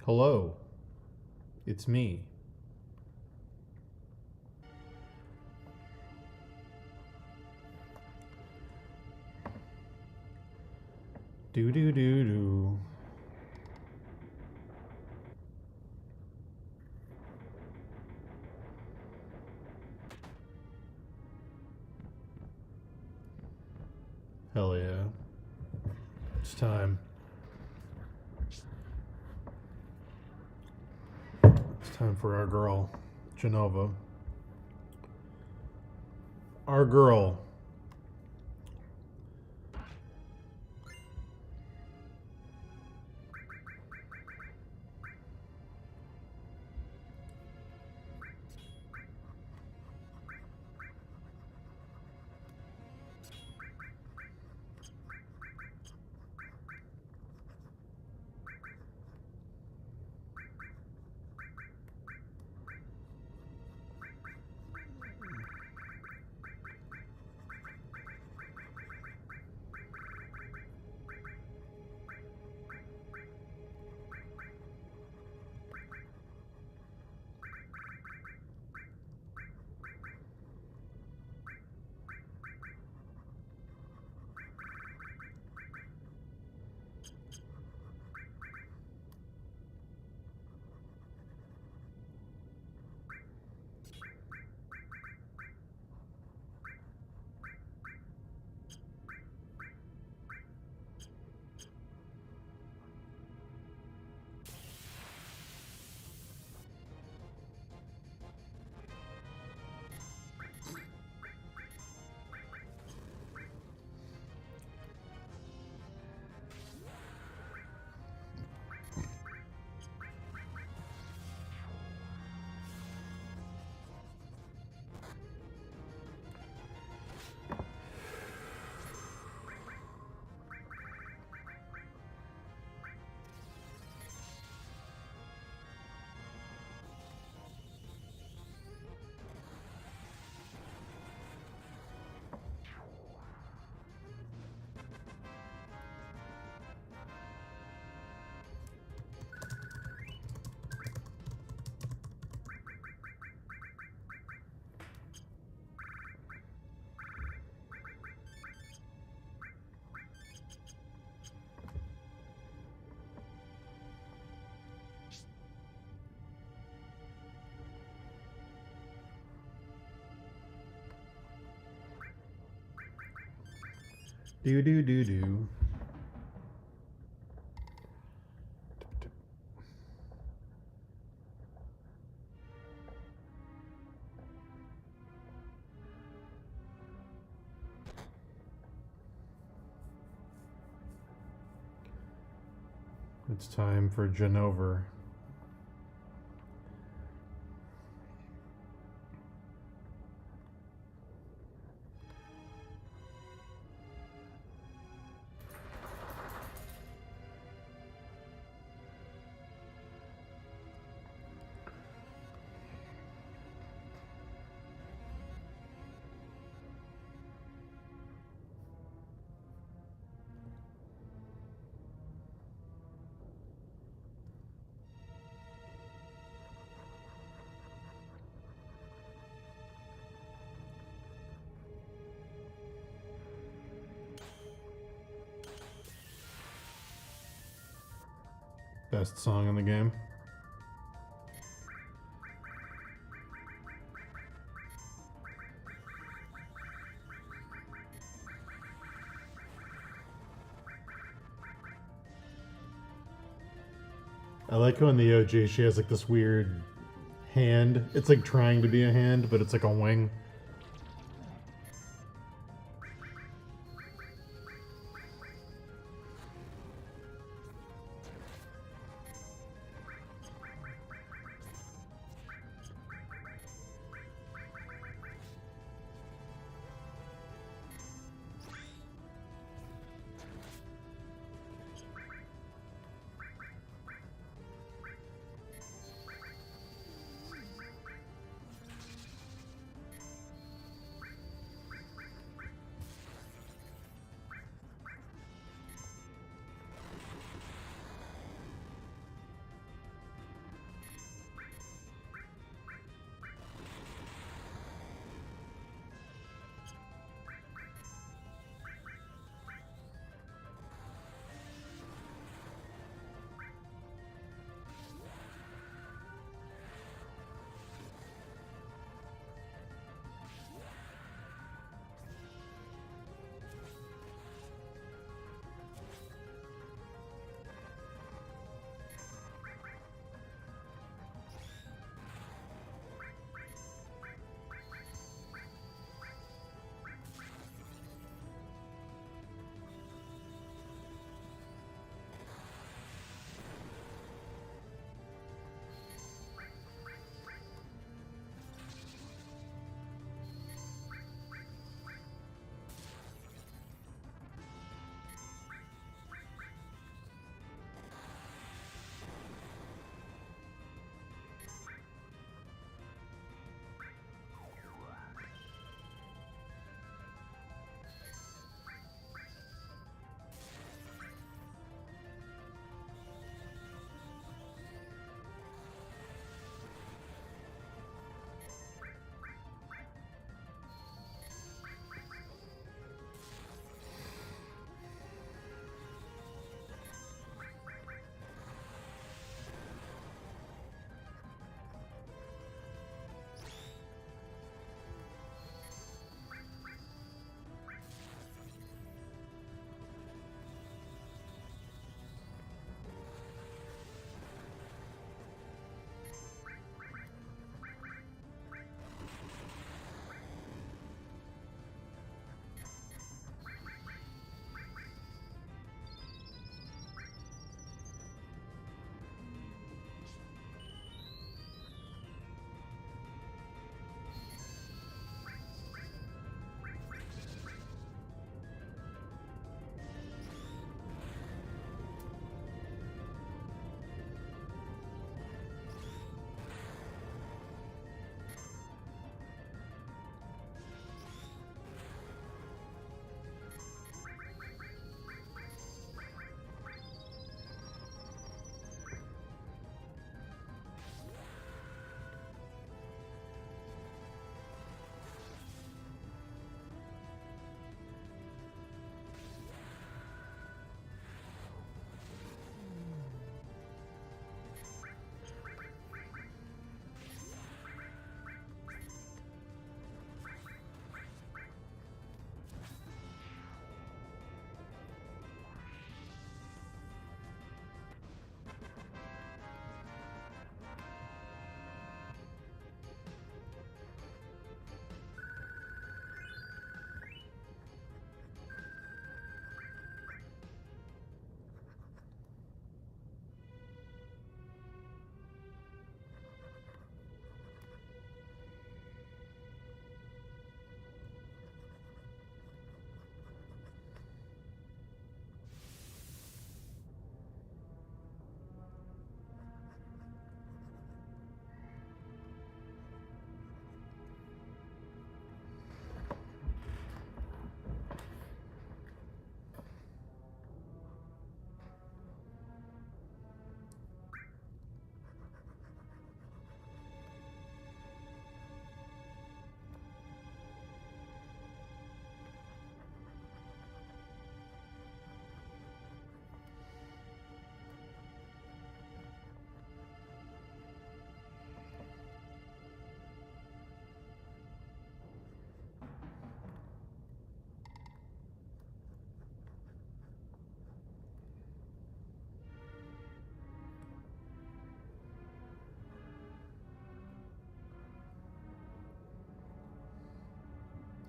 Hello, it's me. Do do do do. Hell yeah. It's time. It's time for our girl, Genova. Our girl. Do do do do. It's time for Genova. Best song in the game. I like how in the OG she has like this weird hand. It's like trying to be a hand, but it's like a wing.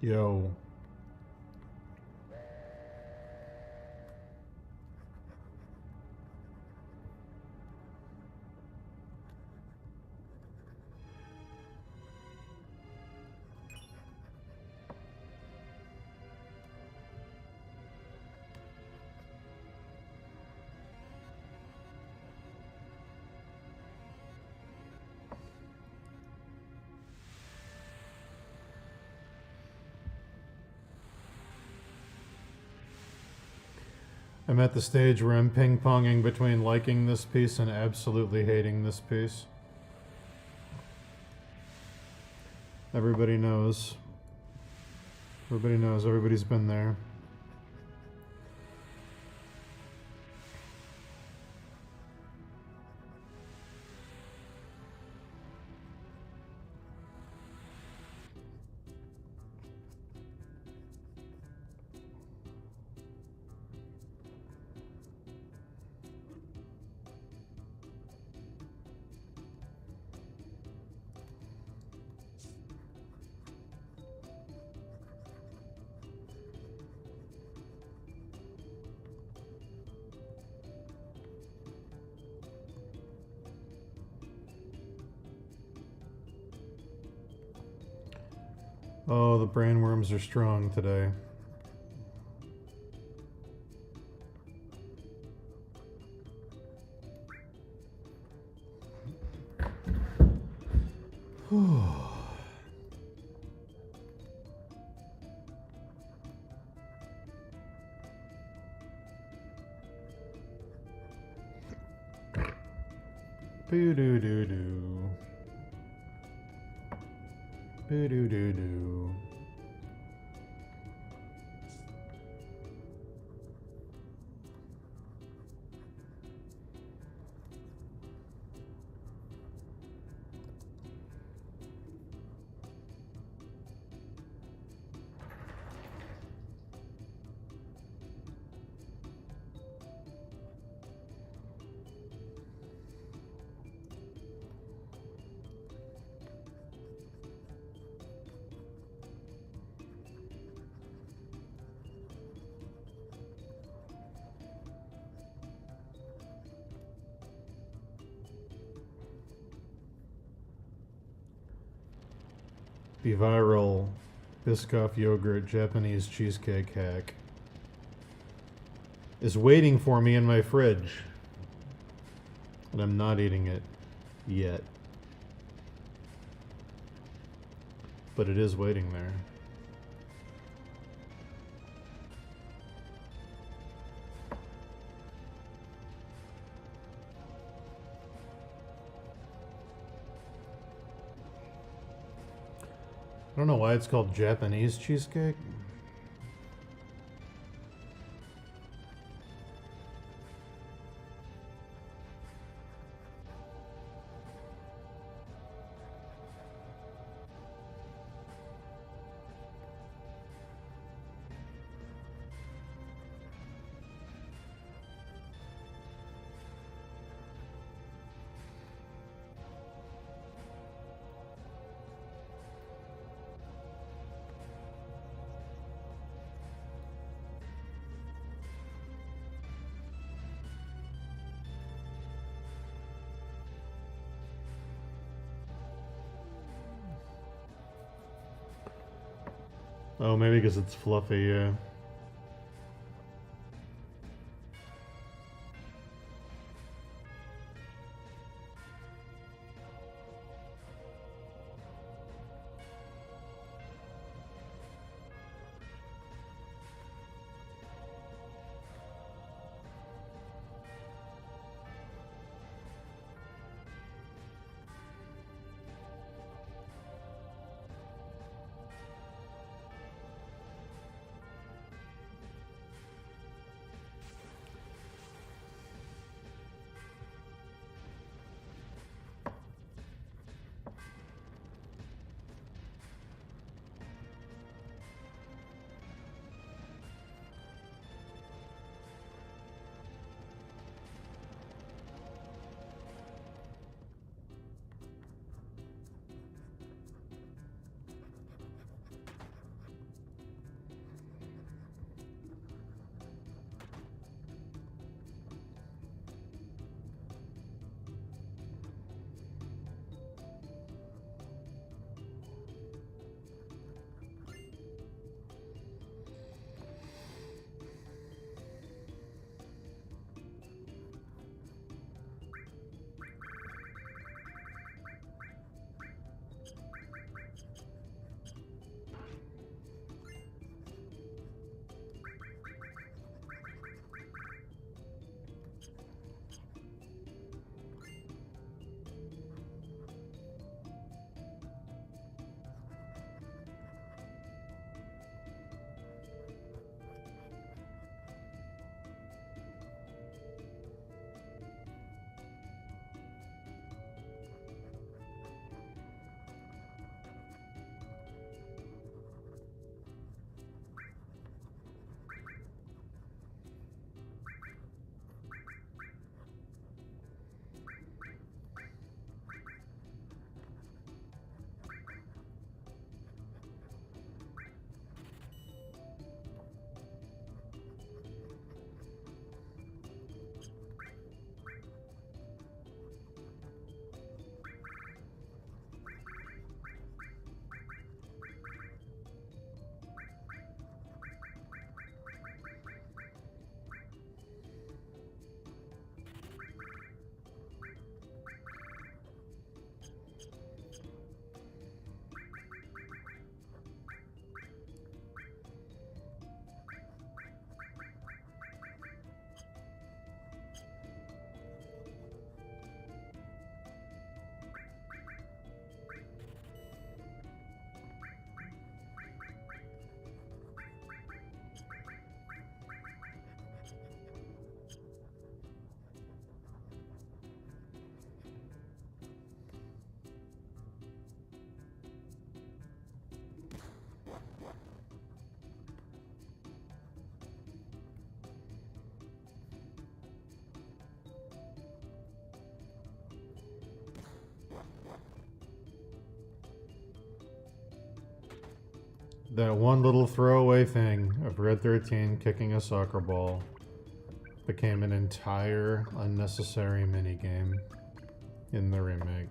Yo. I'm at the stage where I'm ping-ponging between liking this piece and absolutely hating this piece. Everybody knows. Everybody knows. Everybody's been there. Oh, the brainworms are strong today. Boo-doo-doo-doo. Boo-doo-doo-doo. The viral Biscoff yogurt Japanese cheesecake hack is waiting for me in my fridge. And I'm not eating it yet. But it is waiting there. I don't know why it's called Japanese cheesecake. Oh, maybe because it's fluffy, yeah. That one little throwaway thing of Red 13 kicking a soccer ball became an entire unnecessary minigame in the remake.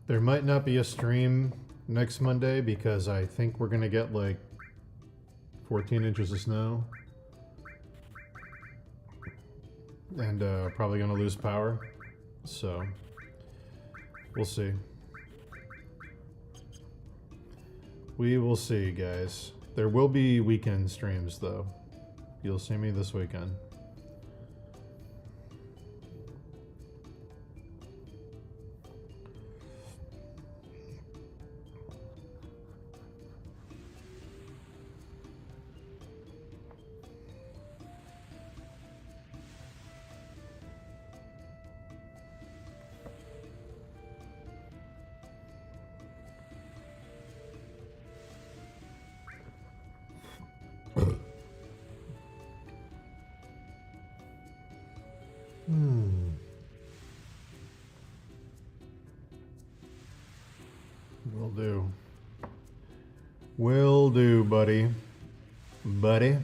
There might not be a stream next Monday because I think we're gonna get like 14 inches of snow. And probably gonna lose power. So, we'll see. We will see, guys. There will be weekend streams though. You'll see me this weekend. Will do. Will do, buddy. Buddy.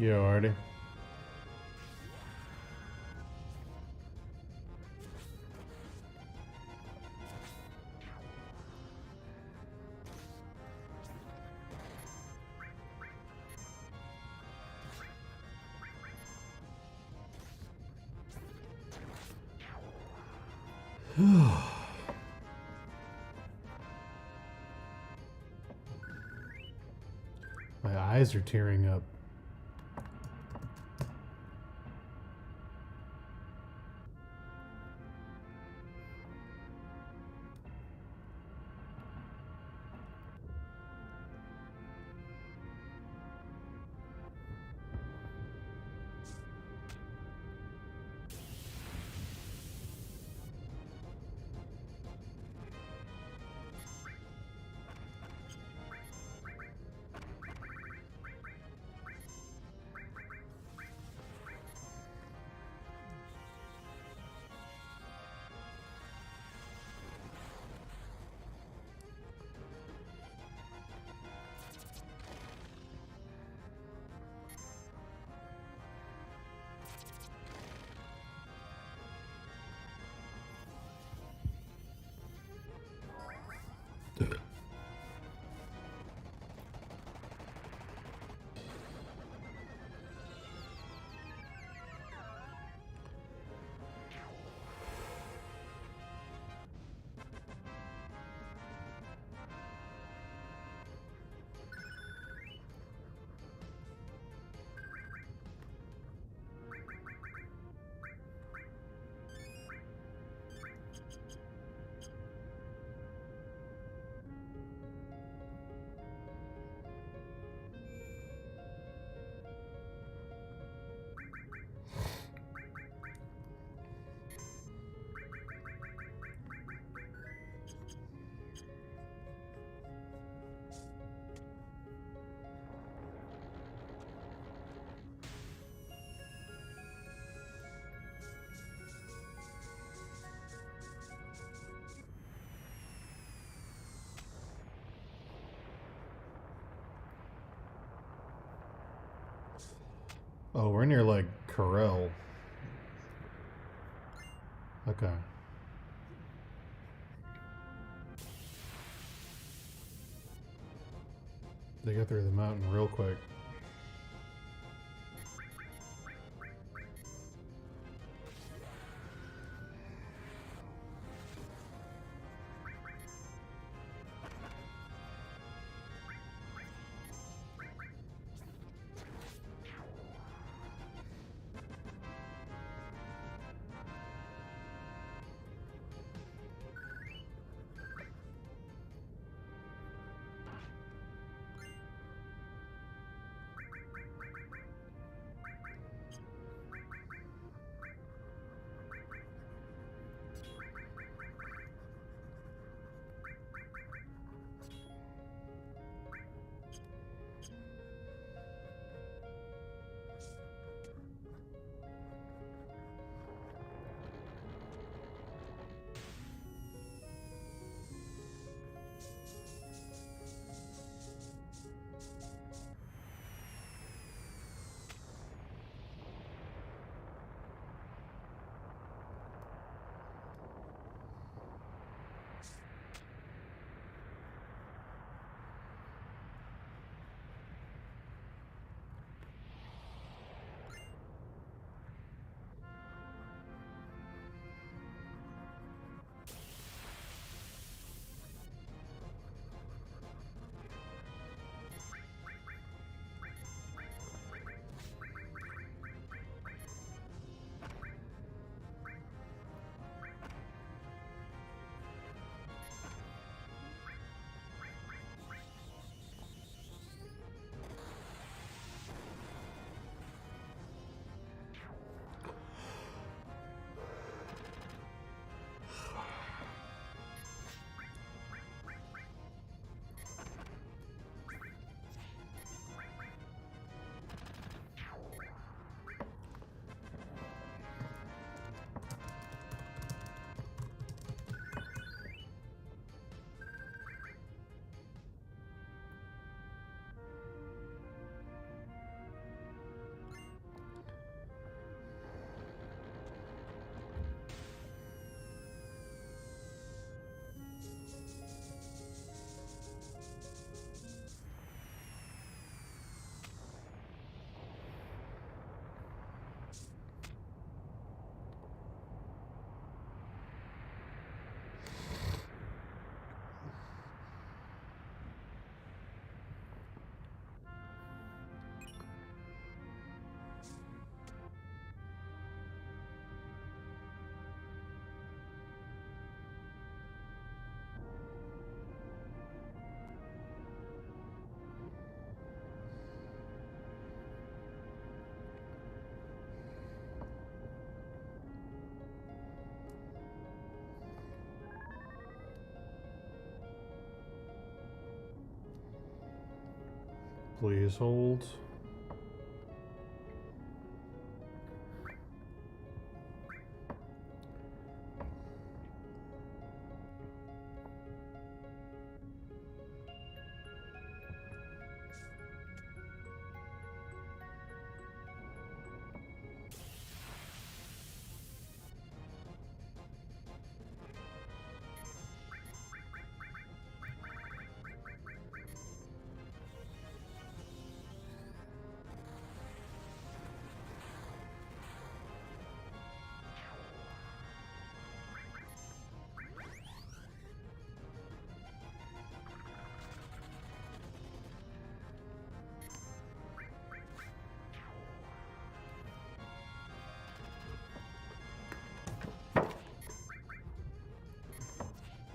Yo, Artie. My eyes are tearing up. Oh, we're near like Corel. Okay. They got through the mountain real quick. Please hold.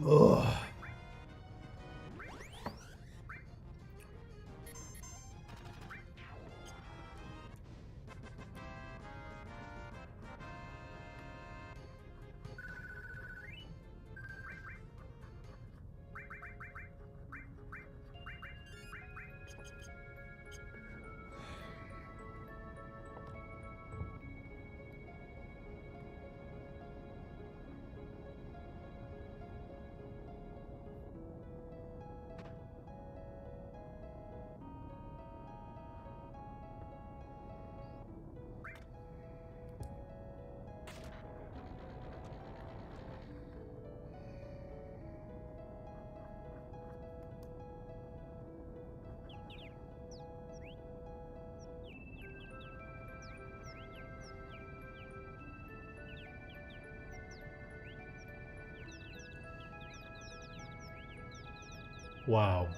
Ugh. Wow.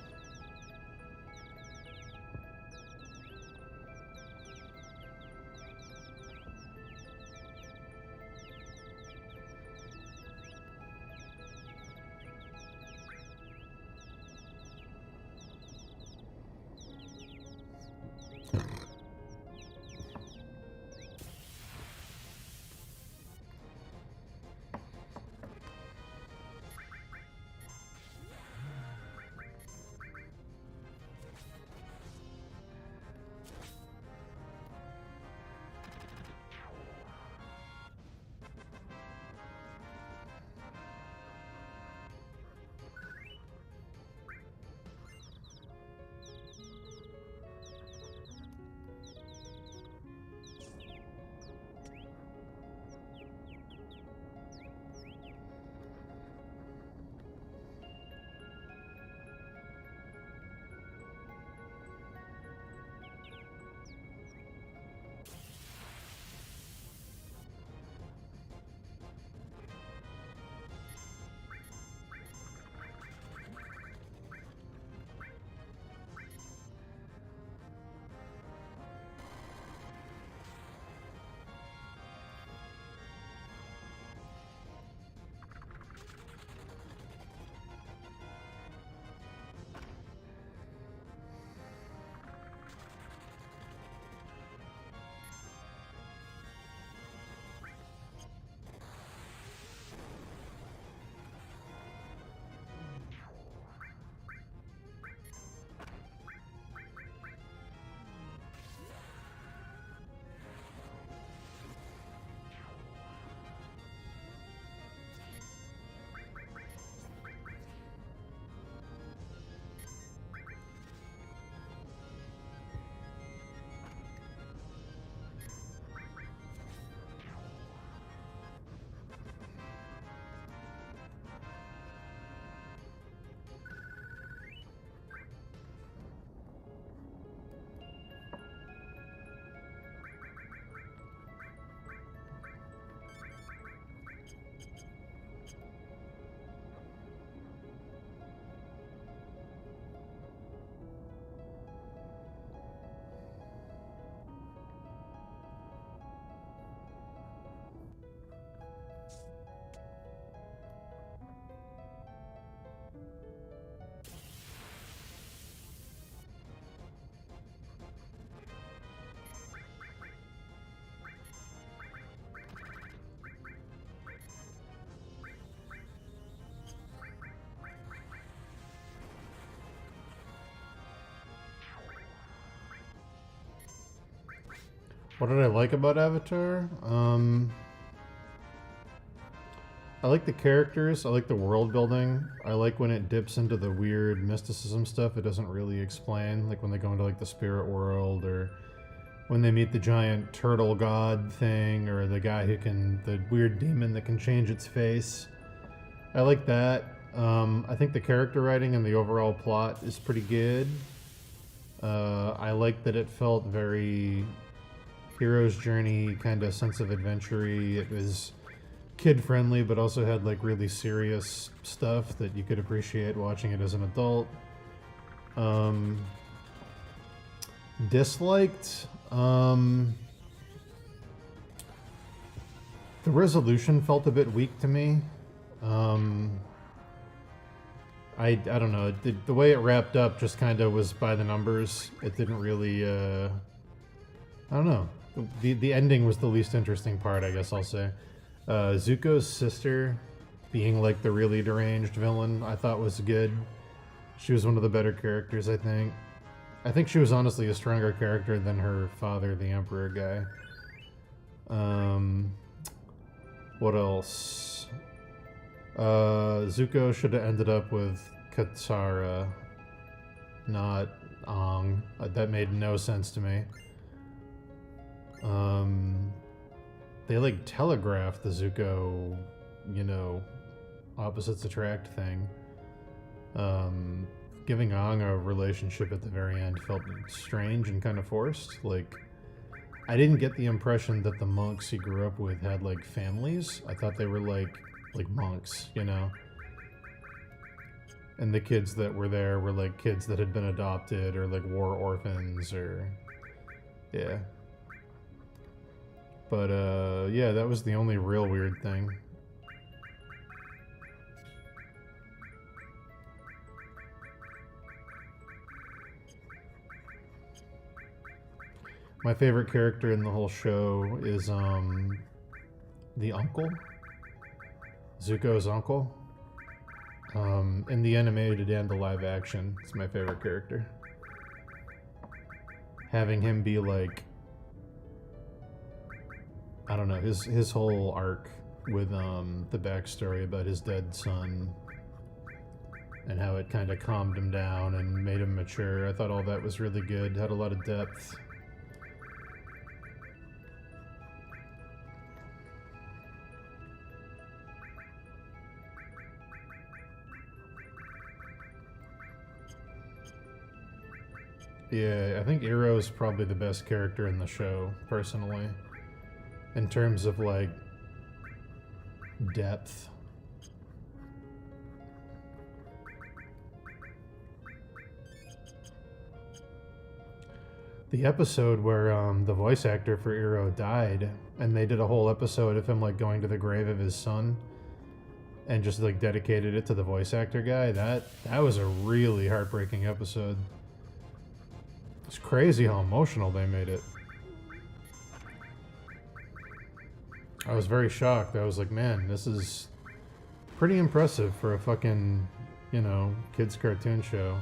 What did I like about Avatar? I like the characters, I like the world building, I like when it dips into the weird mysticism stuff it doesn't really explain, like when they go into like the spirit world, or when they meet the giant turtle god thing, or the guy who can, the weird demon that can change its face. I like that. I think the character writing and the overall plot is pretty good. I like that it felt very hero's journey, kind of sense of adventure-y. It was kid-friendly, but also had like really serious stuff that you could appreciate watching it as an adult. Disliked. The resolution felt a bit weak to me. I don't know. The way it wrapped up just kind of was by the numbers. It didn't really. I don't know. The ending was the least interesting part, I guess I'll say. Zuko's sister being like the really deranged villain, I thought was good. She was one of the better characters, I think. I think she was honestly a stronger character than her father, the Emperor guy. What else? Zuko should have ended up with Katara, not Aang. That made no sense to me. They like telegraphed the Zuko, you know, opposites attract thing. Giving Aang a relationship at the very end felt strange and kind of forced. Like, I didn't get the impression that the monks he grew up with had like families. I thought they were like monks, you know? And the kids that were there were like kids that had been adopted or like war orphans or... yeah. But, yeah, that was the only real weird thing. My favorite character in the whole show is, the uncle. Zuko's uncle. In the animated and the live action, it's my favorite character. Having him be like, I don't know, his whole arc with the backstory about his dead son and how it kind of calmed him down and made him mature. I thought all that was really good, had a lot of depth. Yeah, I think Iroh's probably the best character in the show, personally. In terms of, like, depth. The episode where the voice actor for Iroh died, and they did a whole episode of him, like, going to the grave of his son, and just, like, dedicated it to the voice actor guy, that was a really heartbreaking episode. It's crazy how emotional they made it. I was very shocked. I was like, man, this is pretty impressive for a fucking, you know, kids' cartoon show.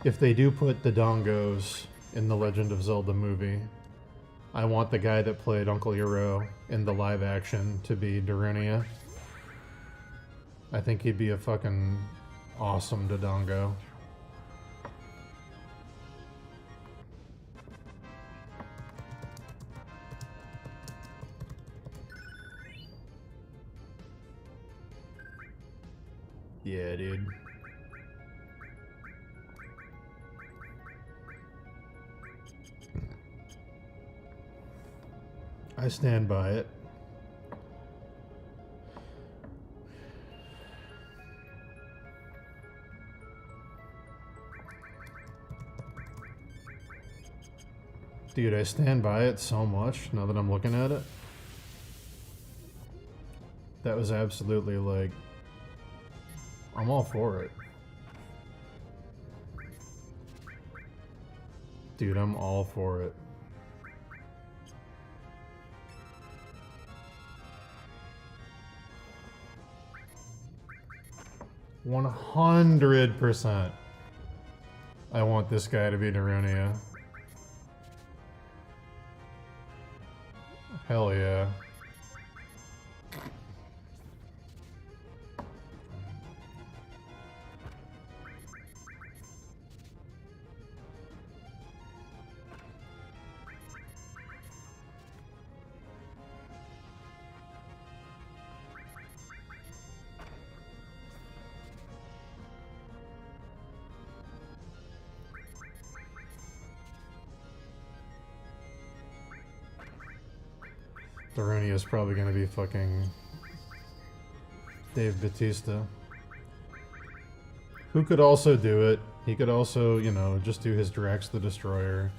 If they do put the Dongos in the Legend of Zelda movie, I want the guy that played Uncle Iroh in the live action to be Darunia. I think he'd be a fucking awesome Dodongo. Yeah, dude. I stand by it. Dude, I stand by it so much now that I'm looking at it. That was absolutely like... I'm all for it. Dude, I'm all for it. $100%. I want this guy to be Darunia. Hell yeah. Darunia is probably gonna be fucking Dave Bautista. Who could also do it? He could also, you know, just do his Drax the Destroyer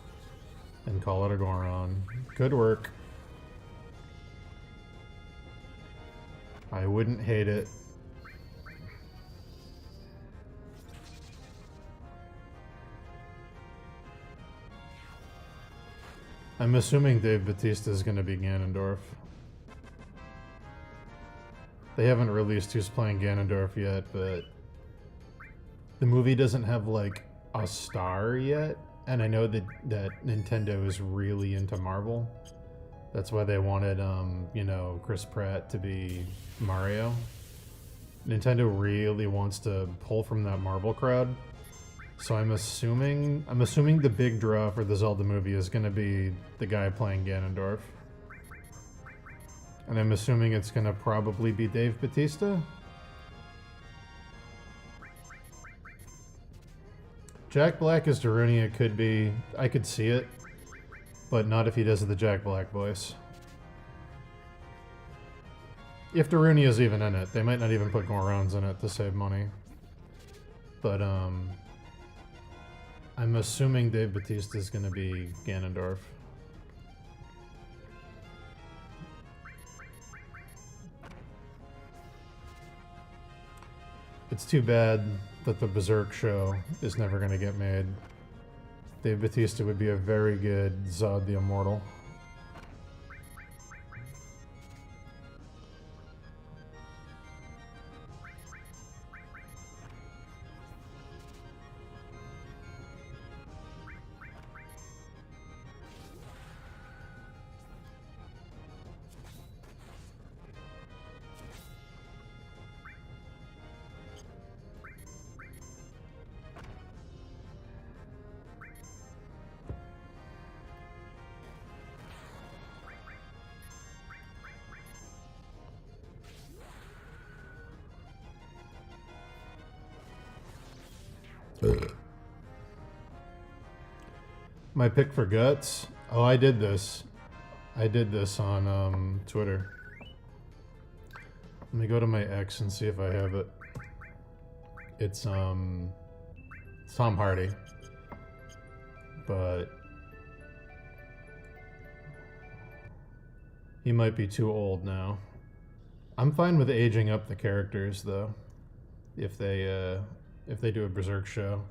and call it a Goron. Could work. I wouldn't hate it. I'm assuming Dave Bautista is going to be Ganondorf. They haven't released who's playing Ganondorf yet, but the movie doesn't have like a star yet, and I know that Nintendo is really into Marvel. That's why they wanted, you know, Chris Pratt to be Mario. Nintendo really wants to pull from that Marvel crowd. So I'm assuming the big draw for the Zelda movie is going to be the guy playing Ganondorf. And I'm assuming it's going to probably be Dave Bautista. Jack Black as Darunia could be... I could see it. But not if he does the Jack Black voice. If Darunia's even in it. They might not even put Gorons in it to save money. But, I'm assuming Dave Bautista is going to be Ganondorf. It's too bad that the Berserk show is never going to get made. Dave Bautista would be a very good Zod the Immortal. My pick for Guts? Oh, I did this. I did this on Twitter. Let me go to my X and see if I have it. It's Tom Hardy. But he might be too old now. I'm fine with aging up the characters though. If they do a Berserk show.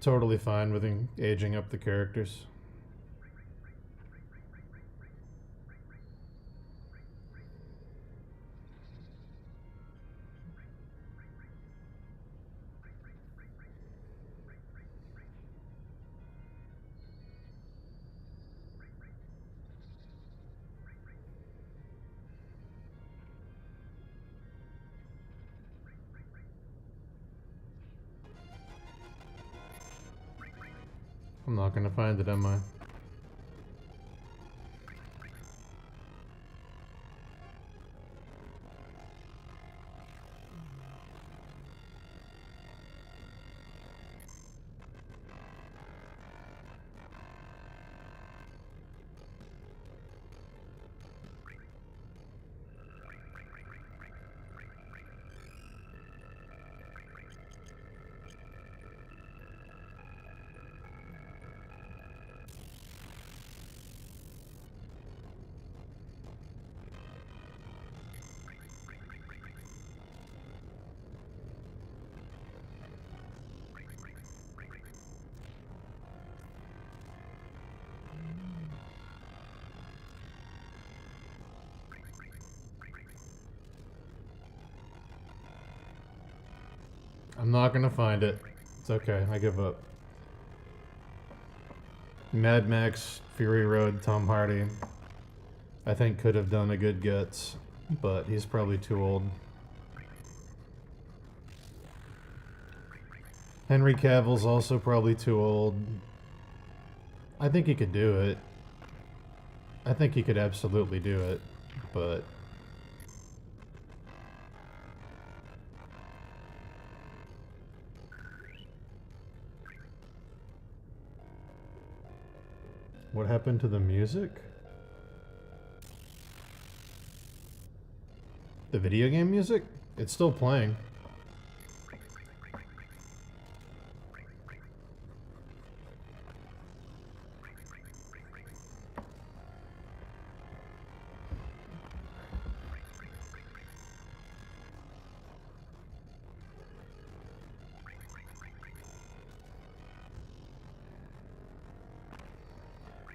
Totally fine with aging up the characters. I'm not gonna find it, am I? not gonna find it. It's okay, I give up. Mad Max, Fury Road, Tom Hardy. I think could have done a good Guts, but he's probably too old. Henry Cavill's also probably too old. I think he could do it. I think he could absolutely do it, but... What happened to the music? The video game music? It's still playing.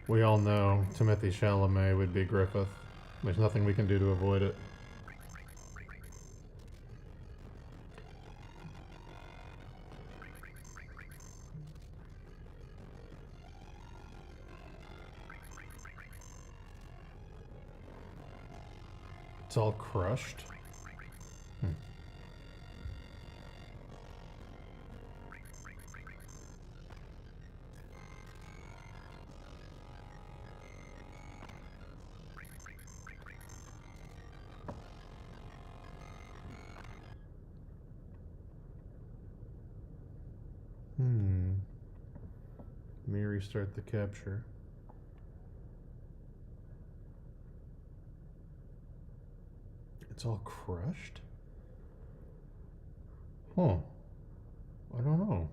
We all know Timothée Chalamet would be Griffith. There's nothing we can do to avoid it. It's all crushed. Let me restart the capture. It's all crushed? Huh. I don't know.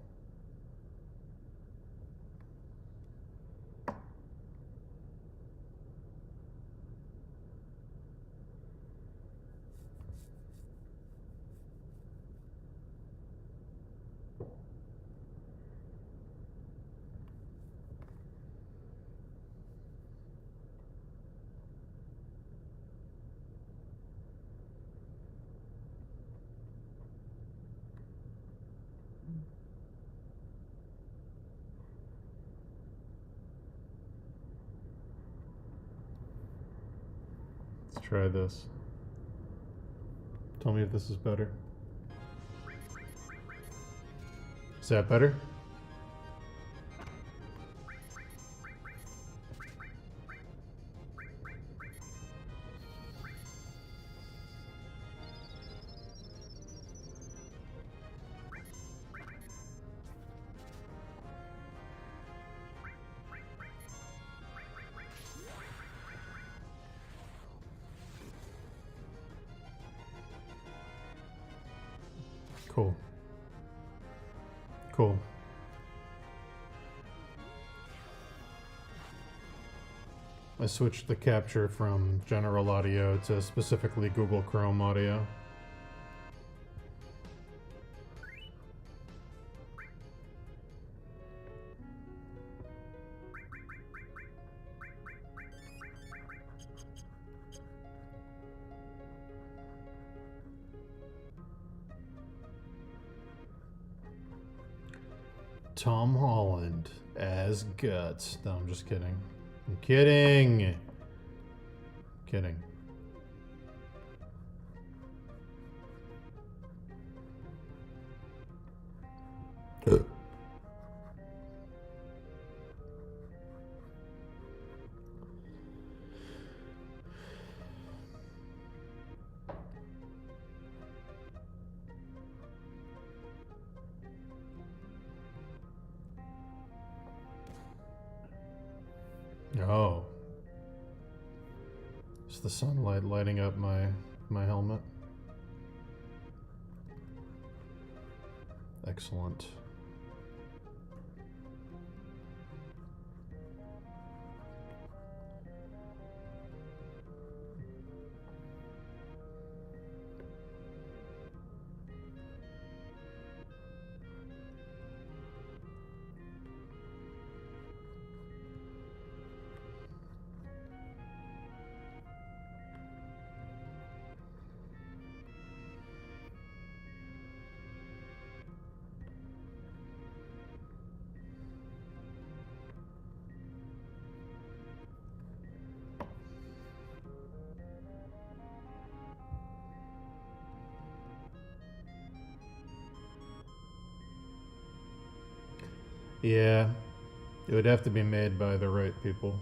Let's try this. Tell me if this is better. Is that better? Cool. Cool. I switched the capture from general audio to specifically Google Chrome audio. Tom Holland as Guts. No, I'm just kidding. I'm kidding. Kidding. Oh. It's the sunlight lighting up my helmet. Excellent. Yeah, it would have to be made by the right people.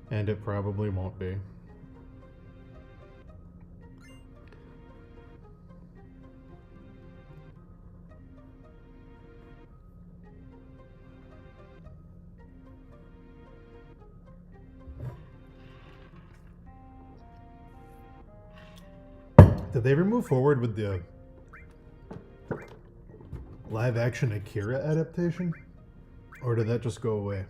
And it probably won't be. Did they ever move forward with the live action Akira adaptation? Or did that just go away?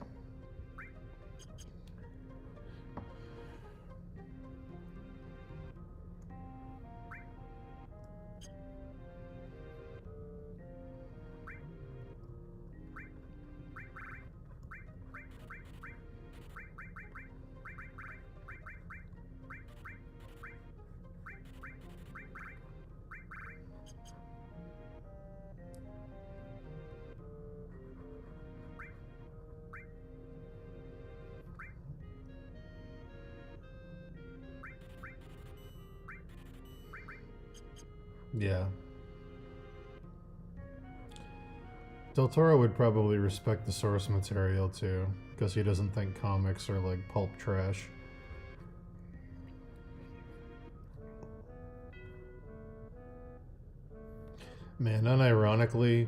Yeah. Del Toro would probably respect the source material too, because he doesn't think comics are like pulp trash. Man, unironically,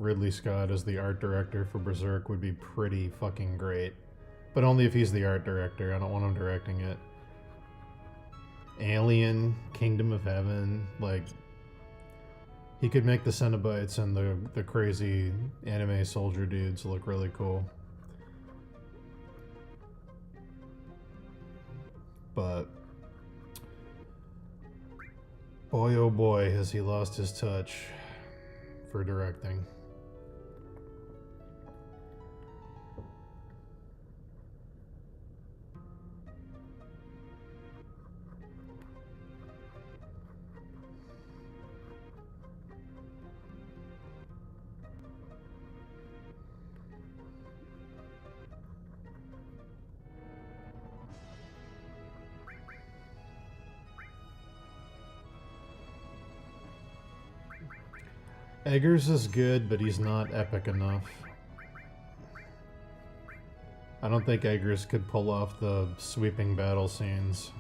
Ridley Scott as the art director for Berserk would be pretty fucking great. But only if he's the art director. I don't want him directing it. Alien, Kingdom of Heaven, like he could make the Cenobites and the crazy anime soldier dudes look really cool. But boy oh boy has he lost his touch for directing. Eggers is good, but he's not epic enough. I don't think Eggers could pull off the sweeping battle scenes.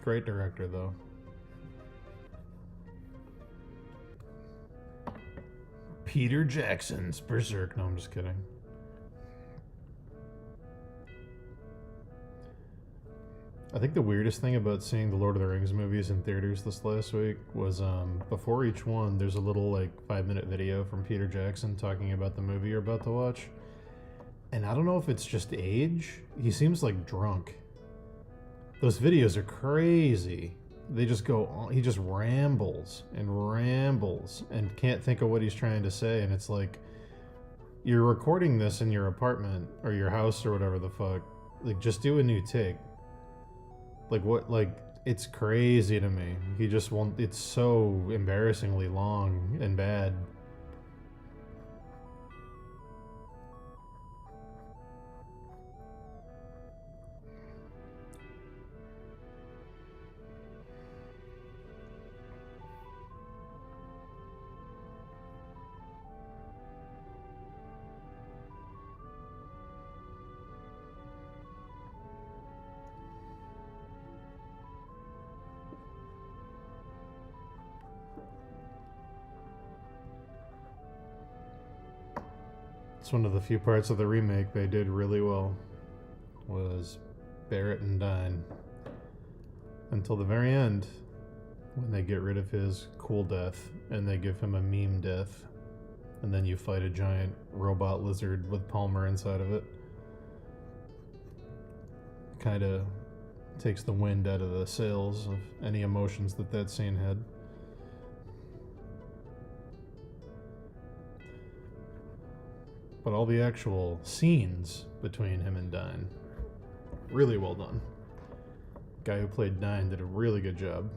Great director, though. Peter Jackson's Berserk. No, I'm just kidding. I think the weirdest thing about seeing the Lord of the Rings movies in theaters this last week was before each one, there's a little like 5-minute video from Peter Jackson talking about the movie you're about to watch. And I don't know if it's just age. He seems like drunk. Those videos are crazy. They just go on. He just rambles and can't think of what he's trying to say. And it's like, you're recording this in your apartment or your house or whatever the fuck. Like, just do a new take. Like, what, like, it's crazy to me. He just won't, it's so embarrassingly long and bad. It's one of the few parts of the remake they did really well, was Barrett and Dine. Until the very end, when they get rid of his cool death and they give him a meme death, and then you fight a giant robot lizard with Palmer inside of it. Kind of takes the wind out of the sails of any emotions that that scene had. But all the actual scenes between him and Dine, really well done. Guy who played Dine did a really good job.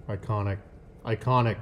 Iconic. Iconic.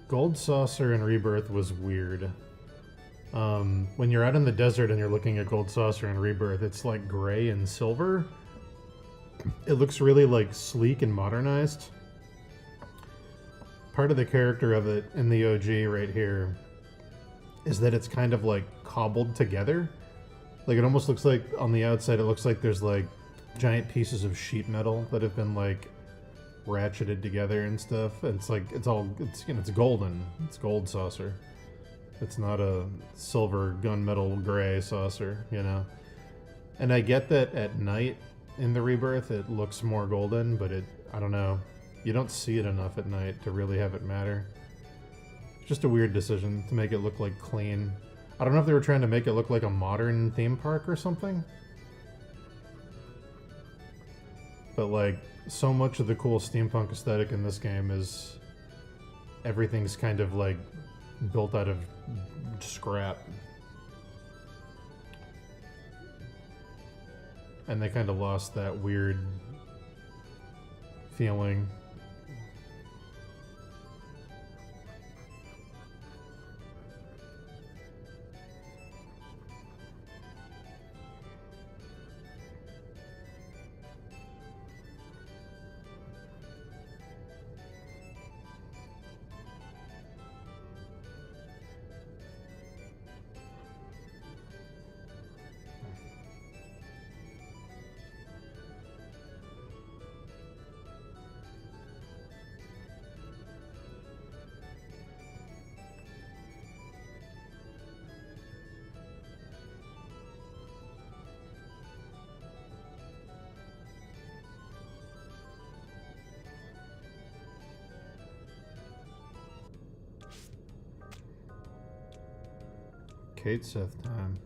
Gold Saucer in Rebirth was weird. When you're out in the desert and you're looking at Gold Saucer in Rebirth, it's like gray and silver. It looks really like sleek and modernized. Part of the character of it in the OG right here is that it's kind of like cobbled together. Like it almost looks like on the outside it looks like there's like giant pieces of sheet metal that have been like ratcheted together and stuff. And it's like it's golden. It's Gold Saucer. It's not a silver gunmetal gray saucer, you know. And I get that at night in the Rebirth it looks more golden, but I don't know. You don't see it enough at night to really have it matter. It's just a weird decision to make it look like clean. I don't know if they were trying to make it look like a modern theme park or something. But like, so much of the cool steampunk aesthetic in this game is everything's kind of like built out of scrap. And they kind of lost that weird feeling. Kate Seth time.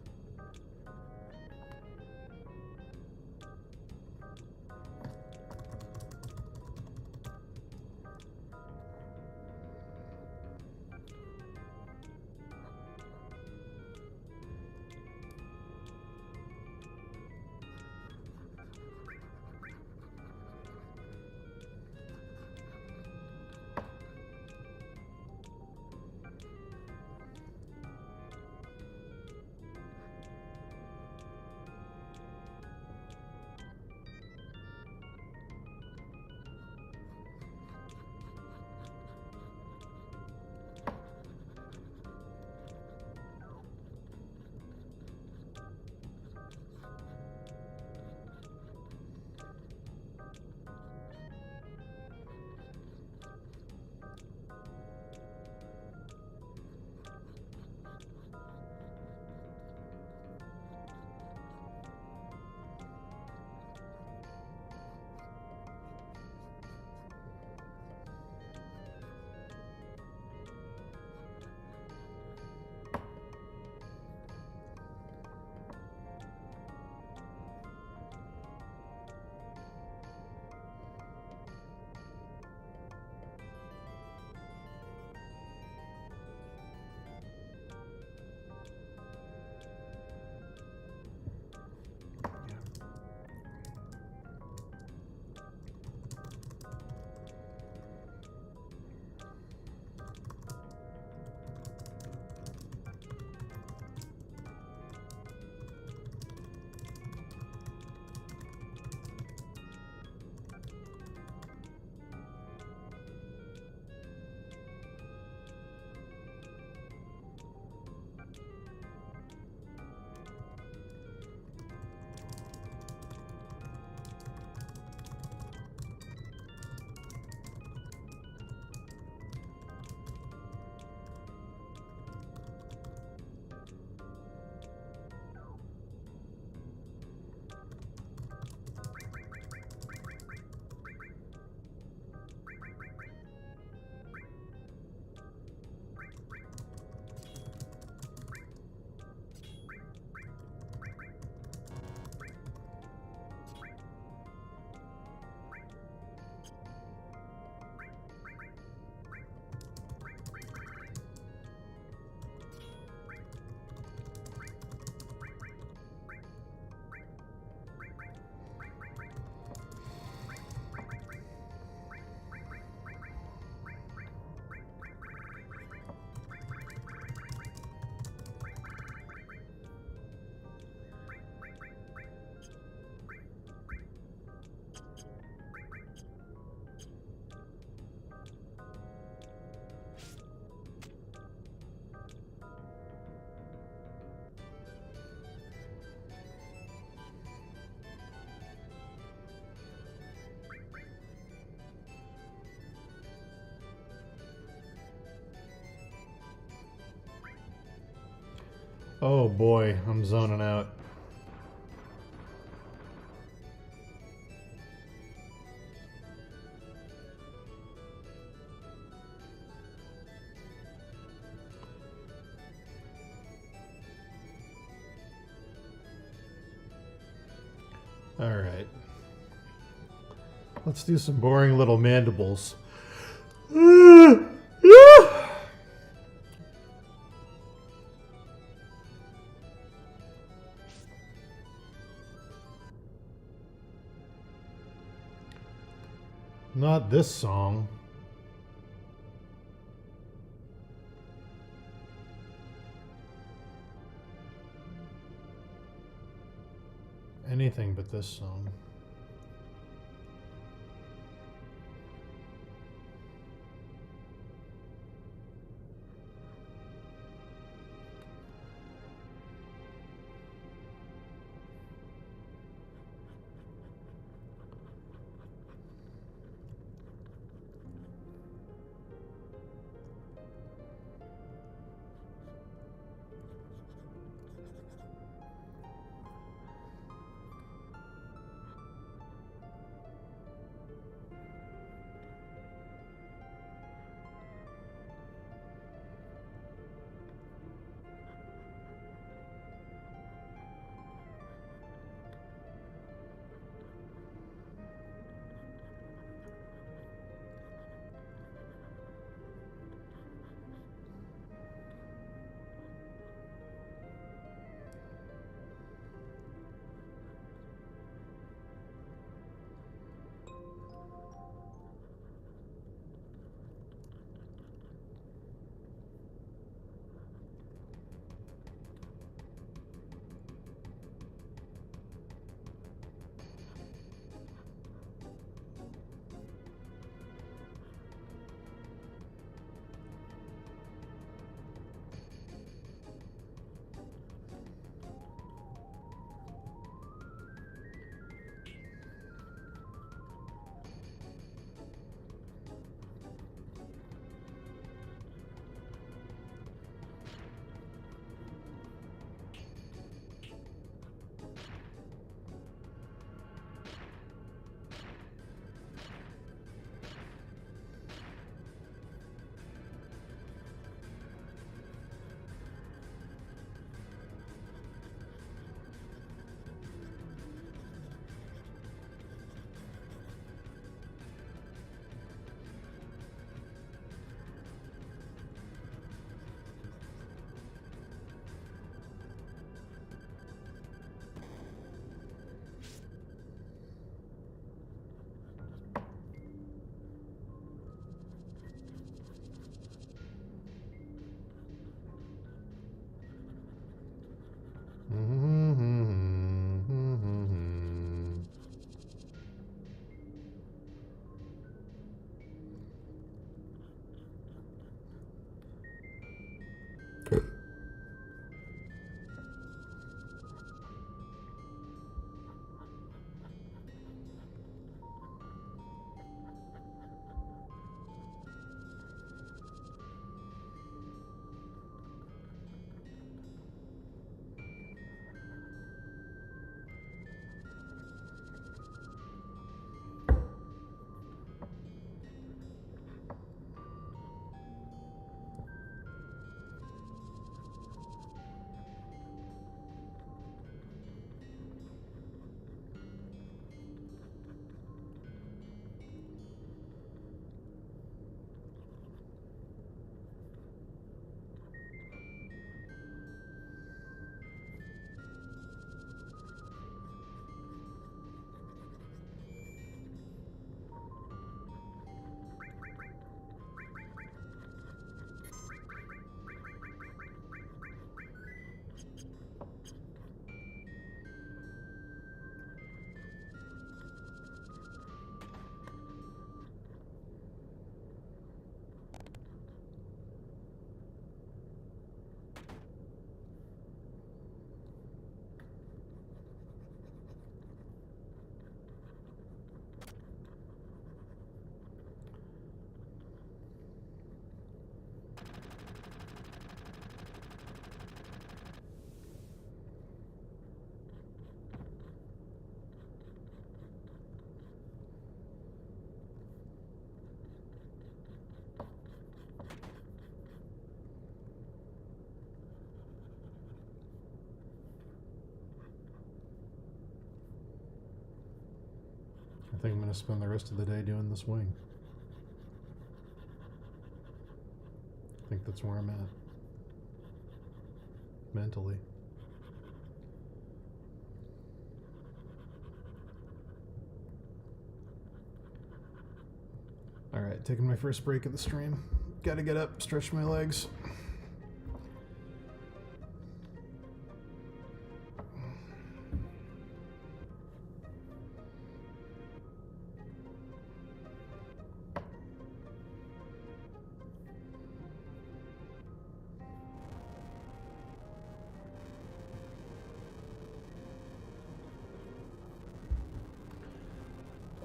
Oh boy, I'm zoning out. Alright. Let's do some boring little mandibles. Not this song. Anything but this song. I think I'm going to spend the rest of the day doing this wing. I think that's where I'm at. Mentally. Alright, taking my first break of the stream. Gotta get up, stretch my legs.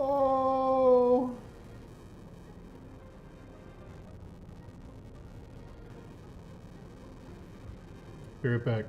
Oh! Be right back.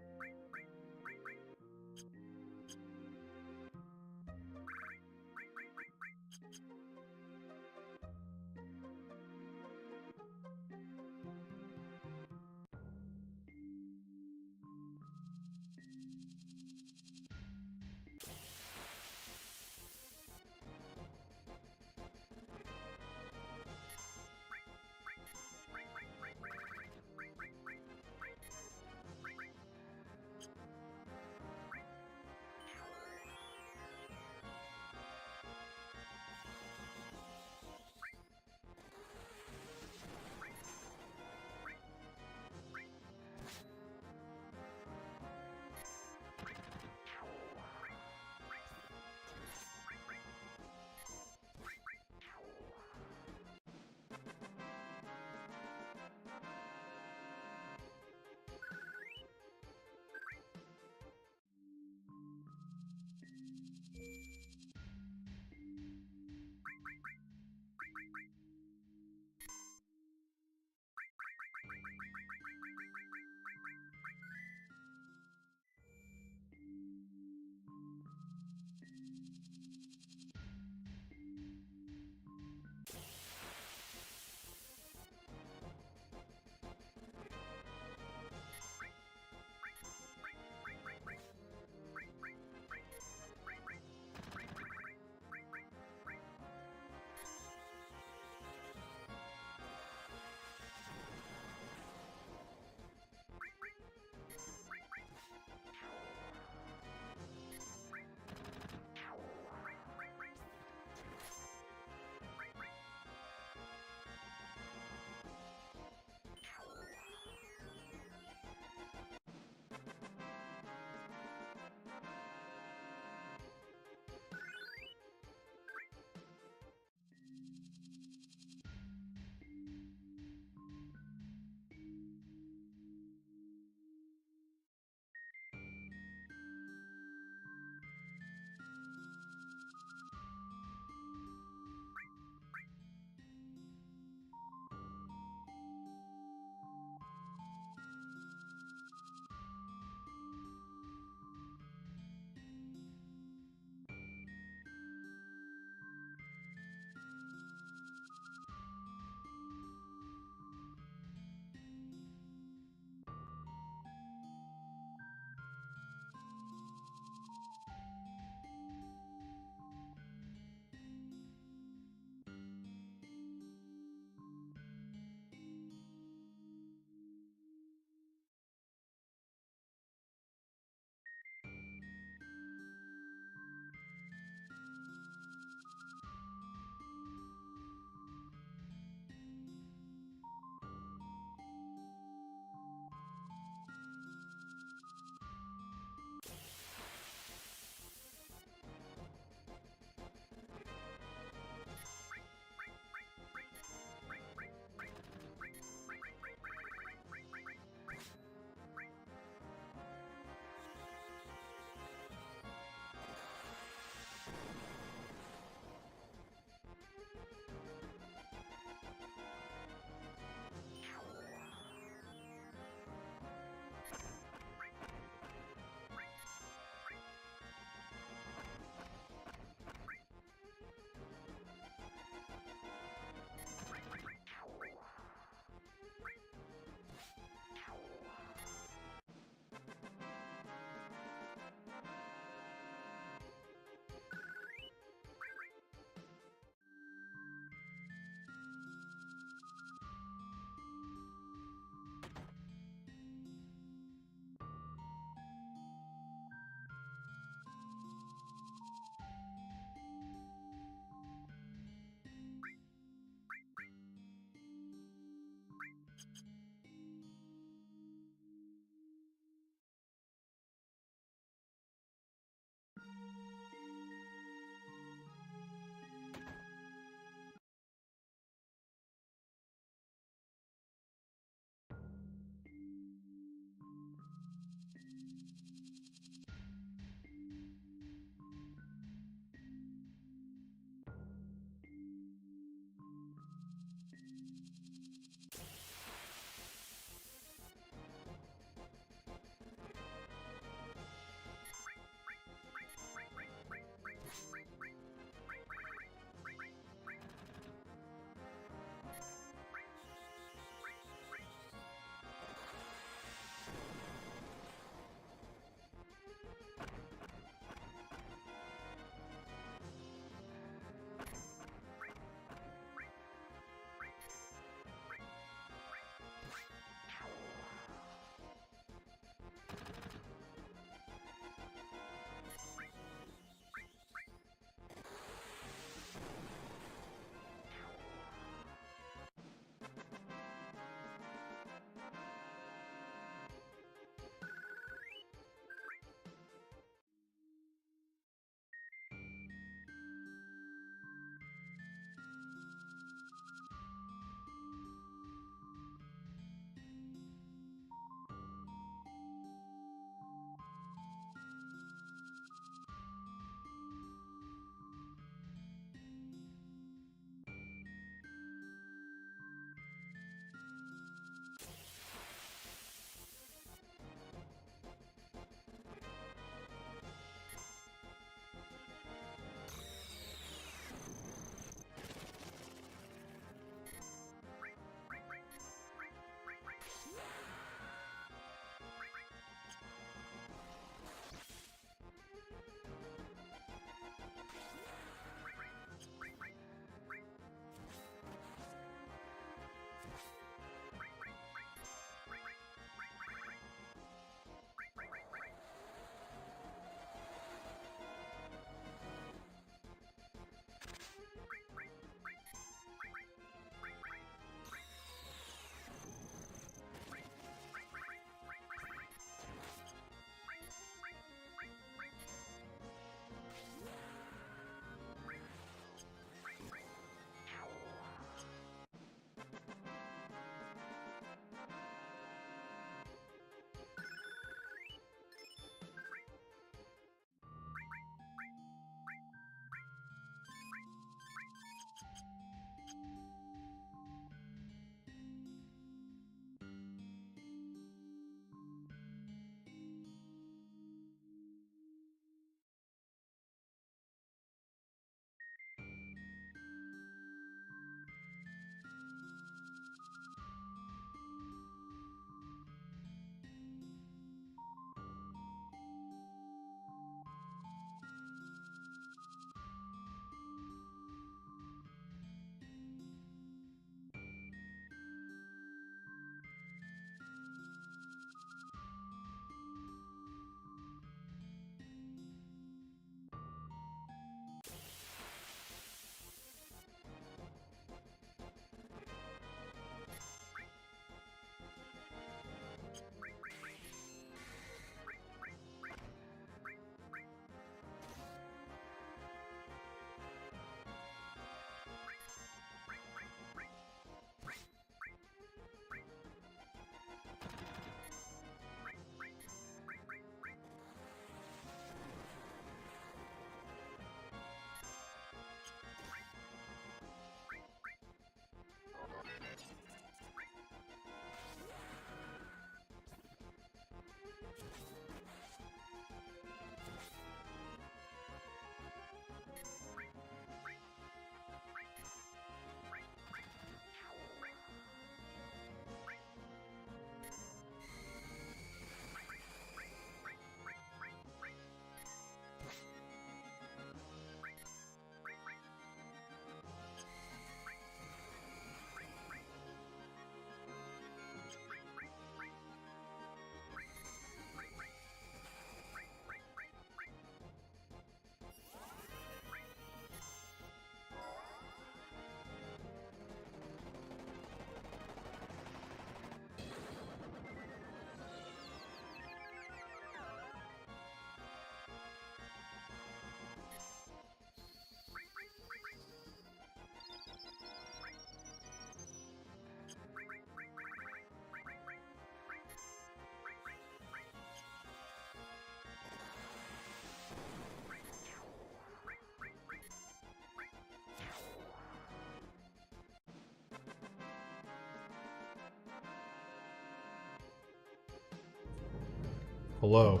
Hello.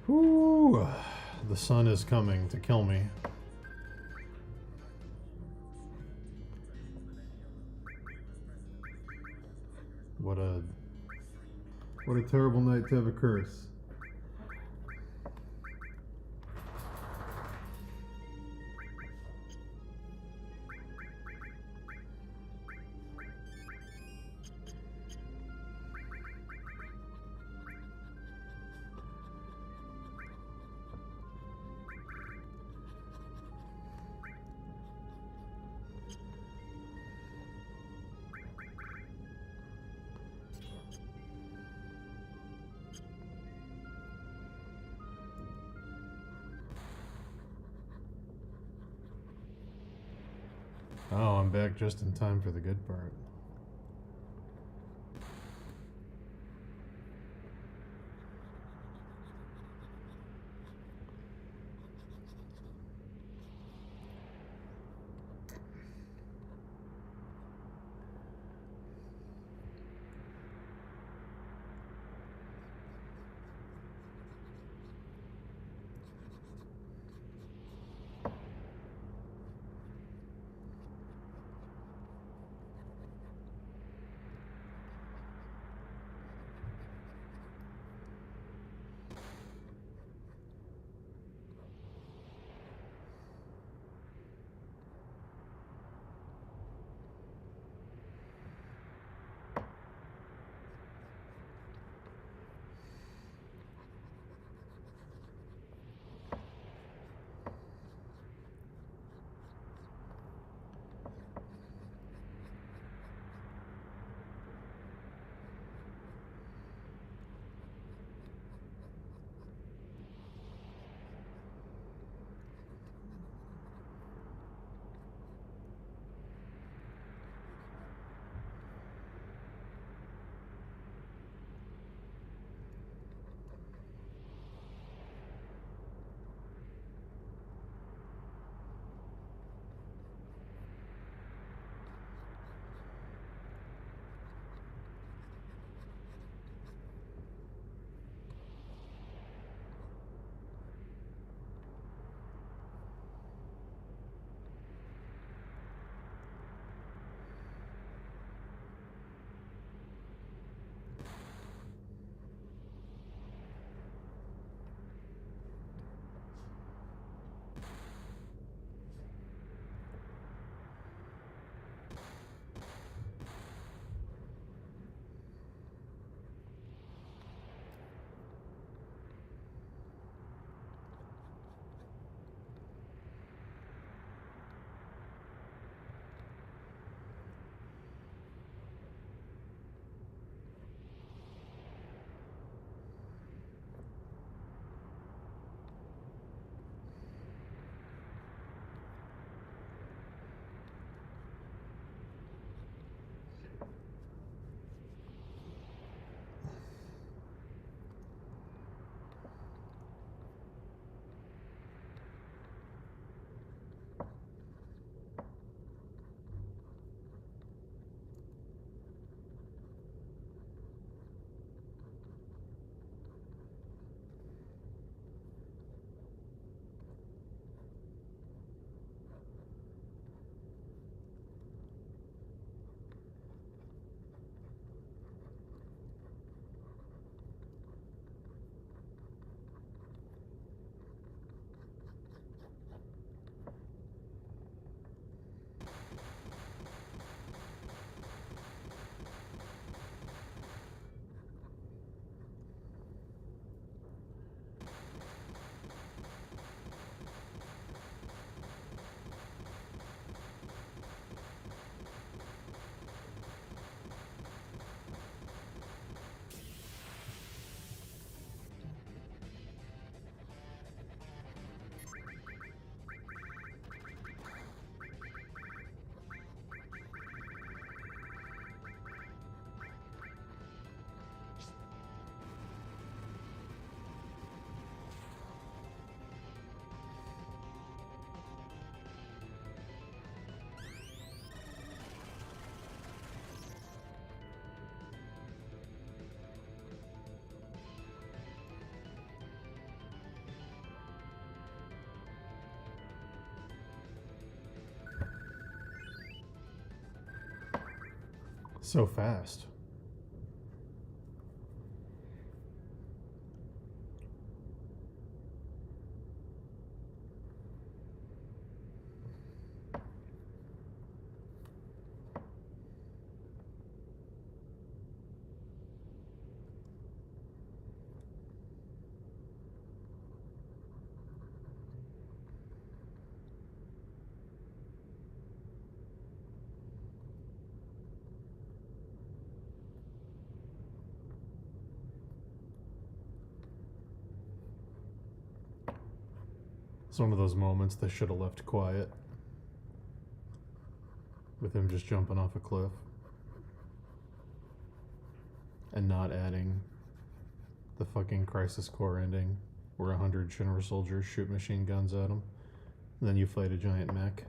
Whoo! The sun is coming to kill me. What a terrible night to have a curse. Oh, I'm back just in time for the good part. So fast. It's one of those moments they should have left quiet. With him just jumping off a cliff. And not adding the fucking Crisis Core ending where 100 Shinra soldiers shoot machine guns at him. And then you fight a giant mech.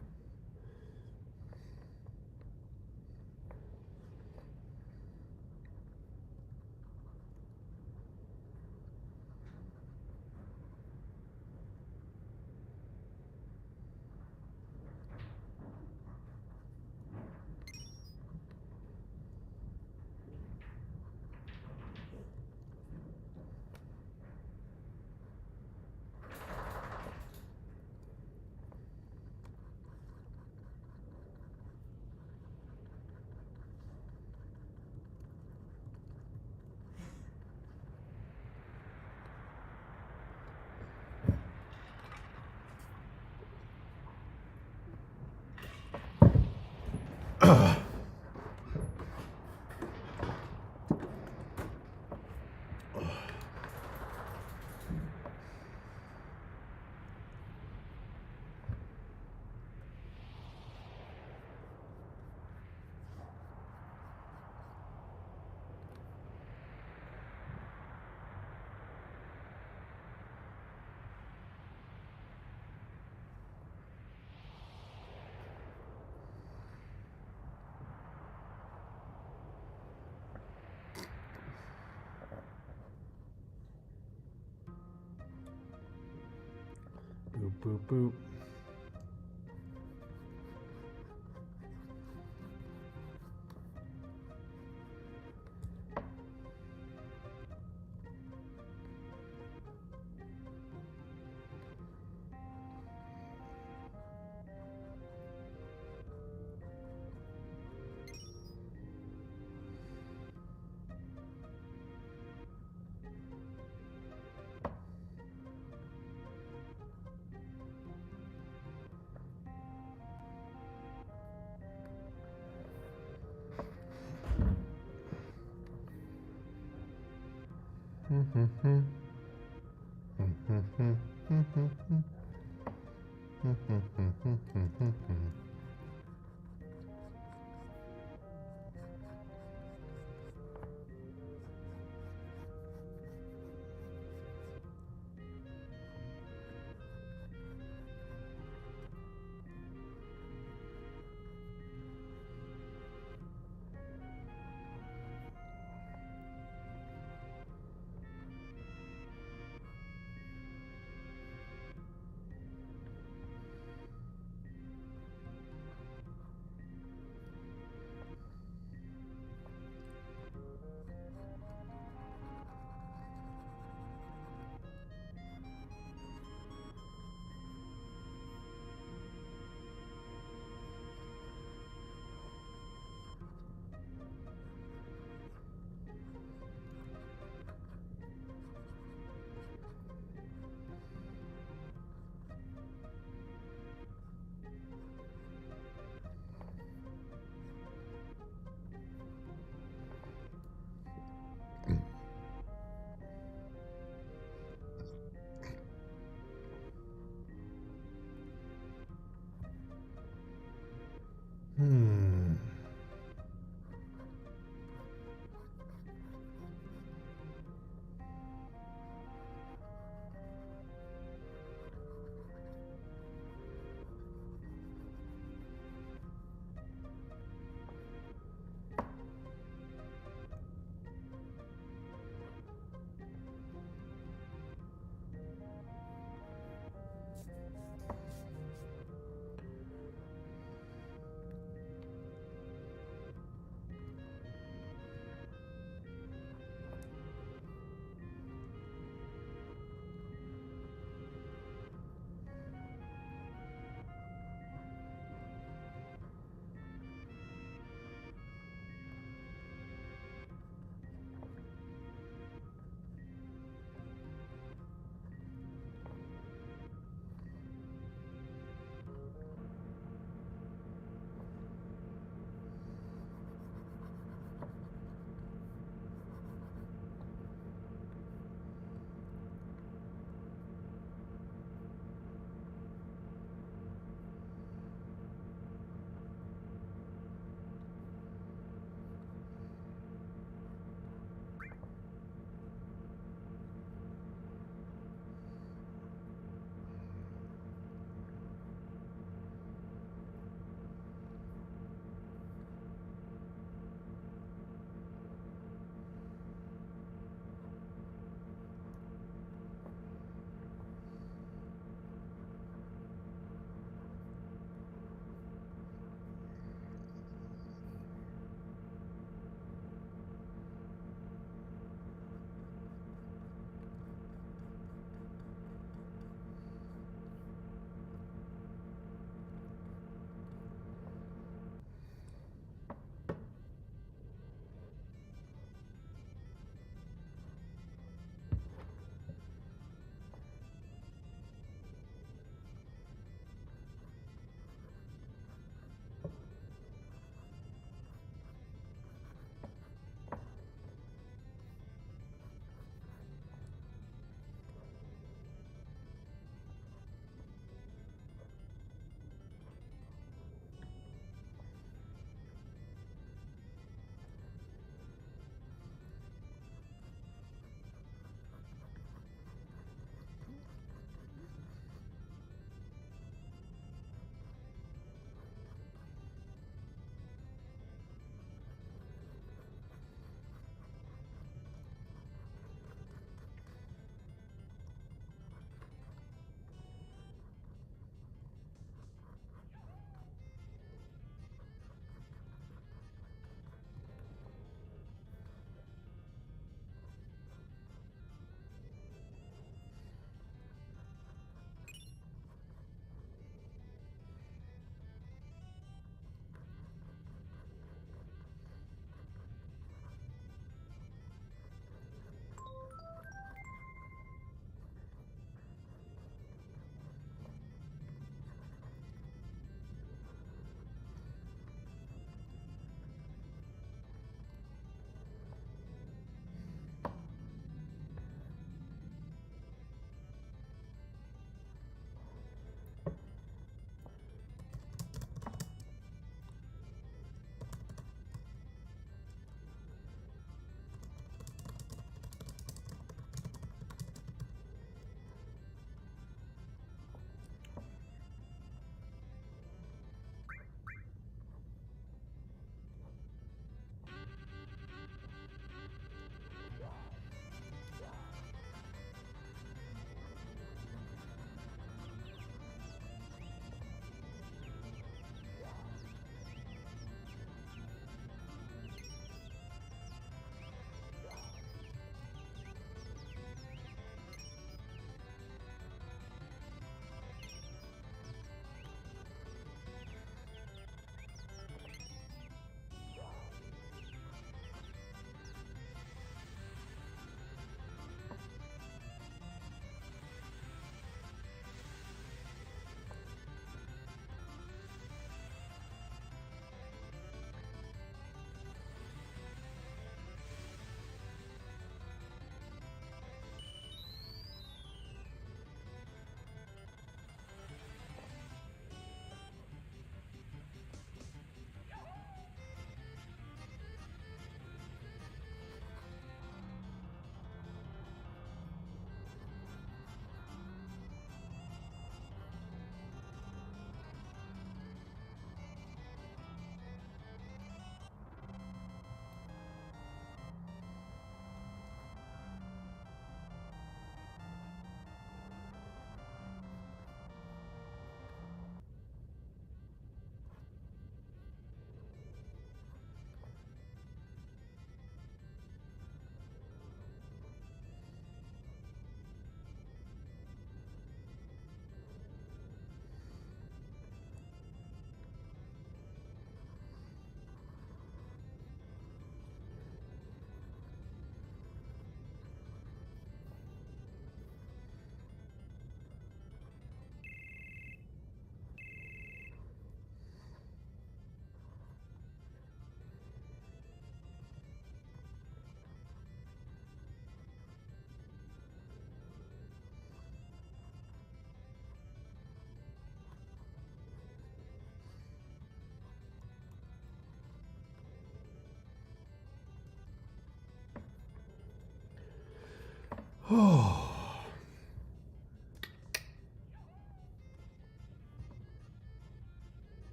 Boop, boop, boop.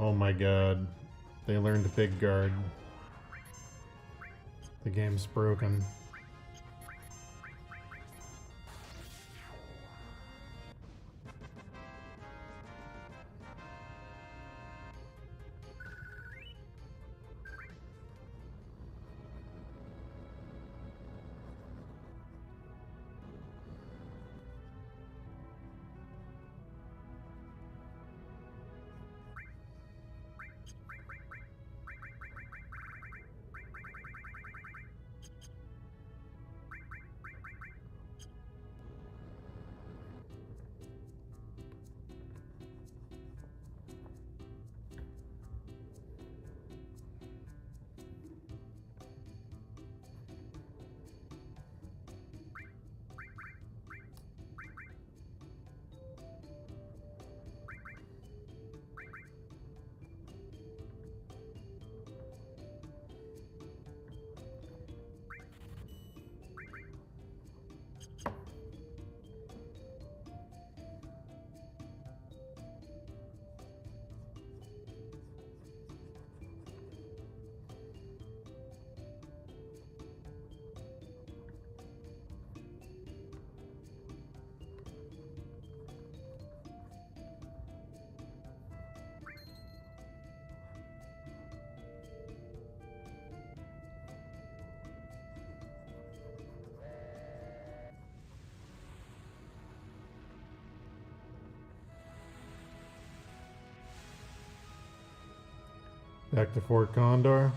Oh my god. They learned Big Guard. The game's broken. Back to Fort Condor.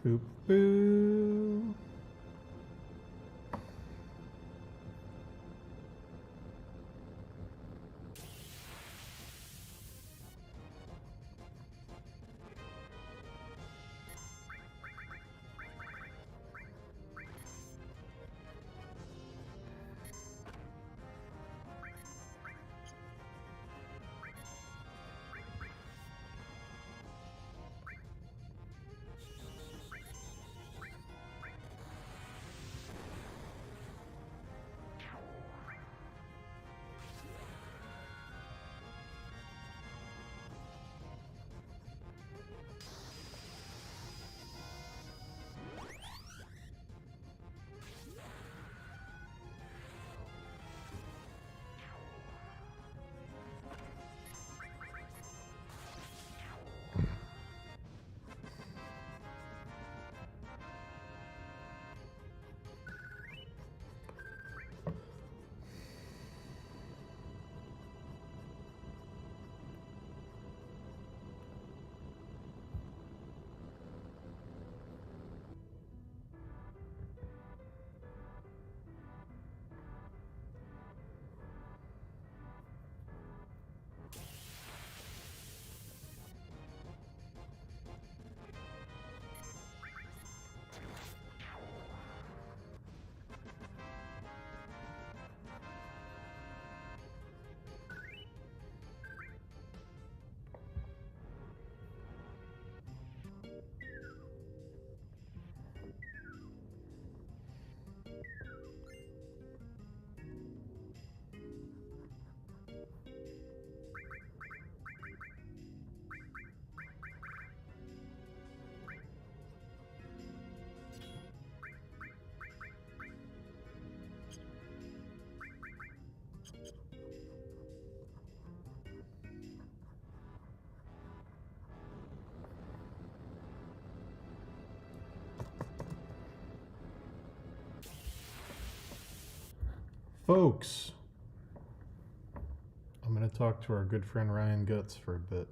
Boop boo. Folks, I'm going to talk to our good friend Ryan Guts for a bit.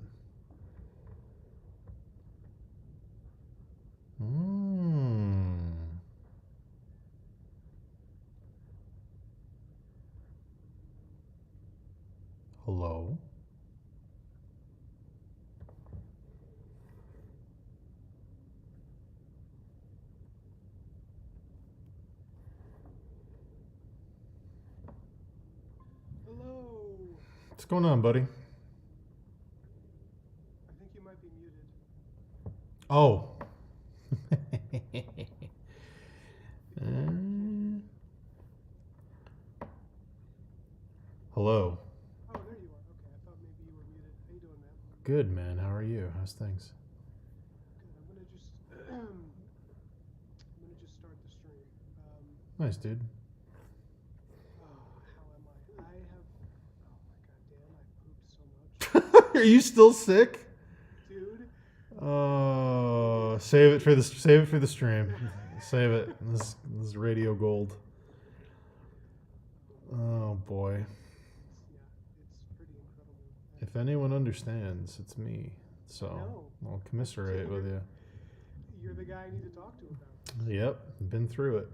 Hello? Hello. What's going on, buddy? I think you might be muted. Oh. Hello. Oh, there you are. Okay, I thought maybe you were muted. How you doing, man? Good, man. How are you? How's things? Good. I'm gonna just I'm gonna just start the stream. Nice, dude. How am I? I have. Oh my god, damn! I pooped so much, Are you still sick? dude. Save it for the stream. Save it. This is radio gold. Oh boy. It's pretty incredible. If anyone understands, it's me. So No. I'll commiserate with you. You're the guy I need to talk to about this. Yep, been through it.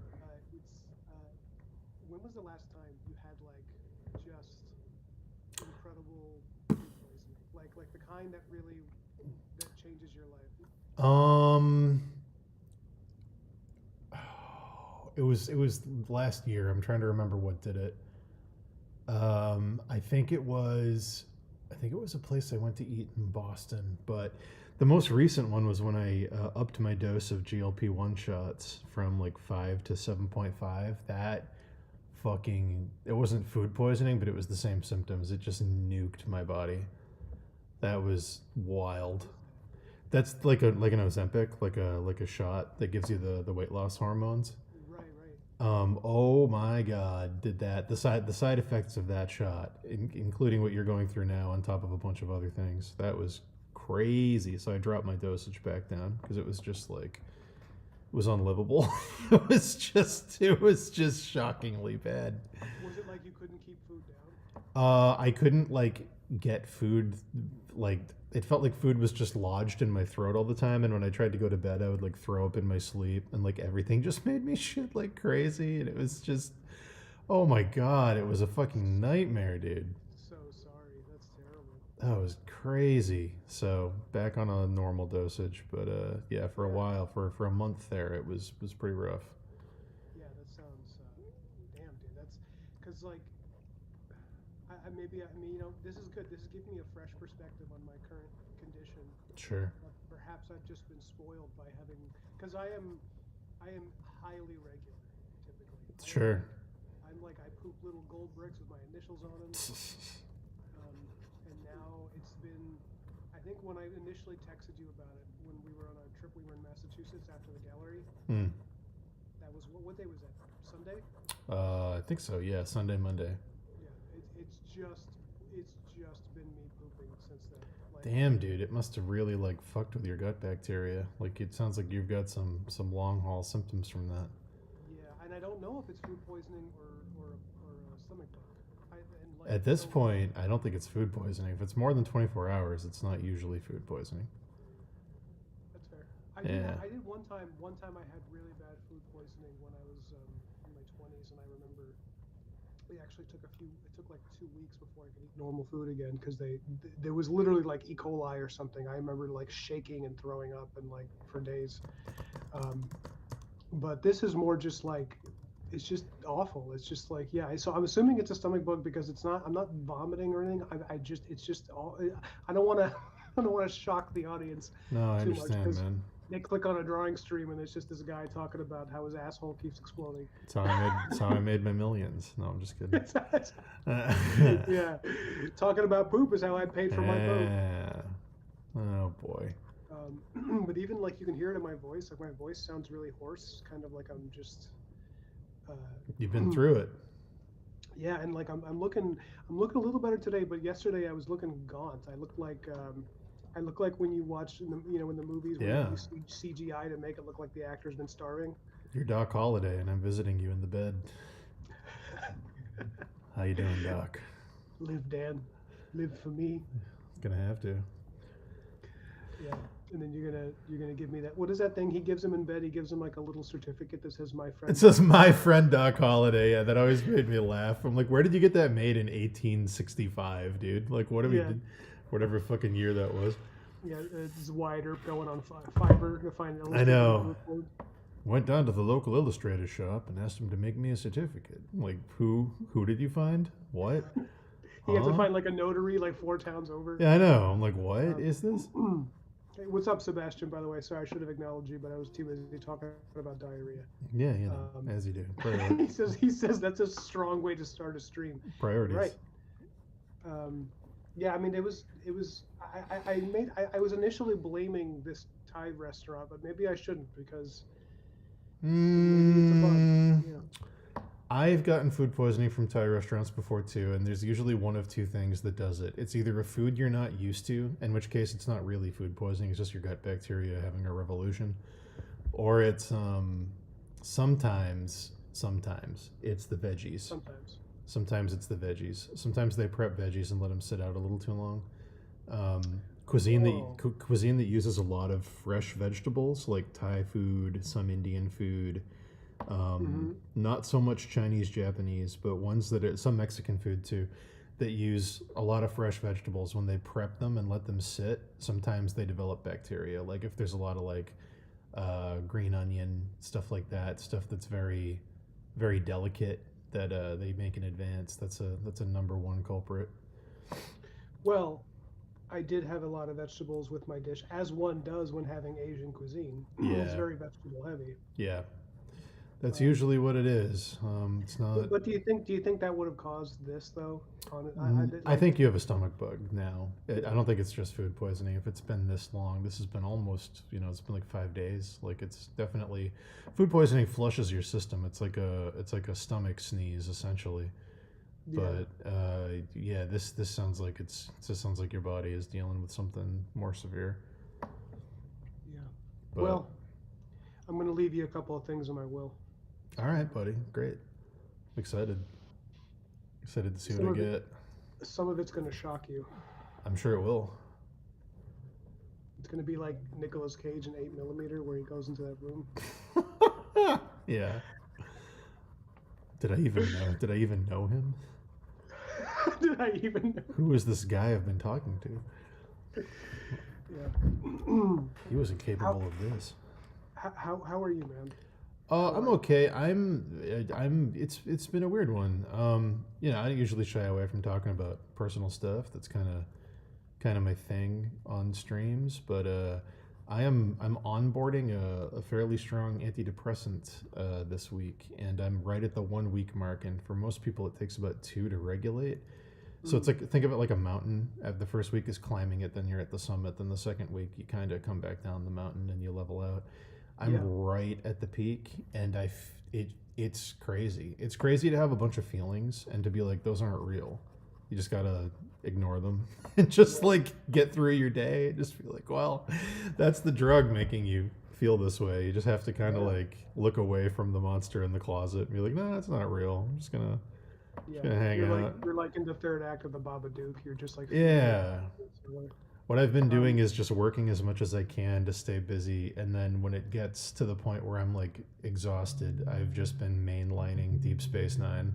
When was the last time you had like just incredible food poisoning? Like the kind that really that changes your life? It was last year. I'm trying to remember what did it. I think it was a place I went to eat in Boston, but the most recent one was when I upped my dose of GLP-1 shots from like 5 to 7.5. That fucking, it wasn't food poisoning, but it was the same symptoms. It just nuked my body. That was wild. That's like an Ozempic, like a shot that gives you the weight loss hormones. Right. Oh my God, did that the side effects of that shot, including what you're going through now, on top of a bunch of other things, that was crazy. So I dropped my dosage back down because it was just like, it was unlivable. it was just shockingly bad. Was it like you couldn't keep food down? I couldn't like get food like it felt like food was just lodged in my throat all the time, and when I tried to go to bed I would like throw up in my sleep, and like everything just made me shit like crazy, and it was just, oh my god, it was a fucking nightmare, dude. So sorry. That's terrible. That was crazy. So back on a normal dosage, but yeah, for a Yeah. while, for a month there, it was pretty rough. Yeah, that sounds. Damn, dude. That's because like I mean, this is good. This is giving me a fresh perspective on my current condition. Sure. Perhaps I've just been spoiled by having, because I am highly regular typically. Sure. I'm like I poop little gold bricks with my initials on them. And now it's been, I think when I initially texted you about it, when we were on our trip, we were in Massachusetts after the gallery. Hmm. That was, what day was that? Sunday? I think so. Yeah, Sunday, Monday. Yeah, it's just been me pooping since then. Like, Damn, dude, it must have really like fucked with your gut bacteria. Like it sounds like you've got some long haul symptoms from that. yeah, and I don't know if it's food poisoning or a stomach bug. Like, At this point, I don't think it's food poisoning. If it's more than 24 hours, it's not usually food poisoning. that's fair. Yeah. I did one time. One time I had really bad food poisoning when I was in my 20s, and I remember it actually took it took like 2 weeks before I could eat normal food again because there was literally like E. coli or something. I remember like shaking and throwing up and like for days. But this is more just like it's just awful. It's just like, yeah. So I'm assuming it's a stomach bug because it's not. I'm not vomiting or anything. I just it's just all. I don't want to. I don't want to shock the audience No, I too much understand, because man. they click on a drawing stream and it's just this guy talking about how his asshole keeps exploding. That's how I made my millions. No, I'm just kidding. Yeah, talking about poop is how I paid for my boat. Yeah. Oh boy. But even like you can hear it in my voice. Like my voice sounds really hoarse, kind of like I'm just. You've been through it. Yeah, and like I'm looking a little better today, but yesterday I was looking gaunt. I look like when you watch in the movies when Yeah. you use CGI to make it look like the actor's been starving. You're Doc Holliday, and I'm visiting you in the bed. How you doing, Doc? Live, Dan, live for me. Gonna have to. Yeah, and then you're gonna give me that. What is that thing he gives him in bed? He gives him like a little certificate that says "My friend." It says "My friend Doc Holliday." Yeah, that always made me laugh. I'm like, where did you get that made in 1865, dude? Like, what do we Yeah. did? Whatever fucking year that was. Yeah, it's wider going on Fiverr to find an I know. illustrated report. Went down to the local illustrator shop and asked him to make me a certificate. Like, who did you find? What? He had to Huh? find like a notary like 4 towns over. Yeah, I know. I'm like, what is this? Hey, what's up, Sebastian? By the way, sorry, I should have acknowledged you, but I was too busy talking about diarrhea. Yeah, you know, as you do. he says that's a strong way to start a stream. Priorities. Right. Yeah, I mean, it was. I was initially blaming this Thai restaurant, but maybe I shouldn't because maybe it's a bug. Yeah. I've gotten food poisoning from Thai restaurants before too, and there's usually one of two things that does it. It's either a food you're not used to, in which case it's not really food poisoning, it's just your gut bacteria having a revolution, or it's sometimes it's the veggies. Sometimes it's the veggies. Sometimes they prep veggies and let them sit out a little too long. Cuisine that uses a lot of fresh vegetables, like Thai food, some Indian food. Not so much Chinese, Japanese, but ones that are some Mexican food too, that use a lot of fresh vegetables. When they prep them and let them sit, sometimes they develop bacteria. Like if there's a lot of like green onion, stuff like that, stuff that's very, very delicate that they make in advance. That's a number one culprit. Well, I did have a lot of vegetables with my dish, as one does when having Asian cuisine. Yeah. It's very vegetable heavy. Yeah. That's usually what it is. It's not. But do you think that would have caused this though? I think you have a stomach bug now. I don't think it's just food poisoning. If it's been this long, this has been almost, it's been like 5 days. Like it's definitely food poisoning flushes your system. It's like a stomach sneeze essentially. Yeah. But yeah, this sounds like sounds like your body is dealing with something more severe. Yeah. But, Well, I'm going to leave you a couple of things in my will. all right, buddy. Great. Excited to see Some what I of get. Some of it's going to shock you. I'm sure it will. It's gonna be like Nicolas Cage in 8mm, where he goes into that room. Yeah. Did I even know him? Did I even know? Who is this guy I've been talking to? Yeah. He wasn't how, capable of this. how are you, man? I'm How are you? okay. It's been a weird one. I don't usually shy away from talking about personal stuff. That's kind of my thing on streams, but I'm onboarding a fairly strong antidepressant this week, and I'm right at the 1 week mark. And for most people, it takes about 2 to regulate. So it's Mm, like, think of it like a mountain. The first week is climbing it, then you're at the summit. Then the second week you kind of come back down the mountain and you level out. I'm yeah. right at the peak, and it's crazy. It's crazy to have a bunch of feelings and to be like those aren't real. You just gotta ignore them and just like get through your day. Just feel like, well, that's the drug making you feel this way. You just have to kind of Yeah. like look away from the monster in the closet and be like, no, it's not real. I'm just Yeah. gonna hang You're like out. you're like in the third act of the Babadook. You're just like feeling it. Yeah. What I've been Um, doing is just working as much as I can to stay busy, and then when it gets to the point where I'm like exhausted, I've just been mainlining Deep Space Nine.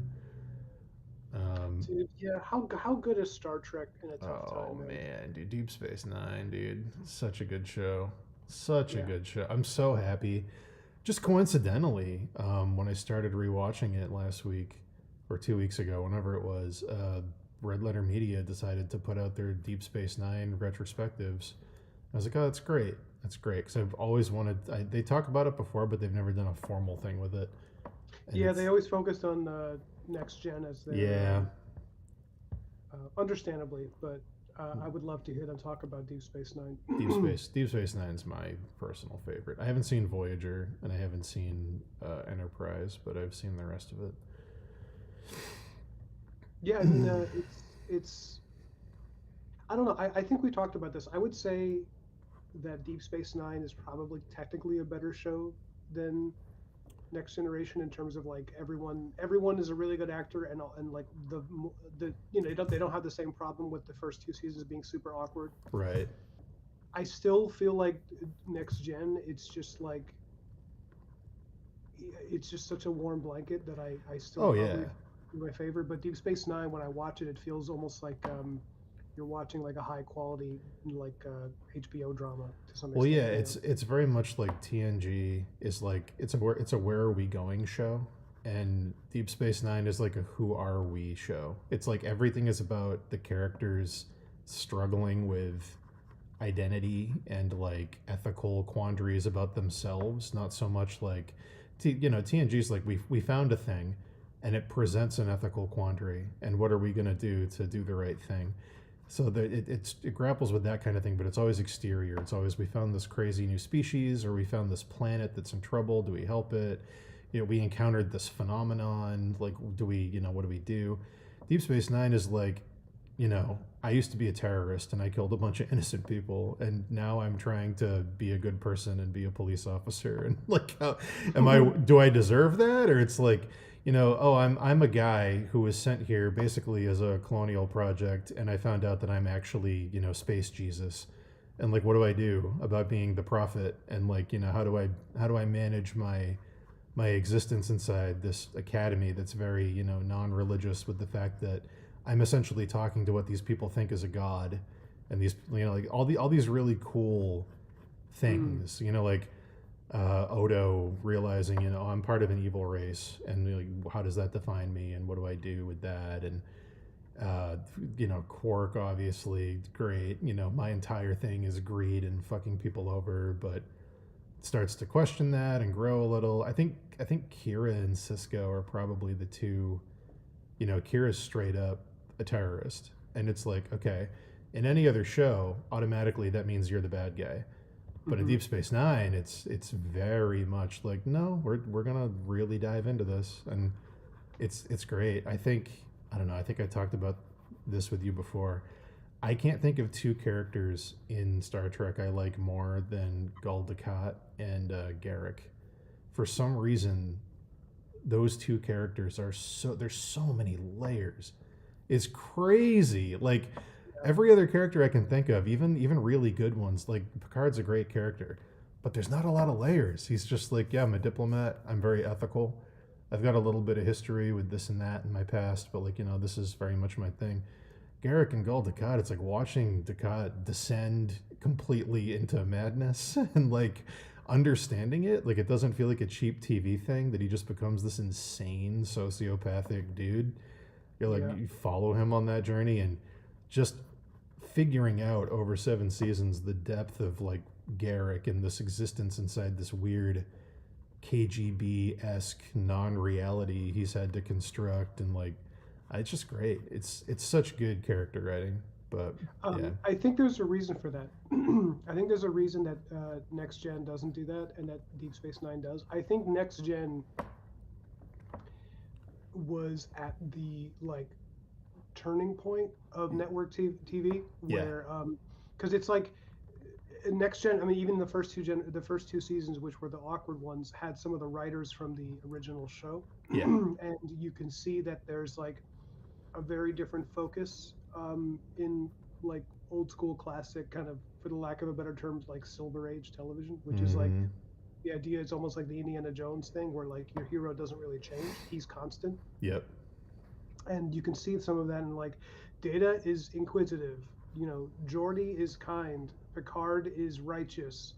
Um, Dude, yeah. How good is Star Trek in a tough oh time, man? man, dude, Deep Space Nine, dude, such a good show, such a Yeah. good show. I'm so happy. Just coincidentally, when I started rewatching it last week or 2 weeks ago, whenever it was, Red Letter Media decided to put out their Deep Space Nine retrospectives. I was like, oh, that's great. That's great because I've always wanted. They talk about it before, but they've never done a formal thing with it. And Yeah, it's they always focused on next gen as their yeah, understandably, but I would love to hear them talk about Deep Space Nine. Deep Space Nine's my personal favorite. I haven't seen Voyager and I haven't seen Enterprise, but I've seen the rest of it. Yeah, I mean, it's I don't know. I think we talked about this. I would say that Deep Space Nine is probably technically a better show than Next Generation in terms of like everyone is a really good actor, and like the they don't have the same problem with the first 2 seasons being super awkward. Right. I still feel like Next Gen, it's just such a warm blanket that I still Oh yeah. probably my favorite. But Deep Space Nine, when I watch it, it feels almost like you're watching like a high quality like HBO drama to some Well, extent. yeah. It's very much like TNG is like it's a where are we going show, and Deep Space Nine is like a who are we show. It's like everything is about the characters struggling with identity and like ethical quandaries about themselves, not so much like TNG's like we found a thing and it presents an ethical quandary and what are we going to do to do the right thing. So that it grapples with that kind of thing, but it's always exterior. It's always we found this crazy new species or we found this planet that's in trouble, do we help it? We encountered this phenomenon, like do we, what do we do? Deep Space Nine is like, I used to be a terrorist and I killed a bunch of innocent people, and now I'm trying to be a good person and be a police officer. And like, do I deserve that? Or it's like, oh, I'm a guy who was sent here basically as a colonial project, and I found out that I'm actually, space Jesus. And like, what do I do about being the prophet? And like, how do I manage my existence inside this academy that's very non-religious, with the fact that I'm essentially talking to what these people think is a god, and these like all these really cool Mm, things, like Odo realizing I'm part of an evil race, and like, how does that define me, and what do I do with that, and Quark obviously great, my entire thing is greed and fucking people over, but starts to question that and grow a little. I think Kira and Cisco are probably the two. Kira's straight up a terrorist, and it's like, okay, in any other show, automatically that means you're the bad guy. But in hmm Deep Space Nine, it's very much like, no, we're gonna really dive into this, and it's great. I don't know. I think I talked about this with you before. I can't think of two characters in Star Trek I like more than Gul Dukat and Garrick. For some reason, those two characters are there's so many layers. It's crazy. Like every other character I can think of, even really good ones, like Picard's a great character, but there's not a lot of layers. He's just like, yeah, I'm a diplomat. I'm very ethical. I've got a little bit of history with this and that in my past, but like this is very much my thing. Garrick and Gul Dukat, it's like watching Dukat descend completely into madness and like understanding it. Like it doesn't feel like a cheap TV thing that he just becomes this insane sociopathic dude. You're like Yeah. you follow him on that journey and just figuring out over 7 seasons the depth of like Garrick and this existence inside this weird KGB esque non reality he's had to construct and like it's just great. It's such good character writing. But yeah. I think there's a reason for that. I think there's a reason that Next Gen doesn't do that and that Deep Space Nine does. I think Next Gen was at the like turning point of network TV Yeah. where because it's like Next Gen. I mean, even the first two seasons, which were the awkward ones, had some of the writers from the original show, Yeah. and you can see that there's like a very different focus in like old school classic kind of, for the lack of a better term, like Silver Age television, which is like Mm-hmm. the idea is almost like the Indiana Jones thing, where like your hero doesn't really change; he's constant, Yep. and you can see some of that in like Data is inquisitive, Geordi is kind, Picard is righteous,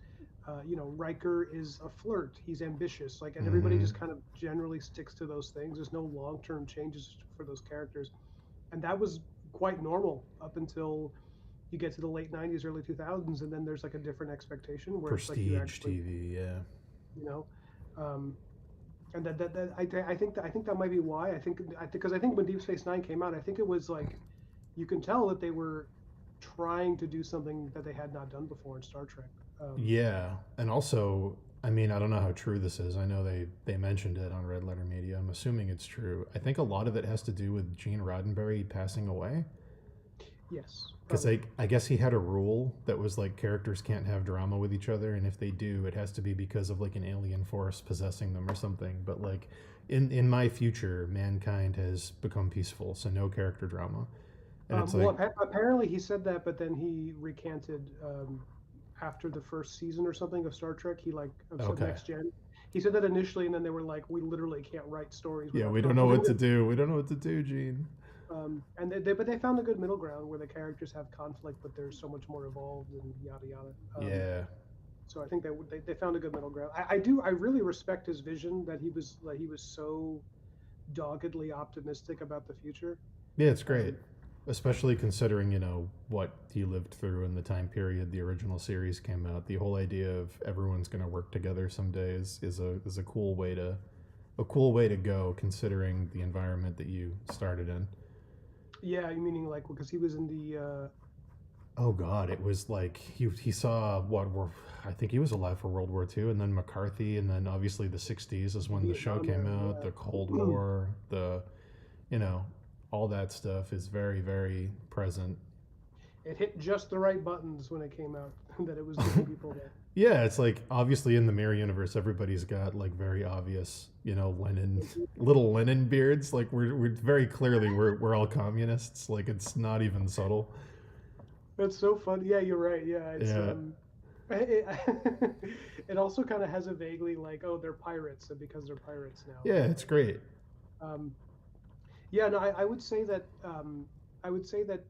Riker is a flirt, he's ambitious, like, and everybody Mm-hmm. just kind of generally sticks to those things. There's no long-term changes for those characters, and that was quite normal up until you get to the late 90s, early 2000s, and then there's like a different expectation where it's like you Prestige actually, TV, yeah. you know, um, and I think that might be why. Because I think when Deep Space Nine came out, I think it was like you can tell that they were trying to do something that they had not done before in Star Trek. Yeah. And also, I mean, I don't know how true this is. I know they mentioned it on Red Letter Media. I'm assuming it's true. I think a lot of it has to do with Gene Roddenberry passing away. Yes, Because probably. I guess he had a rule that was like characters can't have drama with each other, and if they do, it has to be because of like an alien force possessing them or something. But like in my future, mankind has become peaceful, so no character drama. And it's Well, like, apparently he said that, but then he recanted after the first season or something of Star Trek. He like of okay, Next Gen. He said that initially, and then they were like, "We literally can't write stories yeah, without we don't know drama." what to do. We don't know what to do, Gene. And but they found a good middle ground where the characters have conflict, but they're so much more evolved and yada yada. Yeah, So I think they found a good middle ground. I really respect his vision that he was so doggedly optimistic about the future. yeah, it's great. Um, Especially considering what he lived through in the time period the original series came out. The whole idea of everyone's going to work together someday is a cool way to go considering the environment that you started in. yeah, meaning like because he was in the Oh God, it was like he saw what were I think he was alive for World War II, and then McCarthy, and then obviously the '60s is when the show Vietnam came era. out. The Cold Yeah, War, the you know all that stuff is very present. it hit just the right buttons when it came out that it was giving people that. Yeah, it's like obviously in the mirror universe, everybody's got like very obvious, little Lenin beards. Like we're very clearly we're all communists. Like it's not even subtle. That's so fun. Yeah, you're right. Yeah, it's Yeah, it, it also kind of has a vaguely like, oh, they're pirates, and because they're pirates now, yeah, it's great. um, yeah. No, I would say that I would say that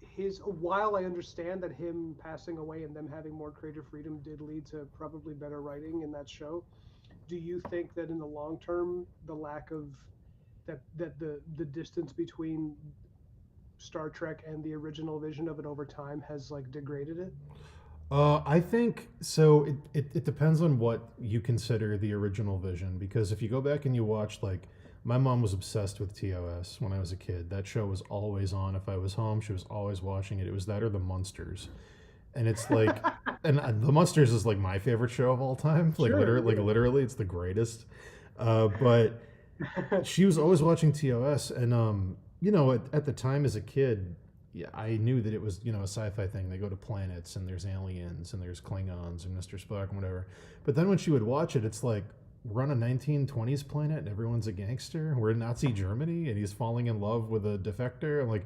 his while I understand that him passing away and them having more creative freedom did lead to probably better writing in that show. Do you think that in the long term, the lack of that the distance between Star Trek and the original vision of it over time has like degraded it? I think so. It depends on what you consider the original vision. Because if you go back and you watch, like, my mom was obsessed with TOS when I was a kid. That show was always on. If I was home, she was always watching it. It was that or The Munsters. And it's like, and The Munsters is like my favorite show of all time. Sure, Literally, it's the greatest. But yeah. she was always watching TOS, and at the time as a kid, yeah, I knew that it was a sci-fi thing. They go to planets and there's aliens and there's Klingons and Mr. Spock and whatever. But then when she would watch it, it's like we're on a 1920s planet and everyone's a gangster. We're in Nazi Germany and he's falling in love with a defector. I'm like,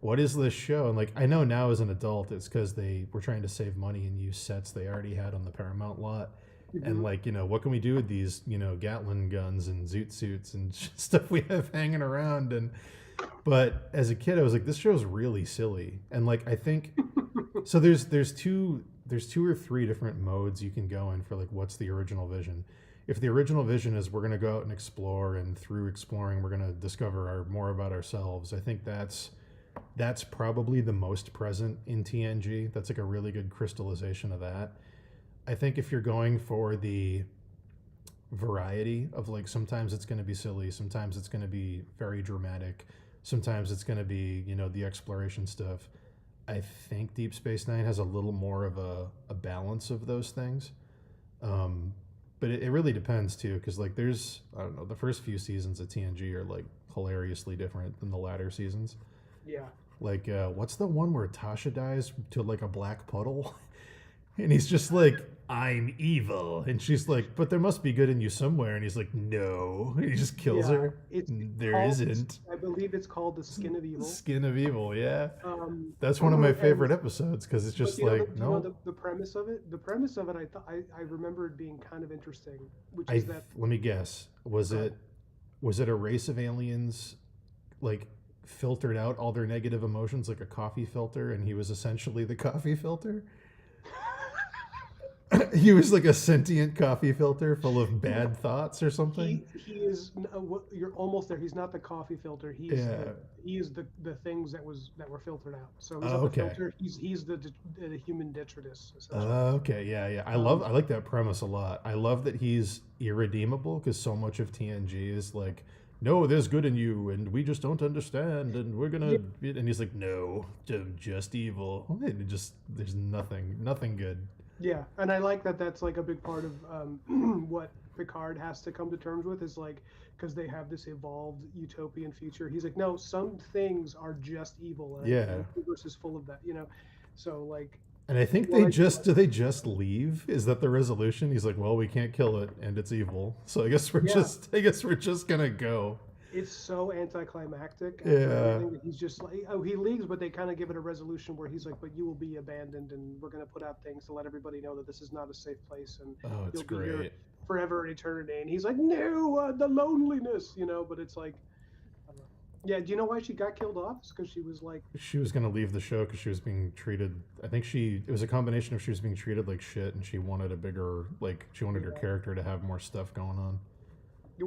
what is this show? And like, I know now as an adult, it's because they were trying to save money and use sets they already had on the Paramount lot. And Hmm. like, what can we do with these, Gatling guns and zoot suits and stuff we have hanging around? And but as a kid, I was like, this show's really silly. And like, I think so. There's two or three different modes you can go in for like what's the original vision. If the original vision is we're gonna go out and explore, and through exploring we're gonna discover more about ourselves, I think that's probably the most present in TNG. That's like a really good crystallization of that. I think if you're going for the variety of like sometimes it's going to be silly, sometimes it's going to be very dramatic, sometimes it's going to be, the exploration stuff. I think Deep Space Nine has a little more of a balance of those things. Um, but it really depends too, because like there's, I don't know, the first few seasons of TNG are like hilariously different than the latter seasons. Yeah. Like, what's the one where Tasha dies to like a black puddle? And he's just like, I'm evil. And she's like, but there must be good in you somewhere. And he's like, no. And he just kills Yeah. her. It's There called, isn't. I believe it's called The Skin of Evil. Skin of evil, yeah. Um, That's one of my and favorite episodes because it's but just do like, you know no. the premise of it? The premise of it, I remember it being kind of interesting, which I is that Let me guess. Was go ahead. it a race of aliens like filtered out all their negative emotions like a coffee filter, and he was essentially the coffee filter? He was like a sentient coffee filter full of bad thoughts or something. He is you're almost there. He's not the coffee filter. Yeah. He is the things that were filtered out. So he's not Oh, the okay. filter. He's the human detritus essentially. Okay. Yeah. Yeah. Um, I like that premise a lot. I love that he's irredeemable because so much of TNG is like, no, there's good in you, and we just don't understand, and we're yeah, gonna. And he's like, no, I'm just evil. And it just there's nothing good. yeah, and I like that. That's like a big part of what Picard has to come to terms with is like because they have this evolved utopian future. He's like, no, some things are just evil, and Yeah. the universe is full of that. So like And I think what they I just do they just leave? Is that the resolution? He's like, well, we can't kill it, and it's evil. So yeah, I guess we're just gonna go. it's so anticlimactic after Yeah. everything that he's just like, oh, he leaves, but they kind of give it a resolution where he's like, but you will be abandoned, and we're going to put out things to let everybody know that this is not a safe place, and Oh, it's you'll be here great. forever and eternity. And he's like, no, the loneliness, but it's like, I don't know. Yeah, do you know why she got killed off? It's because she was like, She was gonna leave the show because she was being treated. I think it was a combination of she was being treated like shit, and she wanted a bigger like she wanted her yeah. character to have more stuff going on.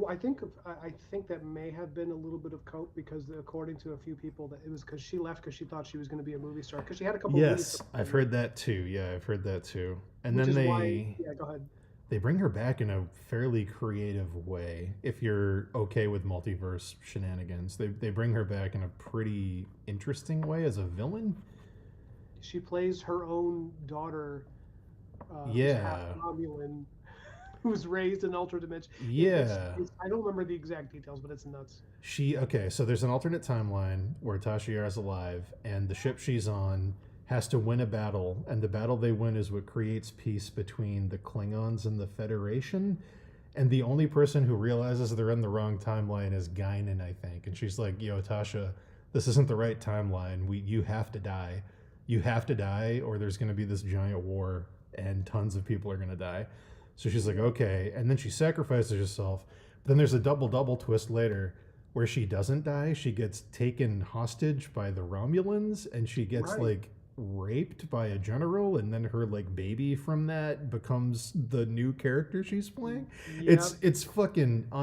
I think that may have been a little bit of cope because according to a few people that it was because she left because she thought she was going to be a movie star because she had a couple of movie Yes, stars I've in her, heard that too. Yeah, I've heard that too. And which then is why. Yeah, go ahead. they bring her back in a fairly creative way. If you're okay with multiverse shenanigans, they bring her back in a pretty interesting way as a villain. She plays her own daughter, who's half Yeah, Romulan, who's raised in ultra dimension. yeah. I don't remember the exact details, but it's nuts. She okay, so there's an alternate timeline where Tasha Yar's alive, and the ship she's on has to win a battle, and the battle they win is what creates peace between the Klingons and the Federation. And the only person who realizes they're in the wrong timeline is Guinan, I think. And she's like, "Yo, Tasha, this isn't the right timeline. You have to die. You have to die, or there's going to be this giant war, and tons of people are going to die." So she's like, "Okay," and then she sacrifices herself. But then there's a double twist later where she doesn't die. She gets taken hostage by the Romulans, and she gets Right. like raped by a general, and then her like baby from that becomes the new character she's playing. Yep.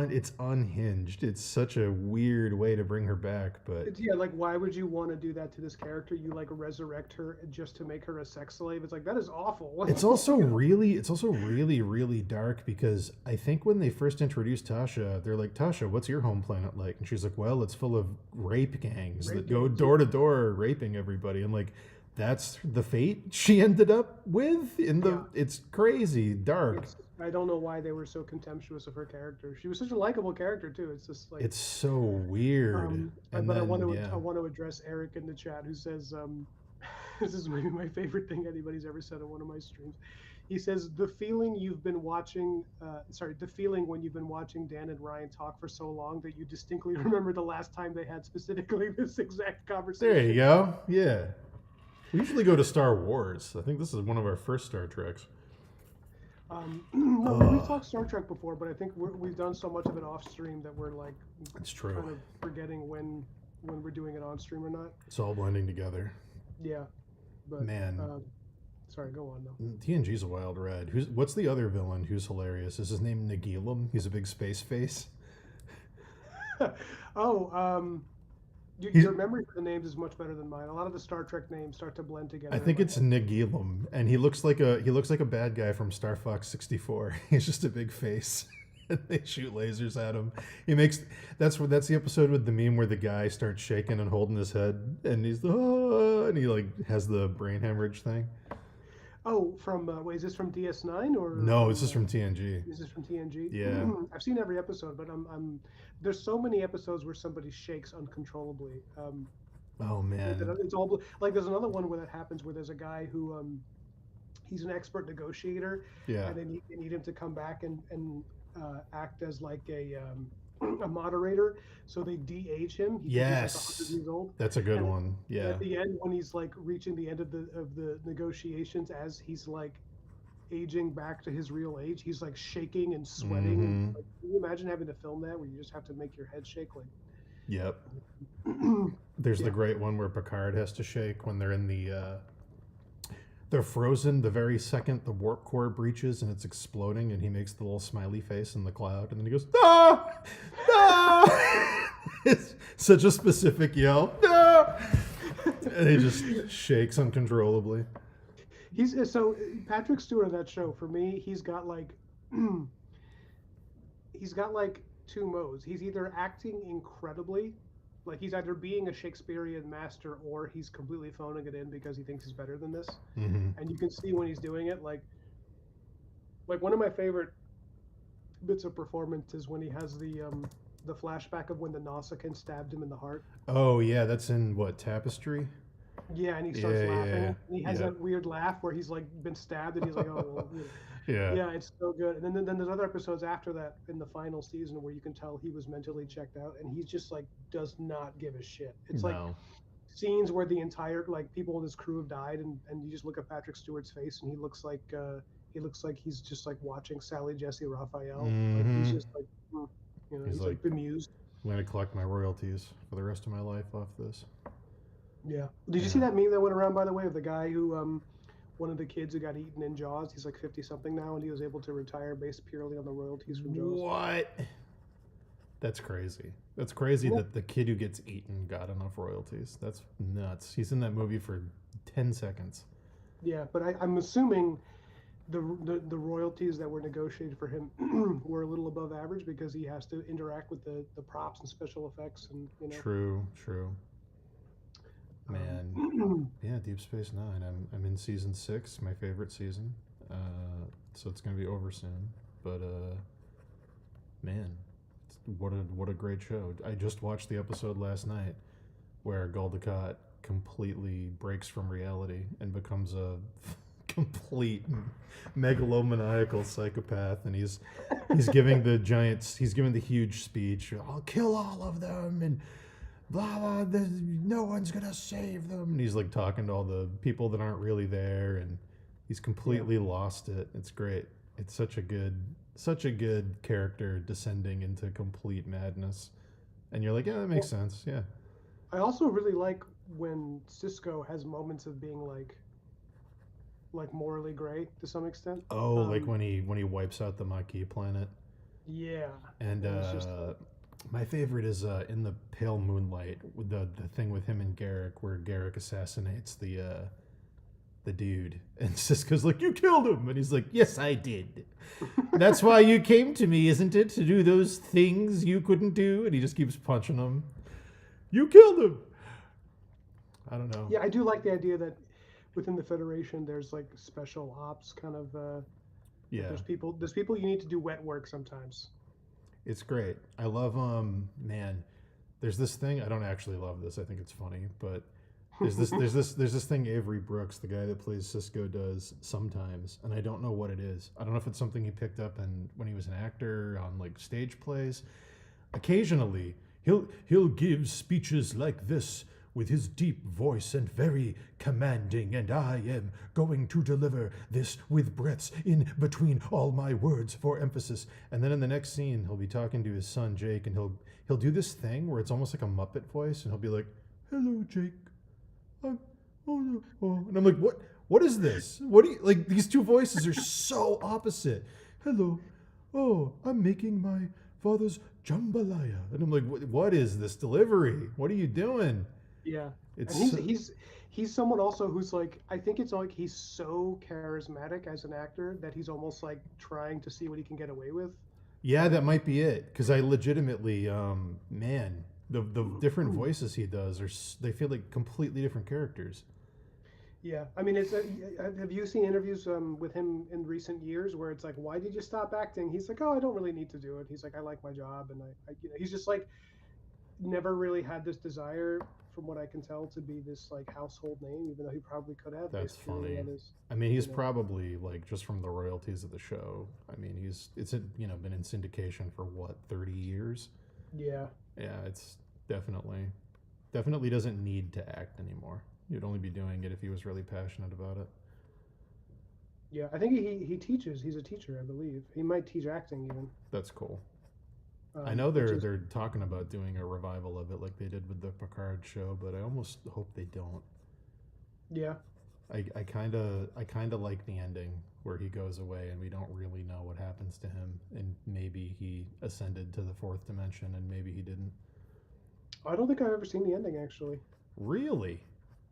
It's unhinged. It's such a weird way to bring her back, but Yeah, like why would you want to do that to this character? You like resurrect her just to make her a sex slave? It's like that is awful. it's also really really dark because I think when they first introduced Tasha, they're like, "Tasha, what's your home planet like?" And she's like, "Well, it's full of rape gangs Rape that go gangs, door to door raping everybody." And like that's the fate she ended up with yeah. it's crazy dark. It's I don't know why they were so contemptuous of her character. She was such a likable character too. It's just like It's so weird. And but then I yeah. want to address Eric in the chat who says this is maybe my favorite thing anybody's ever said on one of my streams. He says the feeling you've been watching, sorry, the feeling when you've been watching Dan and Ryan talk for so long that you distinctly remember the last time they had specifically this exact There you conversation. go. Yeah. We usually go to Star Wars. I think this is one of our first Star Treks. No, we've Oh, talked Star Trek before, but I think we've done so much of it off stream that we're like it's true. kind of forgetting when we're doing it on stream or not. It's all blending together. Yeah, but Man, sorry, go on though. TNG's a wild ride. What's the other villain who's hilarious? Is his name Nagilum? He's a big space face. Oh, He's your memory for the names is much better than mine. A lot of the Star Trek names start to blend together I in think my it's head. Nagilum, and he looks like a bad guy from Star Fox 64. He's just a big face. And they shoot lasers at him. He makes that's the episode with the meme where the guy starts shaking and holding his head, and he's and he like has the brain hemorrhage thing. Oh, from wait, is this from DS9 or No, it's from? just from TNG. Is this from TNG? Yeah. I've seen every episode, but there's so many episodes where somebody shakes uncontrollably. Oh man. It's all like there's another one where that happens where there's a guy who he's an expert negotiator, Yeah. and they need him to come back and act as like a moderator. So they de-age him. He thinks he's like 100 Yes. years old. That's a good And one. Yeah. at the end, when he's like reaching the end of the negotiations, as he's like aging back to his real age, he's like shaking and sweating. And Mm-hmm. like, can you imagine having to film that where you just have to make your head shake like? Yep. There's the Yeah. great one where Picard has to shake when they're in they're frozen the very second the warp core breaches and it's exploding, and he makes the little smiley face in the cloud, and then he goes, "Ah! Ah!" It's such a specific yell. "Ah!" And he just shakes uncontrollably. So Patrick Stewart of that show for me, he's got like two modes. He's either acting incredibly, like he's either being a Shakespearean master or he's completely phoning it in because he thinks he's better than this. Mm-hmm. And you can see when he's doing it, like one of my favorite bits of performance is when he has the flashback of when the Nausicaan stabbed him in the heart. Oh yeah, that's in what, Tapestry? Yeah, and he Yeah, starts laughing. yeah, And he has yeah, that weird laugh where he's like been stabbed and he's like, oh, well, yeah. yeah, it's so good. And then there's other episodes after that in the final season where you can tell he was mentally checked out and he's just like does not give a shit. It's like No. scenes where the entire like people in his crew have died and you just look at Patrick Stewart's face and he looks like he's just like watching Sally Jesse Raphael. Like he's Mm-hmm. just like He's he's like, like bemused. I'm gonna collect my royalties for the rest of my life off this. Yeah. Did you see Yeah. that meme that went around by the way of the guy who one of the kids who got eaten in Jaws? He's like 50 something now and he was able to retire based purely on the royalties from Jaws. What? That's crazy. That's crazy Yeah. that the kid who gets eaten got enough royalties. That's nuts. He's in that movie for 10 seconds. Yeah, but I'm assuming the royalties that were negotiated for him were a little above average because he has to interact with the props and special effects and True, true. Man. Yeah, Deep Space Nine. I'm in season 6, my favorite season. So it's gonna be over soon. But man, what a great show. I just watched the episode last night where Gul Dukat completely breaks from reality and becomes a complete megalomaniacal psychopath, and he's giving he's giving the huge speech, "I'll kill all of them," and blah blah, no one's gonna save them, and he's like talking to all the people that aren't really there, and he's completely lost it. It's great. It's such a good character descending into complete madness, and you're like, yeah, that makes sense. Yeah. I also really like when Cisco has moments of being like morally gray to some extent. Oh, like when he wipes out the Maquis planet. Yeah, And and it's just my favorite is in the Pale Moonlight, with the thing with him and Garrick, where Garrick assassinates the dude, and Cisco's like, "You killed him," and he's like, "Yes, I did. That's why you came to me, isn't it? To do those things you couldn't do." And he just keeps punching him. You killed him. I don't know. yeah, I do like the idea that within the Federation there's like special ops kind of. Yeah, There's people you need to do wet work sometimes. it's great. I love man. There's this thing. I don't actually love this. I think it's funny, but There's this thing Avery Brooks, the guy that plays Cisco, does sometimes, and I don't know what it is. I don't know if it's something he picked up and when he was an actor on like stage plays. Occasionally, he'll give speeches like this with his deep voice and very commanding, and I am going to deliver this with breaths in between all my words for emphasis. And then in the next scene, he'll be talking to his son Jake, and he'll do this thing where it's almost like a Muppet voice, and he'll be like, "Hello, Jake. I'm, oh no, oh," and I'm like, "What? What is this? What do you like? These two voices are so opposite." Hello, oh, I'm making my father's jambalaya, and I'm like, what is this delivery? What are you doing? Yeah, and It's he's someone also who's like, I think it's like he's so charismatic as an actor that he's almost like trying to see what he can get away with. yeah, that Um, might be it. Because I legitimately, man, the different voices he does they feel like completely different characters. yeah, I mean, have you seen interviews with him in recent years where it's like, why did you stop acting? He's like, oh, I don't really need to do it. He's like, I like my job, and he's just like never really had this desire, from what I can tell, to be this like household name, even though he probably could have That's based purely funny. on his, I mean, he's you know, probably like just from the royalties of the show. I mean, it's been in syndication for what 30 years. yeah, Yeah, it's definitely doesn't need to act anymore. He'd only be doing it if he was really passionate about it. yeah. I think he teaches. He's a teacher, I believe. He might teach acting even, That's cool. I know which is they're talking about doing a revival of it like they did with the Picard show, but I almost hope they don't. yeah. I kind of like the ending where he goes away and we don't really know what happens to him, and maybe he ascended to the fourth dimension and maybe he didn't. I don't think I've ever seen the ending actually. Really?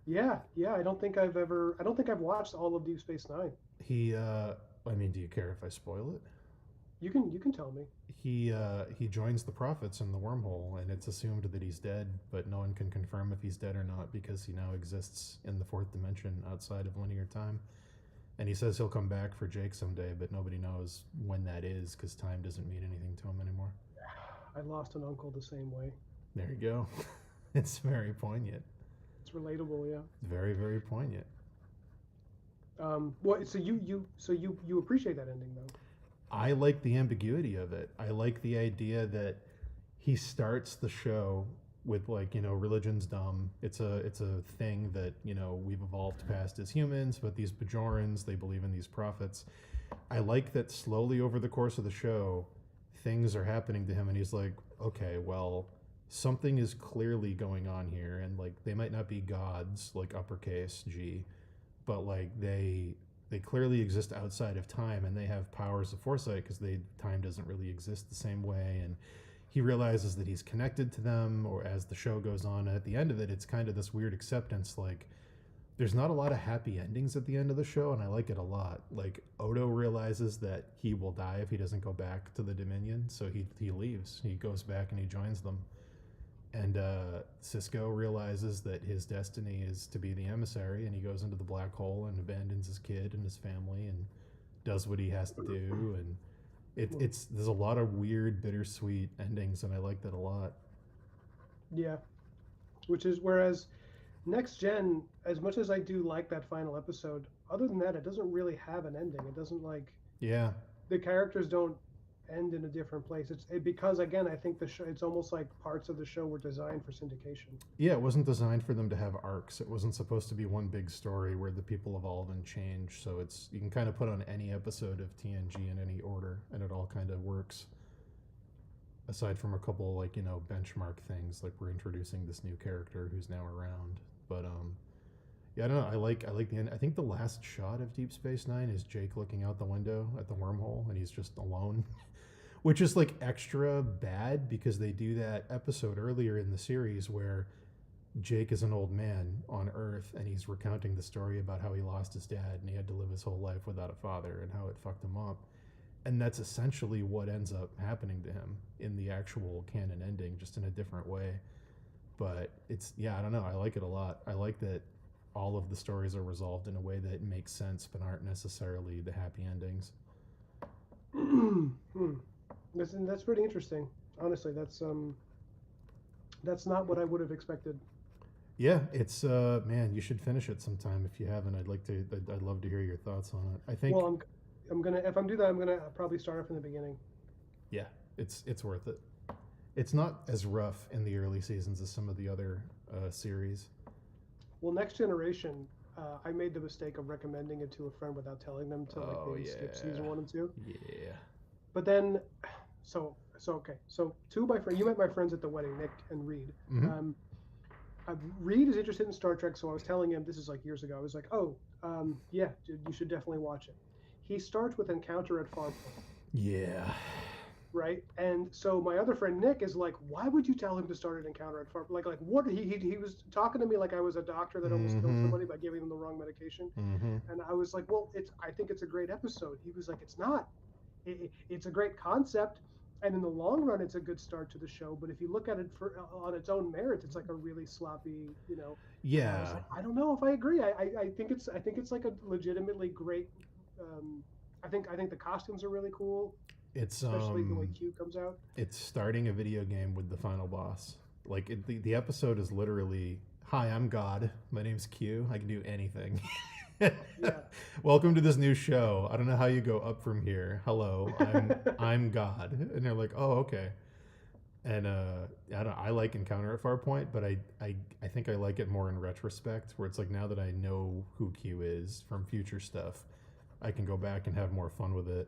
Yeah, yeah. I don't think I've ever. I don't think I've watched all of Deep Space Nine. He I mean, do you care if I spoil it? You can tell me. He joins the prophets in the wormhole, and it's assumed that he's dead, but no one can confirm if he's dead or not because he now exists in the fourth dimension outside of linear time. And he says he'll come back for Jake someday, but nobody knows when that is because time doesn't mean anything to him anymore. I lost an uncle the same way. There you go. It's very poignant. It's relatable, yeah. Very, very poignant. What? So you appreciate that ending though? I like the ambiguity of it. I like the idea that he starts the show with like, religion's dumb. It's a thing that, we've evolved past as humans, but these Bajorans, they believe in these prophets. I like that slowly over the course of the show, things are happening to him and he's like, okay, well, something is clearly going on here, and like they might not be gods like uppercase G, but like they clearly exist outside of time and they have powers of foresight because they time doesn't really exist the same way. And he realizes that he's connected to them, or as the show goes on, and at the end of it, it's kind of this weird acceptance. Like there's not a lot of happy endings at the end of the show, and I like it a lot. Like Odo realizes that he will die if he doesn't go back to the Dominion, so he leaves. He goes back and he joins them. And Cisco realizes that his destiny is to be the emissary, and he goes into the black hole and abandons his kid and his family and does what he has to do. And it's there's a lot of weird, bittersweet endings, and I like that a lot. Yeah. Which is whereas Next Gen, as much as I do like that final episode, other than that, it doesn't really have an ending. It doesn't like Yeah, the characters don't end in a different place. Because again, I think the show. It's almost like parts of the show were designed for syndication. yeah. It wasn't designed for them to have arcs. It wasn't supposed to be one big story where the people evolve and change. So it's you can kind of put on any episode of TNG in any order, and it all kind of works. Aside from a couple like benchmark things, like we're introducing this new character who's now around. But yeah, I don't know. I like the end. I think the last shot of Deep Space Nine is Jake looking out the window at the wormhole, and he's just alone, which is like extra bad because they do that episode earlier in the series where Jake is an old man on Earth and he's recounting the story about how he lost his dad and he had to live his whole life without a father and how it fucked him up. And that's essentially what ends up happening to him in the actual canon ending, just in a different way. But it's, yeah, I don't know. I like it a lot. I like that all of the stories are resolved in a way that makes sense but aren't necessarily the happy endings. Hmm. That's pretty interesting. Honestly, that's not what I would have expected. Yeah, it's man, you should finish it sometime if you haven't. I'd like to. I'd love to hear your thoughts on it. I Well, think I'm gonna if I'm do that, I'm gonna probably start off from the beginning. yeah, it's worth it. It's not as rough in the early seasons as some of the other series. Well, Next Generation, I made the mistake of recommending it to a friend without telling them to like Oh maybe skip season yeah, 1 and 2. yeah. But then, so okay, so two of my friends, you met my friends at the wedding, Nick and Reed. Mm-hmm. Um, Reed is interested in Star Trek, so I was telling him this is like years ago. I was like, oh, yeah, dude, you should definitely watch it. He starts with Encounter at Farpoint, Yeah. right? And so my other friend Nick is like, why would you tell him to start an Encounter at Farpoint? Like what? He was talking to me like I was a doctor that almost killed Mm-hmm. somebody by giving them the wrong medication, Mm-hmm. and I was like, well, it's I think it's a great episode. He was like, it's not. It's a great concept, and in the long run, it's a good start to the show. But if you look at it for on its own merits, it's like a really sloppy, you know. And I was Yeah. like, I don't know if I agree. I think it's like a legitimately great. Um, I think the costumes are really cool, It's especially the way Q comes out. it's starting a video game with the final boss. Like the episode is literally, "Hi, I'm God. My name's Q. I can do anything." Yeah. Welcome to this new show. I don't know how you go up from here. Hello, I'm God, and they're like, "Oh, okay." And I like Encounter at Farpoint, but I think I like it more in retrospect, where it's like now that I know who Q is from future stuff, I can go back and have more fun with it.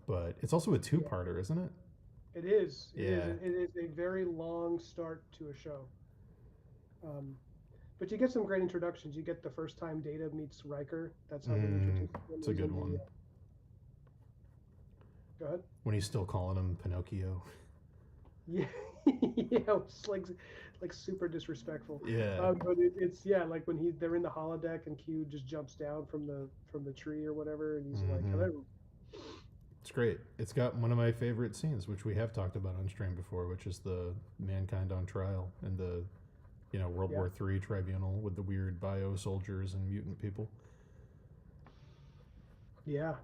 But it's also a Yeah, two-parter, isn't it? it is. It is. Yeah. It is a very long start to a show. Um, but you get some great introductions. You get the first time Data meets Riker. That's how we Mm, introduce him. it's a He's good in the. one. Go ahead. When he's still calling him Pinocchio. Yeah, yeah, it's like super disrespectful. Yeah, But it's yeah, like when they're in the holodeck and Q just jumps down from the tree or whatever, and he's like, hmm hello. it's great. It's got one of my favorite scenes, which we have talked about on stream before, which is the mankind on trial in the World Yeah, War III tribunal with the weird bio soldiers and mutant people. yeah,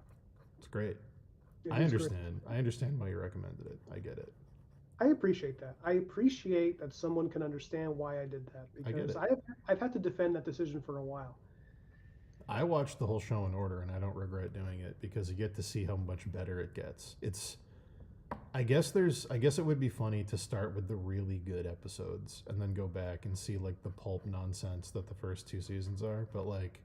It's great. it I is great. understand. I understand why you recommended it. I get it. I appreciate that. I appreciate that someone can understand why I did that I get because it. I've had to defend that decision for a while. I watched the whole show in order, and I don't regret doing it because you get to see how much better it gets. It's I guess it would be funny to start with the really good episodes and then go back and see like the pulp nonsense that the first two seasons are. But like,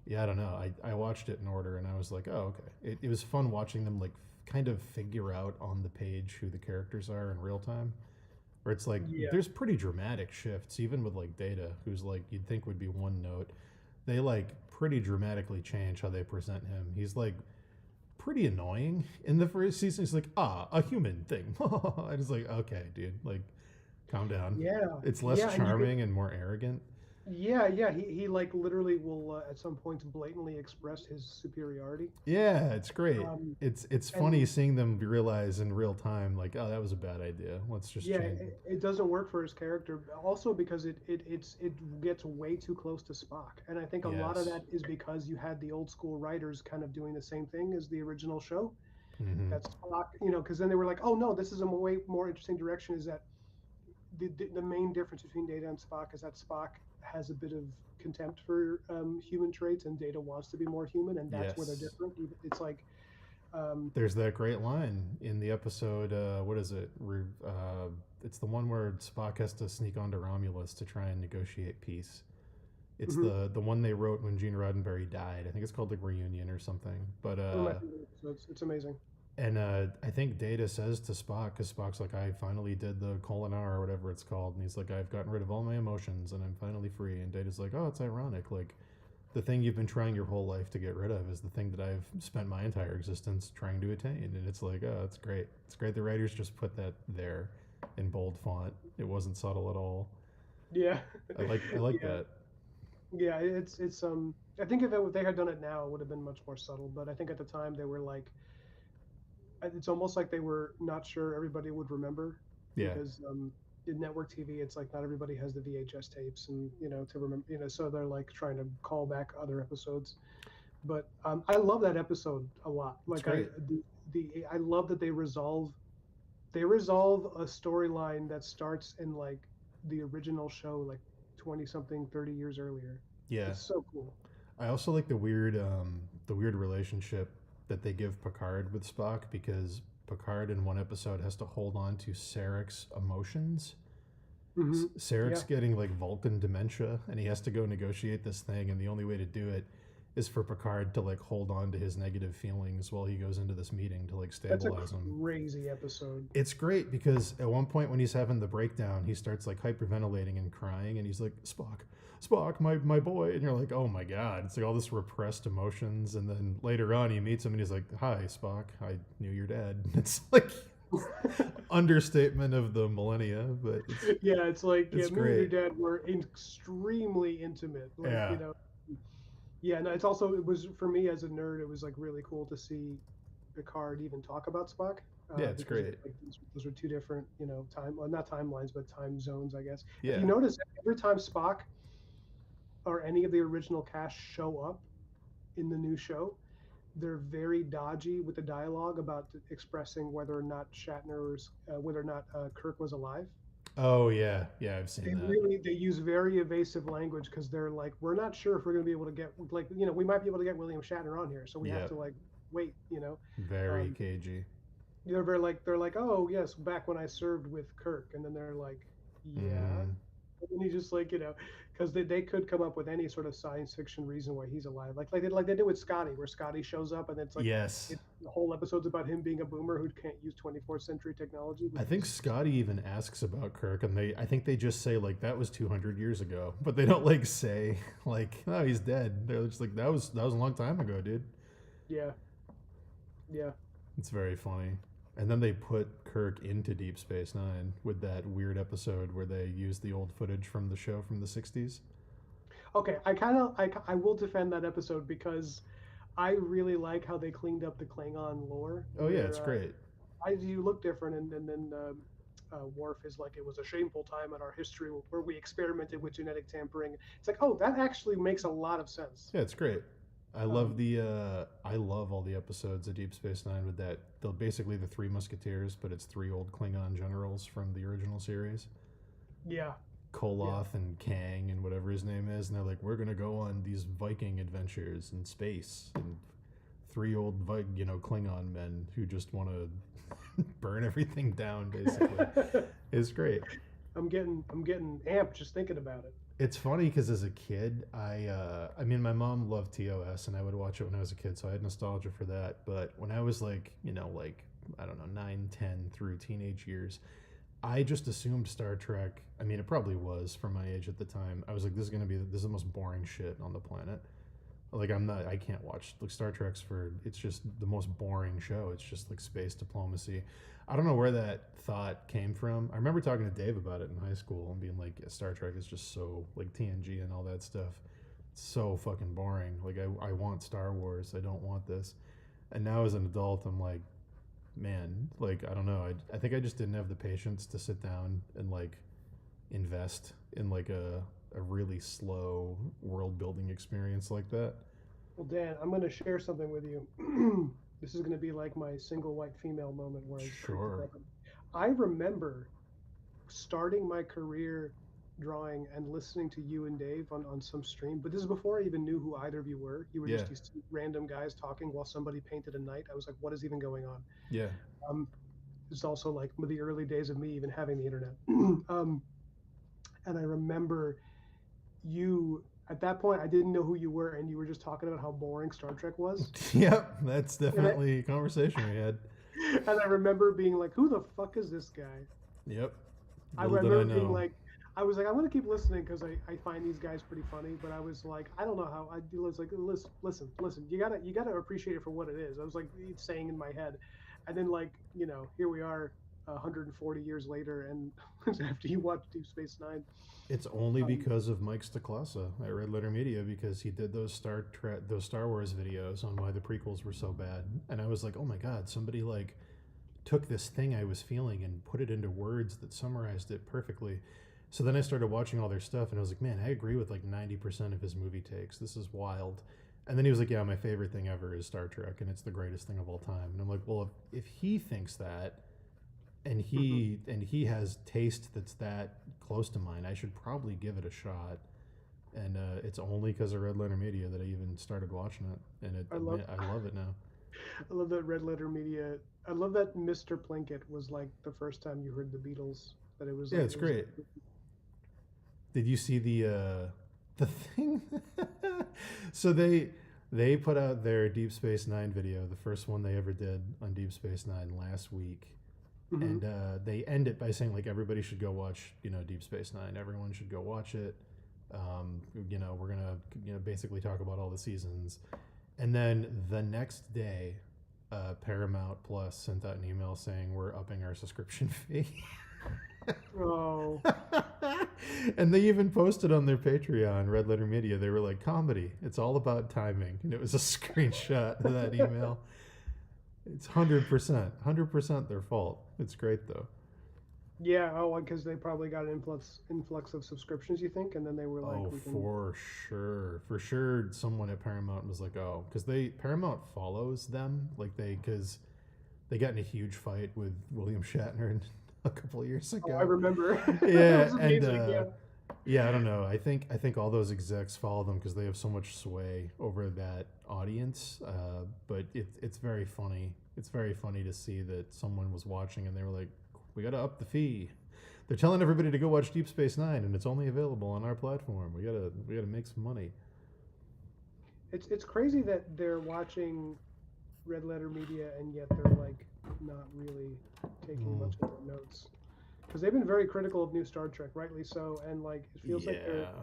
yeah, I don't know. I watched it in order and I was like, oh okay. It was fun watching them like kind of figure out on the page who the characters are in real time. Where it's like Yeah, there's pretty dramatic shifts, even with like Data, who's like you'd think would be one note. They like pretty dramatically change how they present him. He's like pretty annoying in the first season. He's like, a human thing. I was like, okay, dude, like, calm down. yeah, It's less yeah, and you can charming and more arrogant. yeah. He like literally will at some points blatantly express his superiority. Yeah, it's great. Um, It's and funny seeing them realize in real time, like, oh, that was a bad idea. Let's just yeah, change. it doesn't work for his character. Also because it gets way too close to Spock, and I think a lot of Yes. that is because you had the old school writers kind of doing the same thing as the original show. Mm-hmm. That Spock, because then they were like, oh no, this is a way more interesting direction. Is that the main difference between Data and Spock is that Spock has a bit of contempt for human traits, and Data wants to be more human, and that's where they're Yes. different. It's like, um, There's that great line in the episode. What is it? It's the one where Spock has to sneak onto Romulus to try and negotiate peace. It's mhm, the one they wrote when Gene Roddenberry died. I think it's called like Reunion or something. But one of my favorite episodes. It's amazing. I think Data says to Spock, because Spock's like, I finally did the Kolinar or whatever it's called, and he's like, I've gotten rid of all my emotions and I'm finally free. And Data's like, oh, it's ironic. Like the thing you've been trying your whole life to get rid of is the thing that I've spent my entire existence trying to attain. And it's like, oh, it's great. It's great. The writers just put that there in bold font. It wasn't subtle at all. Yeah, I like yeah, that. yeah. It's. I think if they had done it now, it would have been much more subtle. But I think at the time they were like, it's almost like they were not sure everybody would remember Yeah. because in network TV, it's like not everybody has the VHS tapes and to remember, so they're like trying to call back other episodes. But I love that episode a lot. It's Like great. I love that they resolve a storyline that starts in like the original show like 20 something, 30 years earlier. Yeah. It's so cool. I also like the weird relationship that they give Picard with Spock because Picard in one episode has to hold on to Sarek's emotions. Hmm. Sarek's Yeah, getting like Vulcan dementia, and he has to go negotiate this thing, and the only way to do it is for Picard to like hold on to his negative feelings while he goes into this meeting to like that's a stabilize him. crazy episode. It's great because at one point when he's having the breakdown, he starts like hyperventilating and crying, and he's like, Spock, Spock, my boy. And you're like, oh my God. It's like all this repressed emotions. And then later on, he meets him and he's like, hi, Spock, I knew your dad. It's like understatement of the millennia, but Yeah, it's like, yeah, it's me and your great. dad were extremely intimate. Like, Yeah. yeah, no, it's also, it was, for me as a nerd, it was like really cool to see Picard even talk about Spock, Yeah, it's because great. like those are two different, time, well, not timelines, but time zones, I guess. If you Yeah. notice, every time Spock or any of the original cast show up in the new show, they're very dodgy with the dialogue about expressing whether or not whether or not Kirk was alive. Oh, yeah. Yeah, I've seen They that. really they use very evasive language because they're like, we're not sure if we're going to be able to get, like, we might be able to get William Shatner on here, so we have Yep. to like wait. Very Um, cagey. they're like, oh yes, back when I served with Kirk, and then they're like, yeah, Mm-hmm. and then he's just like, because they could come up with any sort of science fiction reason why he's alive, like they did with Scotty, where Scotty shows up and it's like Yes. the whole episode's about him being a boomer who can't use 24th century technology, but I think he's Scotty even asks about Kirk, and I think they just say like that was 200 years ago, but they don't like say like, oh, he's dead. They're just like that was a long time ago, dude. yeah, yeah. It's very funny. And then they put Kirk into Deep Space Nine with that weird episode where they used the old footage from the show from the 60s. Okay, I will defend that episode because I really like how they cleaned up the Klingon lore, Oh yeah, it's where great. you look different, and then Worf is like, it was a shameful time in our history where we experimented with genetic tampering. It's like, oh, that actually makes a lot of sense. Yeah, it's great. Um, I love all the episodes of Deep Space Nine with that. They're basically the Three Musketeers, but it's three old Klingon generals from the original series. yeah, yeah. Koloth and Kang and whatever his name is, and they're like, we're gonna go on these Viking adventures in space, and three old Klingon men who just want to burn everything down. Basically, it's great. I'm getting amped just thinking about it. It's funny because as a kid, I mean, my mom loved TOS, and I would watch it when I was a kid, so I had nostalgia for that. But when I was like, like I don't know, 9, 10 through teenage years, I just assumed Star Trek. I mean, it probably was for my age at the time. I was like, this is the most boring shit on the planet. Like I can't watch like Star Trek's for. It's just the most boring show. It's just like space diplomacy. I don't know where that thought came from. I remember talking to Dave about it in high school and being like, yeah, Star Trek is just so like TNG and all that stuff. It's so fucking boring. Like I want Star Wars. I don't want this. And now as an adult, I'm like, man, like I don't know. I think I just didn't have the patience to sit down and like invest in like a really slow world building experience like that. Well, Dan, I'm going to share something with you. This is going to be like my single white female moment where I creep this Sure. up. I remember starting my career drawing and listening to you and Dave on some stream, but this is before I even knew who either of you were. You were Yeah. just these two random guys talking while somebody painted a knight. I was like, what is even going on? Yeah. Um, it's also like the early days of me even having the internet. um, and I remember you at that point. I didn't know who you were, and you were just talking about how boring Star Trek was. Yep. That's And I, definitely a conversation we had. and I remember being like, "Who the fuck is this guy?" Yep. I Little did I remember being know. like, I was like, I'm gonna keep listening because I find these guys pretty funny. But I was like, I don't know how. I was like, listen. You gotta appreciate it for what it is. I was like saying in my head, and then like here we are, 140 years later, and after you watch Deep Space Nine, It's only um, because of Mike Stacklasa at Red Letter Media because he did those Star Wars videos on why the prequels were so bad, and I was like, oh my god, somebody like took this thing I was feeling and put it into words that summarized it perfectly. So then I started watching all their stuff and I was like, man, I agree with like 90% of his movie takes. This is wild. And then he was like, yeah, my favorite thing ever is Star Trek and it's the greatest thing of all time. And I'm like, well, if he thinks that, and Hmm. he has taste that's that close to mine. I should probably give it a shot. And it's only because of Red Letter Media that I even started watching it, and I love I love it now. I love that Red Letter Media. I love that Mr. Plinkett was like the first time you heard the Beatles. That Yeah, it it's was like great. Did you see the thing? So they put out their Deep Space Nine video, the first one they ever did on Deep Space Nine last week, hmm and they end it by saying like everybody should go watch Deep Space Nine. Everyone should go watch it. We're gonna basically talk about all the seasons, and then the next day, Paramount Plus sent out an email saying we're upping our subscription fee. Oh And they even posted on their Patreon, Red Letter Media, they were like, comedy, it's all about timing. And it was a screenshot of that email. It's 100% their fault. It's great though. yeah. Oh, because they probably got an influx of subscriptions. You think, and then they were like, Oh, we can. for sure. For sure, someone at Paramount was like, oh, because Paramount follows them. Because they got in a huge fight with William Shatner a couple of years Oh, I ago. remember. It Yeah, was and amazing. Yeah. yeah, I don't know. I think all those execs follow them because they have so much sway over that audience. But it's very funny. It's very funny to see that someone was watching and they were like, "We got to up the fee." They're telling everybody to go watch Deep Space Nine, and it's only available on our platform. We gotta make some money. It's crazy that they're watching Red Letter Media and yet they're like not really taking Mm, much of their notes because they've been very critical of new Star Trek, rightly so, and like it feels like they're. yeah.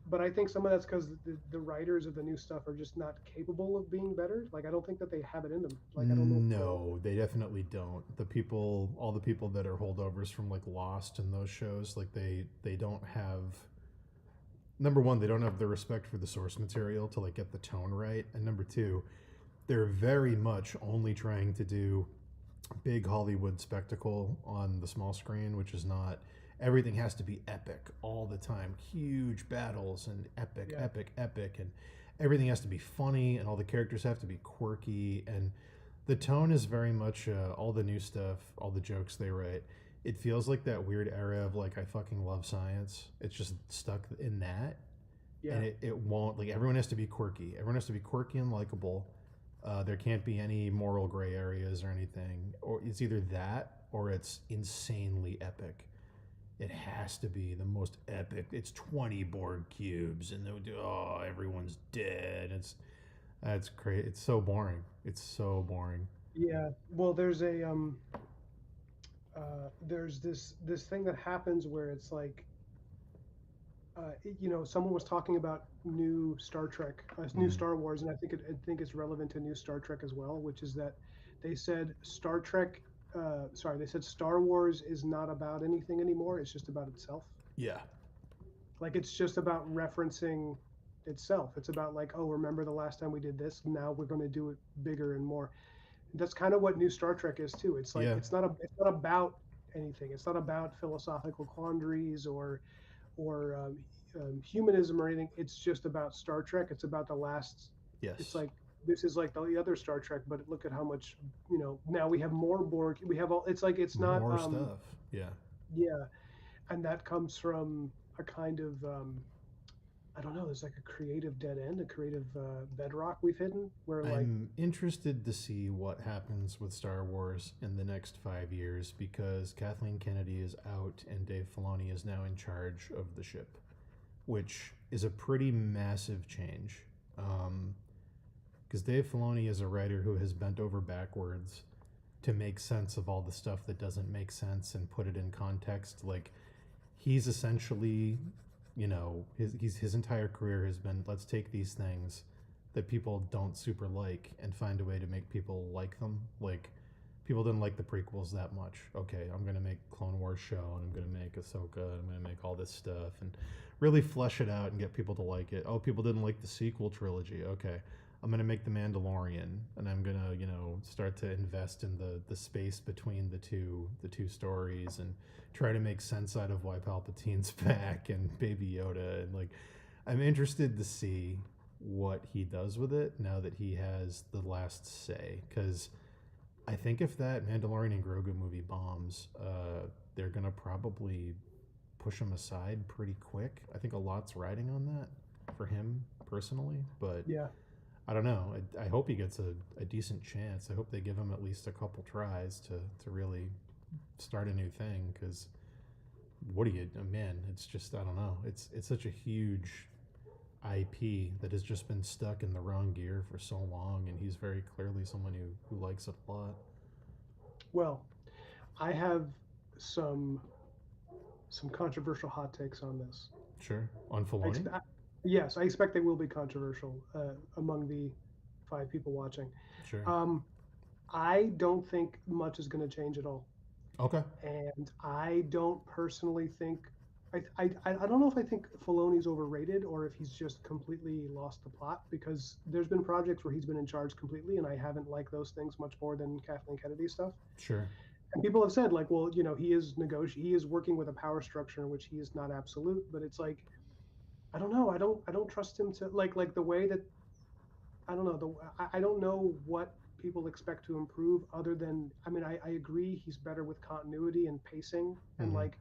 But I think some of that's because the writers of the new stuff are just not capable of being better. Like I don't think that they have it in them. Like I don't know. No, they definitely don't. All the people that are holdovers from like Lost and those shows, like they don't have number one, they don't have the respect for the source material to like get the tone right, and number two, they're very much only trying to do big Hollywood spectacle on the small screen, which is not. Everything has to be epic all the time, huge battles and epic, Yeah, epic, epic, and everything has to be funny, and all the characters have to be quirky, and the tone is very much all the new stuff, all the jokes they write. It feels like that weird era of like I fucking love science. It's just stuck in that, and yeah, it won't like everyone has to be quirky. Everyone has to be quirky and likable. There can't be any moral gray areas or anything. Or it's either that or it's insanely epic. It has to be the most epic. It's 20 Borg cubes and oh everyone's dead. It's crazy. It's so boring. It's so boring. yeah. Well, there's this thing that happens where it's like someone was talking about new Star Trek, new Mm. Star Wars, and I think it's relevant to new Star Trek as well, which is that they said Star Trek, sorry, they said Star Wars is not about anything anymore. It's just about itself. Yeah. Like it's just about referencing itself. It's about like, oh, remember the last time we did this? Now we're going to do it bigger and more. That's kind of what new Star Trek is too. It's like Yeah. it's not about anything. It's not about philosophical quandaries or humanism or anything. It's just about Star Trek. It's about the last. It's Yes. like this is like the other Star Trek, but look at how much now we have more Borg. We have all. It's like it's not. More stuff. Yeah. Yeah, and that comes from a kind of I don't know. There's like a creative dead end, a creative bedrock we've hidden, where like I'm interested to see what happens with Star Wars in the next 5 years because Kathleen Kennedy is out and Dave Filoni is now in charge of the ship, which is a pretty massive change. Because Dave Filoni is a writer who has bent over backwards to make sense of all the stuff that doesn't make sense and put it in context. Like he's essentially, his entire career has been let's take these things that people don't super like and find a way to make people like them. Like people didn't like the prequels that much. Okay, I'm gonna make Clone Wars show and I'm gonna make Ahsoka and I'm gonna make all this stuff and really flesh it out and get people to like it. Oh, people didn't like the sequel trilogy. Okay, I'm gonna make the Mandalorian and I'm gonna start to invest in the space between the two stories and try to make sense out of why Palpatine's back and Baby Yoda and like I'm interested to see what he does with it now that he has the last say because I think if that Mandalorian and Grogu movie bombs, they're gonna probably push him aside pretty quick. I think a lot's riding on that for him personally, but Yeah. I don't know. I hope he gets a decent chance. I hope they give him at least a couple tries to really start a new thing. Because what do you, man? It's just I don't know. It's such a huge IP that has just been stuck in the wrong gear for so long, and he's very clearly someone who likes it a lot. Well, I have some some controversial hot takes on this. Sure, on I Filoni. expect, yes, I expect they will be controversial among the five people watching. Sure. Um, I don't think much is going to change at all, Okay. and I don't personally think. I don't know if I think Filoni's overrated or if he's just completely lost the plot because there's been projects where he's been in charge completely and I haven't liked those things much more than Kathleen Kennedy stuff. Sure. And people have said like, well, he is working with a power structure in which he is not absolute, but it's like I don't know. I don't trust him to like the way that I don't know I don't know what people expect to improve other than I mean I agree he's better with continuity and pacing and Mm-hmm. like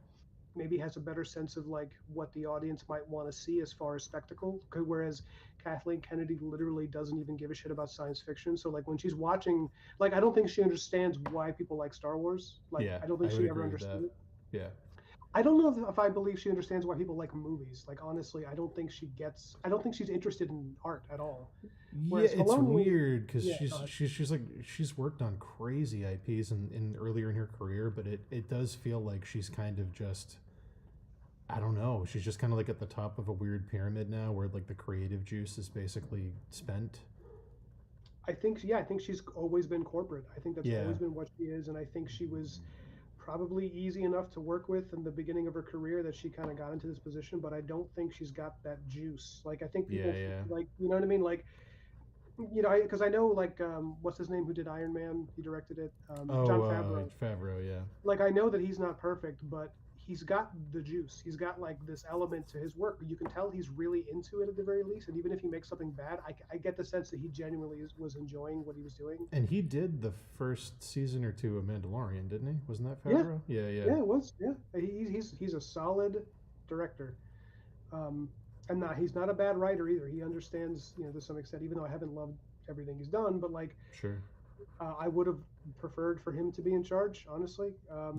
maybe has a better sense of like what the audience might want to see as far as spectacle. Whereas Kathleen Kennedy literally doesn't even give a shit about science fiction. So like when she's watching, like I don't think she understands why people like Star Wars. Like Yeah, I don't I think would she ever agree with understood that. it. Yeah. I don't know if I believe she understands why people like movies. Like honestly, I don't think she gets. I don't think she's interested in art at all. Yeah, Whereas it's Filoni, weird because yeah, she's like she's worked on crazy IPs in earlier in her career, but it does feel like she's kind of just I don't know. She's just kind of like at the top of a weird pyramid now, where like the creative juice is basically spent. I think she's always been corporate. I think that's Yeah, always been what she is, and I think she was probably easy enough to work with in the beginning of her career that she kind of got into this position. But I don't think she's got that juice. Like I think yeah, people yeah. like you know what I mean. Like because I know like what's his name who did Iron Man? He directed it. Oh, John Favreau. Favreau. Yeah, Like I know that he's not perfect, but he's got the juice. He's got like this element to his work. You can tell he's really into it at the very least. And even if he makes something bad, I get the sense that he genuinely was enjoying what he was doing. and he did the first season or two of Mandalorian, didn't he? Wasn't that Yeah, Favreau? Yeah, yeah. yeah, it was. Yeah, he's a solid director. Um, and not, he's not a bad writer either. He understands, to some extent, even though I haven't loved everything he's done, but like Sure. I would have preferred for him to be in charge, honestly.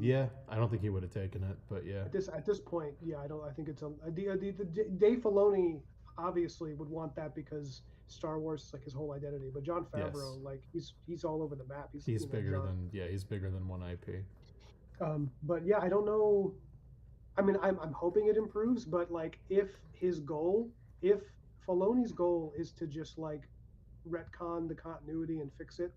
Yeah, I don't think he would have taken it, but yeah, At this point, yeah, I don't. I think it's the Dave Filoni obviously would want that because Star Wars is like his whole identity. But John yes, Favreau, like he's all over the map. He's he's bigger John. than he's bigger than one IP. But yeah, I don't know. I mean, I'm hoping it improves, but like if Filoni's goal is to just like retcon the continuity and fix it,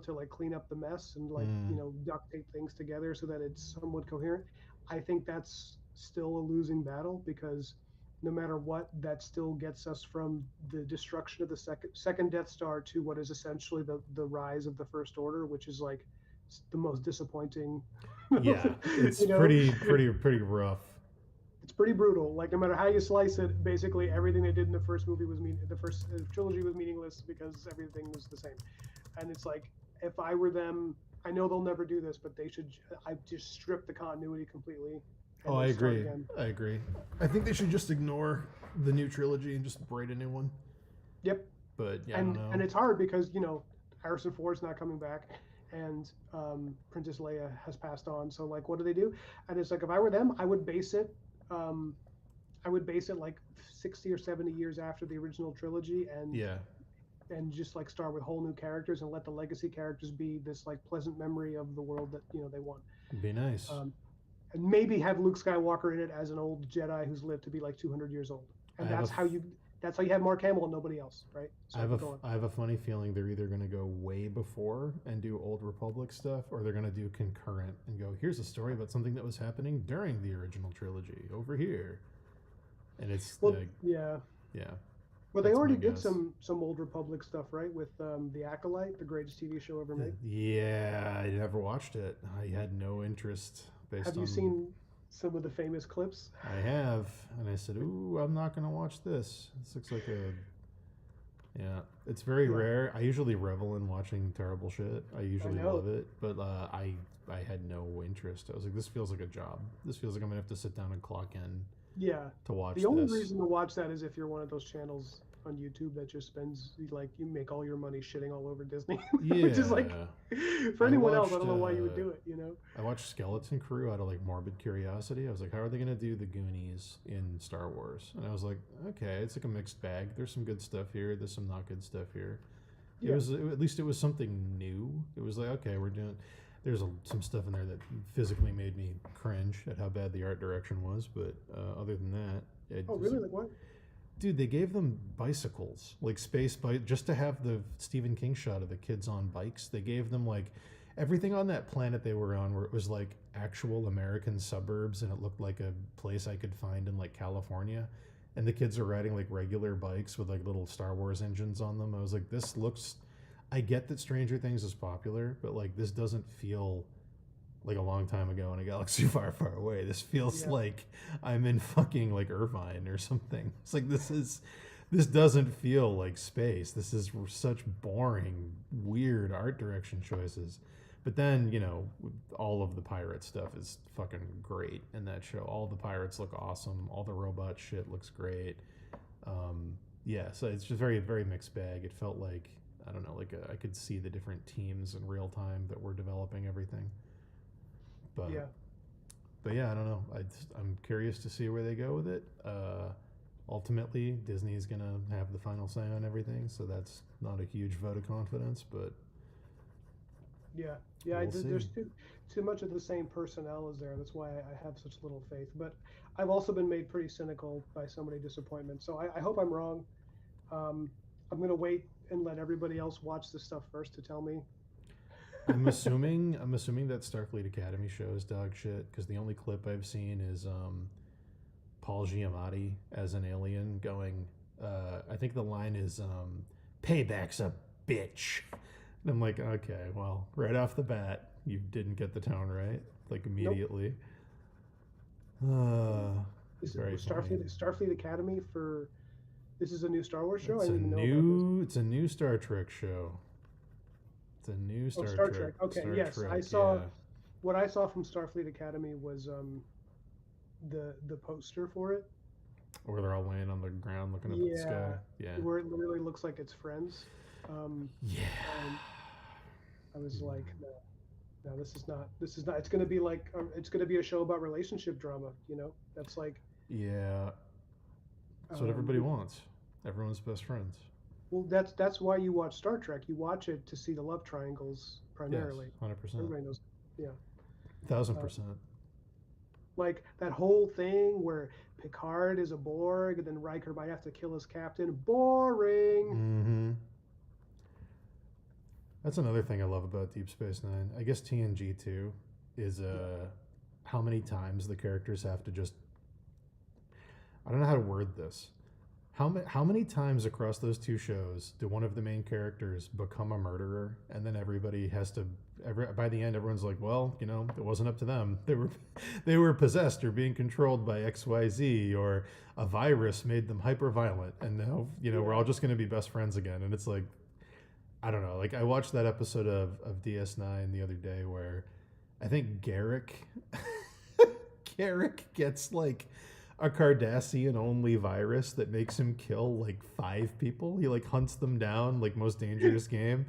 to like clean up the mess and like, Mm, duct tape things together so that it's somewhat coherent. I think that's still a losing battle because no matter what, that still gets us from the destruction of the second Death Star to what is essentially the rise of the First Order, which is like the most disappointing. yeah, it's you know, pretty rough. it's pretty brutal. Like no matter how you slice it, basically everything they did in the first movie the first trilogy was meaningless because everything was the same. And it's like if I were them, I know they'll never do this, but they should. I just strip the continuity completely Oh, and I then start agree. again. I agree. I think they should just ignore the new trilogy and just write a new one. Yep. But yeah, I don't And know. it's hard because Harrison Ford's not coming back, and Princess Leia has passed on. So like, what do they do? And it's like if I were them, Um, I would base it like 60 or 70 years after the original trilogy, Yeah, and just like start with whole new characters and let the legacy characters be this like pleasant memory of the world that they want. be nice. Um, and maybe have Luke Skywalker in it as an old Jedi who's lived to be like 200 years old, I and have a that's how you have Mark Hamill and nobody else, right? So go on. I have a funny feeling they're either going to go way before and do Old Republic stuff, or they're going to do concurrent and go, here's a story about something that was happening during the original trilogy over here, and it's Well, yeah. yeah, Well, they that's my already did guess. some old Republic stuff, right? With the Acolyte, the greatest TV show ever made. Yeah, I never watched it. I had no interest based Have you on seen some of the famous clips? I have, and I said, "Ooh, I'm not gonna watch this. This looks like a Yeah, it's very Yeah, rare. I usually revel in watching terrible shit. I I usually know. love it, but I had no interest. I was like, this feels like a job. This feels like I'm gonna have to sit down and clock in Yeah. to The watch only this. reason to watch that is if you're one of those channels on YouTube that just spends like you make all your money shitting all over Disney, which is like Yeah, for I anyone else, I watched don't know why you would do it. I watched Skeleton Crew out of like morbid curiosity. I was like, how are they gonna do the Goonies in Star Wars? And I was like, okay, it's like a mixed bag. There's some good stuff here. There's some not good stuff here. Yeah. At least it was something new. It was like, okay, we're doing. There's some stuff in there that physically made me cringe at how bad the art direction was, but other than that, Oh, was really? Like what? dude. They gave them bicycles, like space bike, just to have the Stephen King shot of the kids on bikes. They gave them like everything on that planet they were on, where it was like actual American suburbs, and it looked like a place I could find in like California. And the kids are riding like regular bikes with like little Star Wars engines on them. I was like, this looks. I get that Stranger Things is popular, but like this doesn't feel like a long time ago in a galaxy far, far away. This feels Yeah. like I'm in fucking like Irvine or something. It's like this doesn't feel like space. This is such boring, weird art direction choices. But then, all of the pirate stuff is fucking great in that show. All the pirates look awesome. All the robot shit looks great. Yeah, so it's just very, very mixed bag. It felt like, I don't know, like I could see the different teams in real time that were developing everything. But Yeah. but yeah, I don't know. I'm curious to see where they go with it. Ultimately, Disney's gonna have the final say on everything, so that's not a huge vote of confidence, but Yeah. Yeah. we'll see. There's too much of the same personnel is there. That's why I have such little faith. But I've also been made pretty cynical by so many disappointments. So I hope I'm wrong. Um, I'm gonna wait and let everybody else watch this stuff first to tell me. I'm assuming that Starfleet Academy show is dog shit because the only clip I've seen is Paul Giamatti as an alien going. I think the line is "Payback's a bitch." And I'm like, okay, well, right off the bat, you didn't get the tone right, like Nope. immediately. Uh, Is it very funny. Starfleet Academy for this is a new Star Wars show? I It's a didn't even know about this. new, it's a new Star Trek show. It's a new Oh, Star Star Trek. Trek. Okay, Star yes, I Trek, saw yeah. what I saw from Starfleet Academy was the poster for it. Where they're all laying on the ground looking up at the sky. Yeah, Yeah. where it literally looks like it's friends. Um, Yeah. and I was Mm. like, no, no, this is not. This is not. It's going to be like it's going to be a show about relationship drama. That's like, Yeah. That's what everybody you know, wants. Everyone's best friends. well, that's why you watch Star Trek. You watch it to see the love triangles Yes, primarily. 100%. Everybody knows. Yeah. Thousand Uh, percent. like that whole thing where Picard is a Borg, and then Riker might have to kill his captain. Boring. Mm-hmm. That's another thing I love about Deep Space Nine. I guess TNG too is Yeah. how many times the characters have to just. I don't know how to word this. How many times across those two shows do one of the main characters become a murderer, and then everybody has to. By the end, everyone's like, "Well, it wasn't up to them. They were possessed or being controlled by XYZ, or a virus made them hyper violent, and now we're Yeah. all just going to be best friends again." And it's like, I don't know. Like I watched that episode of DS9 the other day where I think Garrick Garrick gets like a Cardassian only virus that makes him kill like 5 people. He like hunts them down like most dangerous game.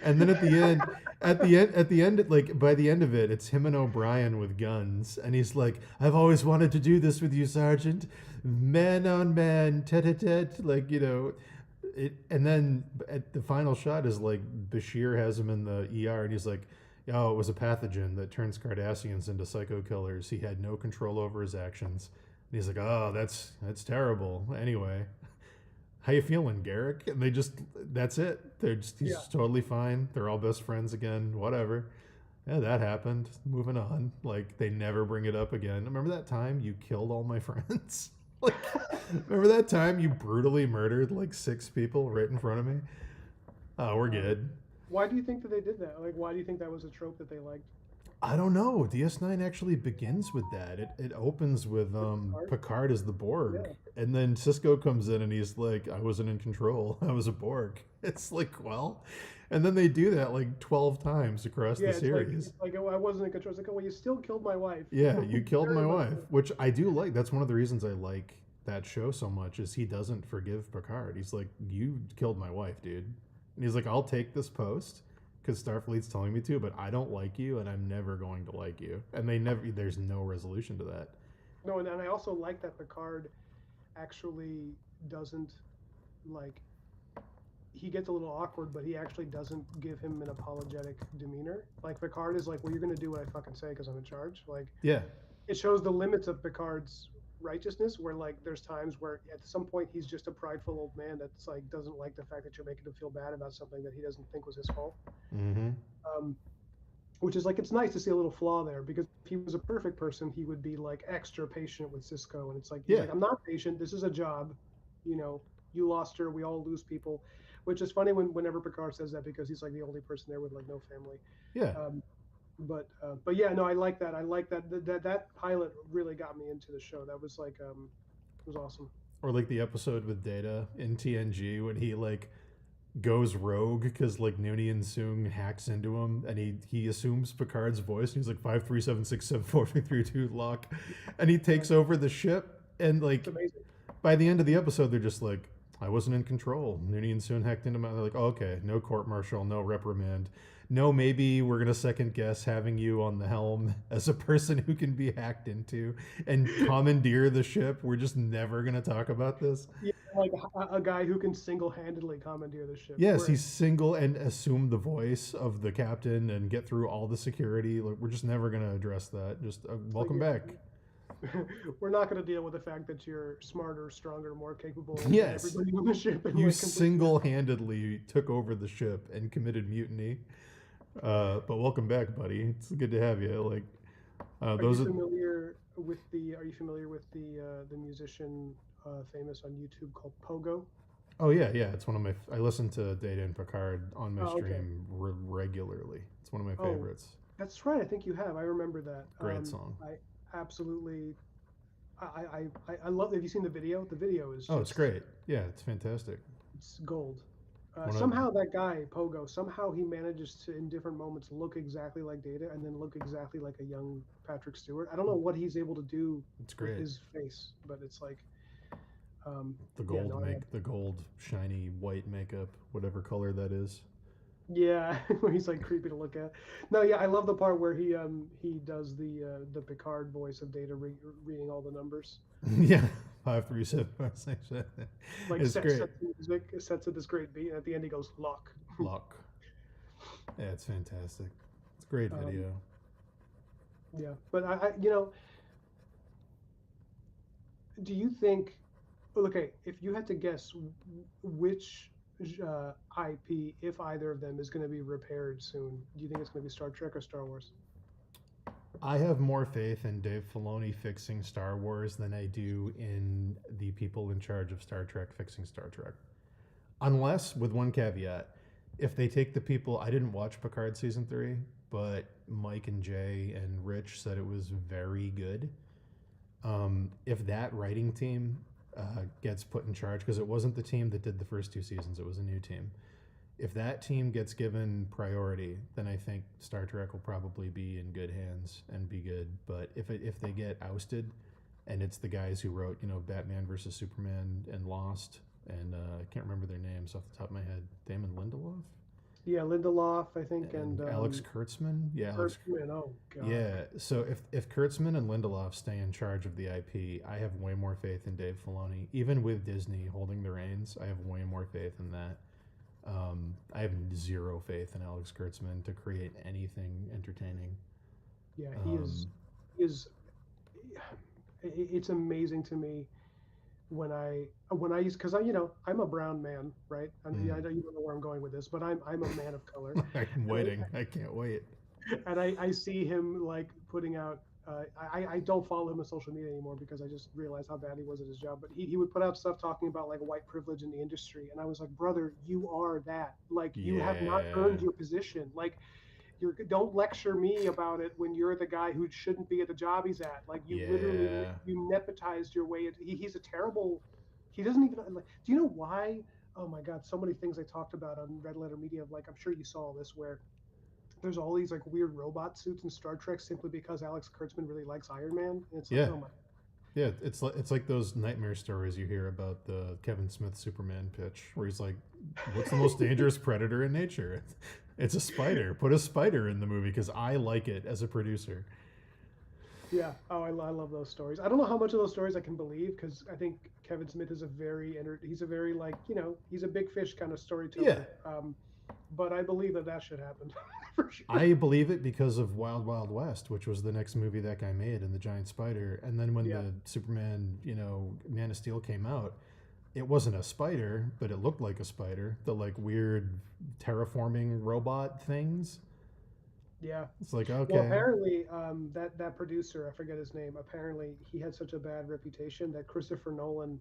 And then at the end like by the end of it it's him and O'Brien with guns and he's like, "I've always wanted to do this with you, Sergeant. Man on man, tete-a-tete." Like, and then at the final shot is like Bashir has him in the ER and he's like, "Oh, it was a pathogen that turns Cardassians into psycho killers. He had no control over his actions." And he's like, "Oh, that's terrible." Anyway, how you feeling, Garrick? And that's it. He's Yeah. totally fine. They're all best friends again. Whatever. Yeah, that happened. Moving on. Like they never bring it up again. Remember that time you killed all my friends? Like, remember that time you brutally murdered like 6 people right in front of me? Oh, we're Um, good. why do you think that they did that? Like, why do you think that was a trope that they liked? I don't know. DS9 actually begins with that. It opens with Picard? Picard as the Borg, Yeah, and then Cisco comes in and he's like, "I wasn't in control. I was a Borg." It's like, well, and then they do that like 12 times across the yeah. series. It's like, oh, I wasn't in control. It's like, oh, well, you still killed my wife. Yeah, you killed Very my much wife, so. which I do like. That's one of the reasons I like that show so much is he doesn't forgive Picard. He's like, "You killed my wife, dude." And he's like, "I'll take this post cuz Starfleet's telling me to, but I don't like you and I'm never going to like you." And they never there's no resolution to that. No, and I also like that Picard actually doesn't like he gets a little awkward, but he actually doesn't give him an apologetic demeanor. Like Picard is like, "Well, you're gonna do what I fucking say because I'm in charge." Like Yeah. it shows the limits of Picard's righteousness. Where like there's times where at some point he's just a prideful old man that's like doesn't like the fact that you're making him feel bad about something that he doesn't think was his fault. Mhm. Um, which is like it's nice to see a little flaw there because if he was a perfect person, he would be like extra patient with Cisco, and it's like he's Yeah. like, "I'm not patient. This is a job. You know, you lost her. We all lose people," which is funny whenever Picard says that because he's like the only person there with like no family. Yeah. Um, but yeah, no, I like that. I like that. That pilot really got me into the show. That was like it was awesome. Or like the episode with Data in TNG when he like goes rogue because like Noonien Soong hacks into him and he assumes Picard's voice and he's like 537674332 lock, and he Yeah, takes over the ship and it's like amazing. by the end of the episode they're just like, I wasn't in control. Noonien Soong hacked into my. They're like, oh, okay, no court martial, no reprimand. No, maybe we're gonna second guess having you on the helm as a person who can be hacked into and commandeer the ship. We're just never gonna talk about this. Yeah, like a guy who can single-handedly commandeer the ship. Yes, Whereas he's single and assume the voice of the captain and get through all the security. Like we're just never gonna address that. Just it's like, welcome back. we're not going to deal with the fact that you're smarter, stronger, more capable than Yes, everybody on the ship, and you like completely. single-handedly took over the ship and committed mutiny. But welcome back, buddy. It's good to have you. Like those are. Are you familiar with the musician famous on YouTube called Pogo? Oh yeah, yeah. It's one of my. I listen to Data and Picard on my Oh, okay. stream regularly. It's one of my Oh, favorites. that's right. I think you have. I remember that. Great song. I absolutely. I love. Have you seen the video? The video is Oh, it's just great. Yeah, it's fantastic. it's gold. One of. Somehow that guy Pogo, somehow he manages to in different moments look exactly like Data and then look exactly like a young Patrick Stewart. I don't know what he's able to do It's with great. his face, but it's like, The yeah, gold no, I love. the gold shiny white makeup, whatever color that is. Yeah, where he's like creepy to look at. No, yeah, I love the part where he does the Picard voice of Data reading all the numbers. Yeah, 537. Like It's great. sets the music, sets to this great beat, and at the end he goes lock. Luck. Yeah, it's fantastic. It's a great Um, video. yeah, but do you think? Okay, if you had to guess which IP, if either of them, is going to be repaired soon, do you think it's going to be Star Trek or Star Wars? I have more faith in Dave Filoni fixing Star Wars than I do in the people in charge of Star Trek fixing Star Trek. Unless, with one caveat, if they take the people, I didn't watch Picard season 3, but Mike and Jay and Rich said it was very good. If that writing team gets put in charge, because it wasn't the team that did the first two seasons, it was a new team. If that team gets given priority, then I think Star Trek will probably be in good hands and be good. But if they get ousted, and it's the guys who wrote Batman versus Superman and Lost, and I can't remember their names off the top of my head, Damon Lindelof Yeah, Lindelof, I think, and and Alex Kurtzman. Yeah, Alex. Kurtzman. Oh God. Yeah. So if Kurtzman and Lindelof stay in charge of the IP, I have way more faith in Dave Filoni. Even with Disney holding the reins, I have way more faith in that. I have zero faith in Alex Kurtzman to create anything entertaining. Yeah, Um, he is. It's amazing to me when I use because I'm a brown man, right? And yeah, I mm, know you don't know where I'm going with this, but I'm a man of color, I'm and waiting. I can't wait. I see him like putting out. I don't follow him on social media anymore because I just realized how bad he was at his job. But he would put out stuff talking about like white privilege in the industry, and I was like, brother, you are that. Like you have not Yeah. earned your position. Like don't lecture me about it when you're the guy who shouldn't be at the job he's at. Like you literally Yeah. you nepotized your way. He's a terrible. He doesn't even like. Do you know why? Oh my God, so many things I talked about on Red Letter Media. Like I'm sure you saw this where there's all these like weird robot suits in Star Trek simply because Alex Kurtzman really likes Iron Man. And it's like, Yeah. oh my. Yeah, it's like those nightmare stories you hear about the Kevin Smith Superman pitch, where he's like, "What's the most dangerous predator in nature? It's a spider. Put a spider in the movie because I like it as a producer." Yeah. Oh, I love those stories. I don't know how much of those stories I can believe because I think Kevin Smith is he's a very like he's a big fish kind of Yeah, storyteller. But I believe that should happen for sure. I believe it because of Wild Wild West, which was the next movie that guy made, and the giant spider. And then when Yeah. the Superman, Man of Steel came out, it wasn't a spider, but it looked like a spider. The like weird terraforming robot things. Yeah. It's like Well, okay, apparently, that producer, I forget his name. Apparently, he had such a bad reputation that Christopher Nolan,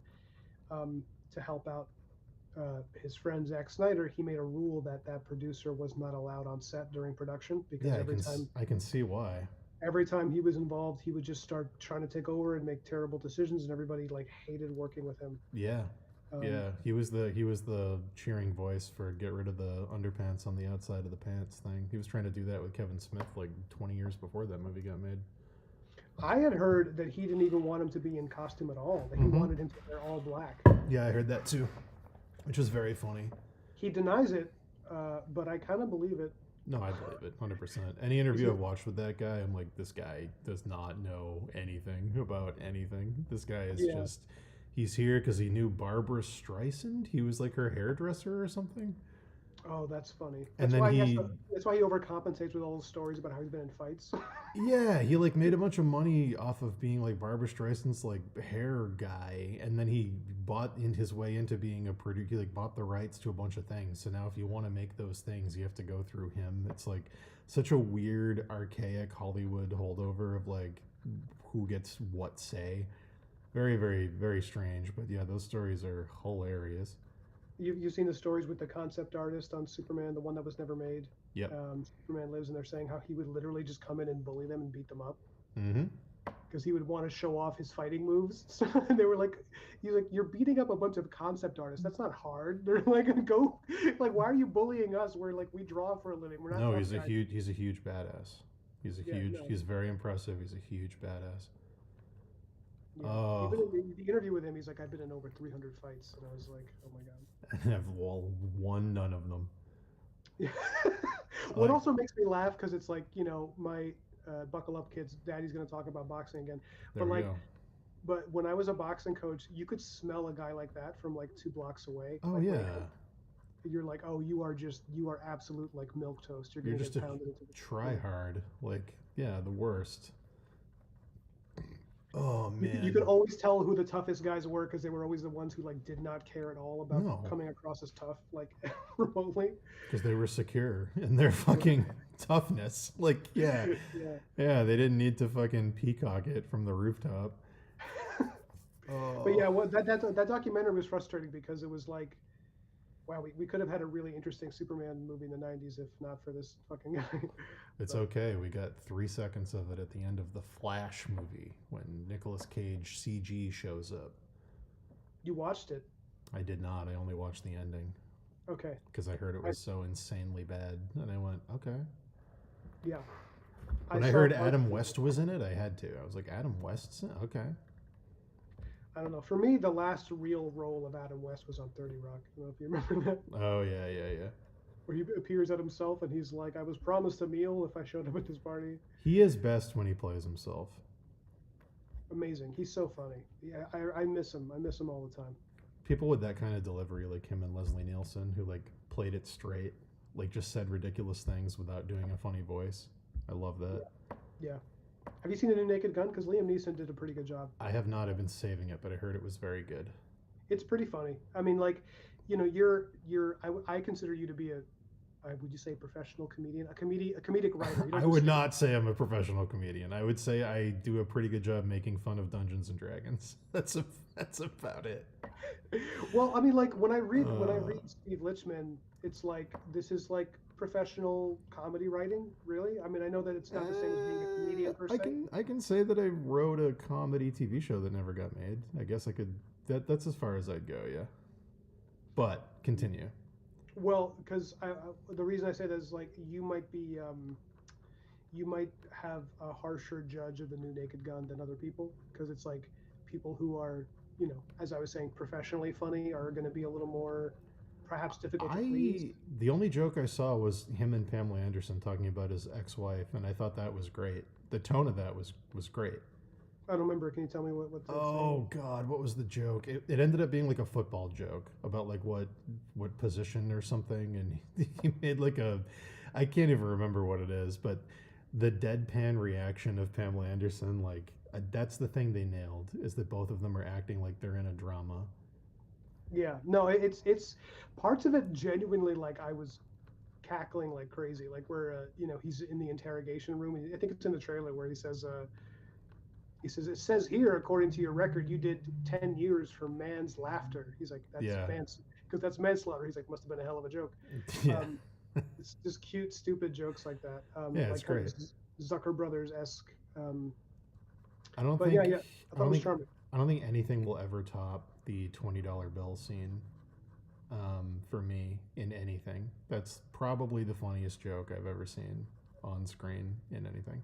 to help out his friend Zack Snyder, he made a rule that that producer was not allowed on set during production because yeah, I can see why. every time he was involved, he would just start trying to take over and make terrible decisions, and everybody like hated working with him. Yeah, Um, yeah, he was the cheering voice for get rid of the underpants on the outside of the pants thing. He was trying to do that with Kevin Smith like 20 years before that movie got made. I had heard that he didn't even want him to be in costume at all. That he Mm-hmm. wanted him to wear all black. Yeah, I heard that too, which was very funny. He denies it, but I kind of believe it. No, I believe it, 100%. Any He's interview a, I've watched with that guy, I'm like, this guy does not know anything about anything. This guy is yeah. just, he's here because he knew Barbara Streisand. He was like her hairdresser or something. Oh, that's funny. And That's then why he has he to, that's why he overcompensates with all those stories about how he's been in fights. Yeah, he like made a bunch of money off of being like Barbara Streisand's like hair guy, and then he bought in his way into being a producer. He like bought the rights to a bunch of things. So now, if you want to make those things, you have to go through him. It's like such a weird, archaic Hollywood holdover of like who gets what say. Very, very, very strange. But yeah, those stories are hilarious. You've seen the stories with the concept artist on Superman, the one that was never made. Yep. Superman Lives, and they're saying how he would literally just come in and bully them and beat them up Mm-hmm. because he would want to show off his fighting moves. And they were like, he's like, you're beating up a bunch of concept artists. That's not hard. They're like, go, like, why are you bullying us? We're like, we draw for a living. We're not. No, tough he's a guys. huge badass. Yeah, no, He's very impressive. He's a huge badass. yeah. Oh, Even in the interview with him, he's like, I've been in over 300 fights, and I was like, oh my god. and I've won none of them. Yeah. What Like, also makes me laugh because it's like my buckle up kids, daddy's gonna talk about boxing again, there but we like, go. but when I was a boxing coach, you could smell a guy like that from like 2 blocks away. Oh Like yeah, you're like, oh, you are absolute like milk toast. You're you're gonna just get a pounded into the try hard. Like, yeah, the worst. Oh You could man, always tell who the toughest guys were because they were always the ones who like did not care at all about no, coming across as tough, like remotely. because they were secure in their fucking toughness. Like, yeah, Yeah. yeah, they didn't need to fucking peacock it from the rooftop. But yeah, Oh, what that documentary was frustrating because it was like, wow, we could have had a really interesting Superman movie in the '90s if not for this fucking guy. it's But okay. We got 3 seconds of it at the end of the Flash movie when Nicolas Cage CG shows up. you watched it, I did not. I only watched the ending okay? because I heard it I, was so insanely bad, and I went, okay. yeah, When I saw heard parts Adam of it. West was in it, I had to. I was like, Adam West's in it? Okay. I don't know. For me, the last real role of Adam West was on 30 Rock. I don't know if you remember that, Oh yeah, yeah, yeah. where he appears at himself and he's like, "I was promised a meal if I showed up at this party." He is best when he plays himself. Amazing. He's so funny. Yeah, I miss him. I miss him all the time. People with that kind of delivery, like him and Leslie Nielsen, who like played it straight, like just said ridiculous things without doing a funny voice. I love that. Yeah. Have you seen the new Naked Gun? Because Liam Neeson did a pretty good job. I have not. I've been saving it, but I heard it was very good. It's pretty funny. I mean, like, I consider you to be would you say professional comedian, a comedic writer. You don't I would just not say I'm a professional comedian. I would say I do a pretty good job making fun of Dungeons and Dragons. That's about it. Well, I mean, like when I read Uh, Steve Lichman, it's like this is like professional comedy writing, really. I mean, I know that it's not the same as being a comedian per I se. can say that I wrote a comedy TV show that never got made. I guess I could. That's as far as I'd go. Yeah. But continue. Well, because the reason I say that is like you might have a harsher judge of the new Naked Gun than other people, because it's like people who are, as I was saying, professionally funny are going to be a little more perhaps difficult to please. The only joke I saw was him and Pamela Anderson talking about his ex-wife, and I thought that was great. The tone of that was great. I don't remember. Can you tell me what that's Oh God, what was the joke? It ended up being like a football joke about like what position or something, and he made like a, I can't even remember what it is, but the deadpan reaction of Pamela Anderson, like that's the thing they nailed, is that both of them are acting like they're in a drama. Yeah, no, it's parts of it genuinely like I was cackling like crazy, like where he's in the interrogation room. I think it's in the trailer where he says, it says here, according to your record, you did 10 years for man's laughter. He's like, that's Yeah, because that's manslaughter. He's like, must have been a hell of a joke. yeah, Um, it's just cute, stupid jokes like that. yeah. It's Like kind of great. Zucker Brothers esque. I don't But yeah, think yeah, I I thought it don't was think charming. I don't think anything will ever top the $20 bill scene. For me in anything. That's probably the funniest joke I've ever seen on screen in anything.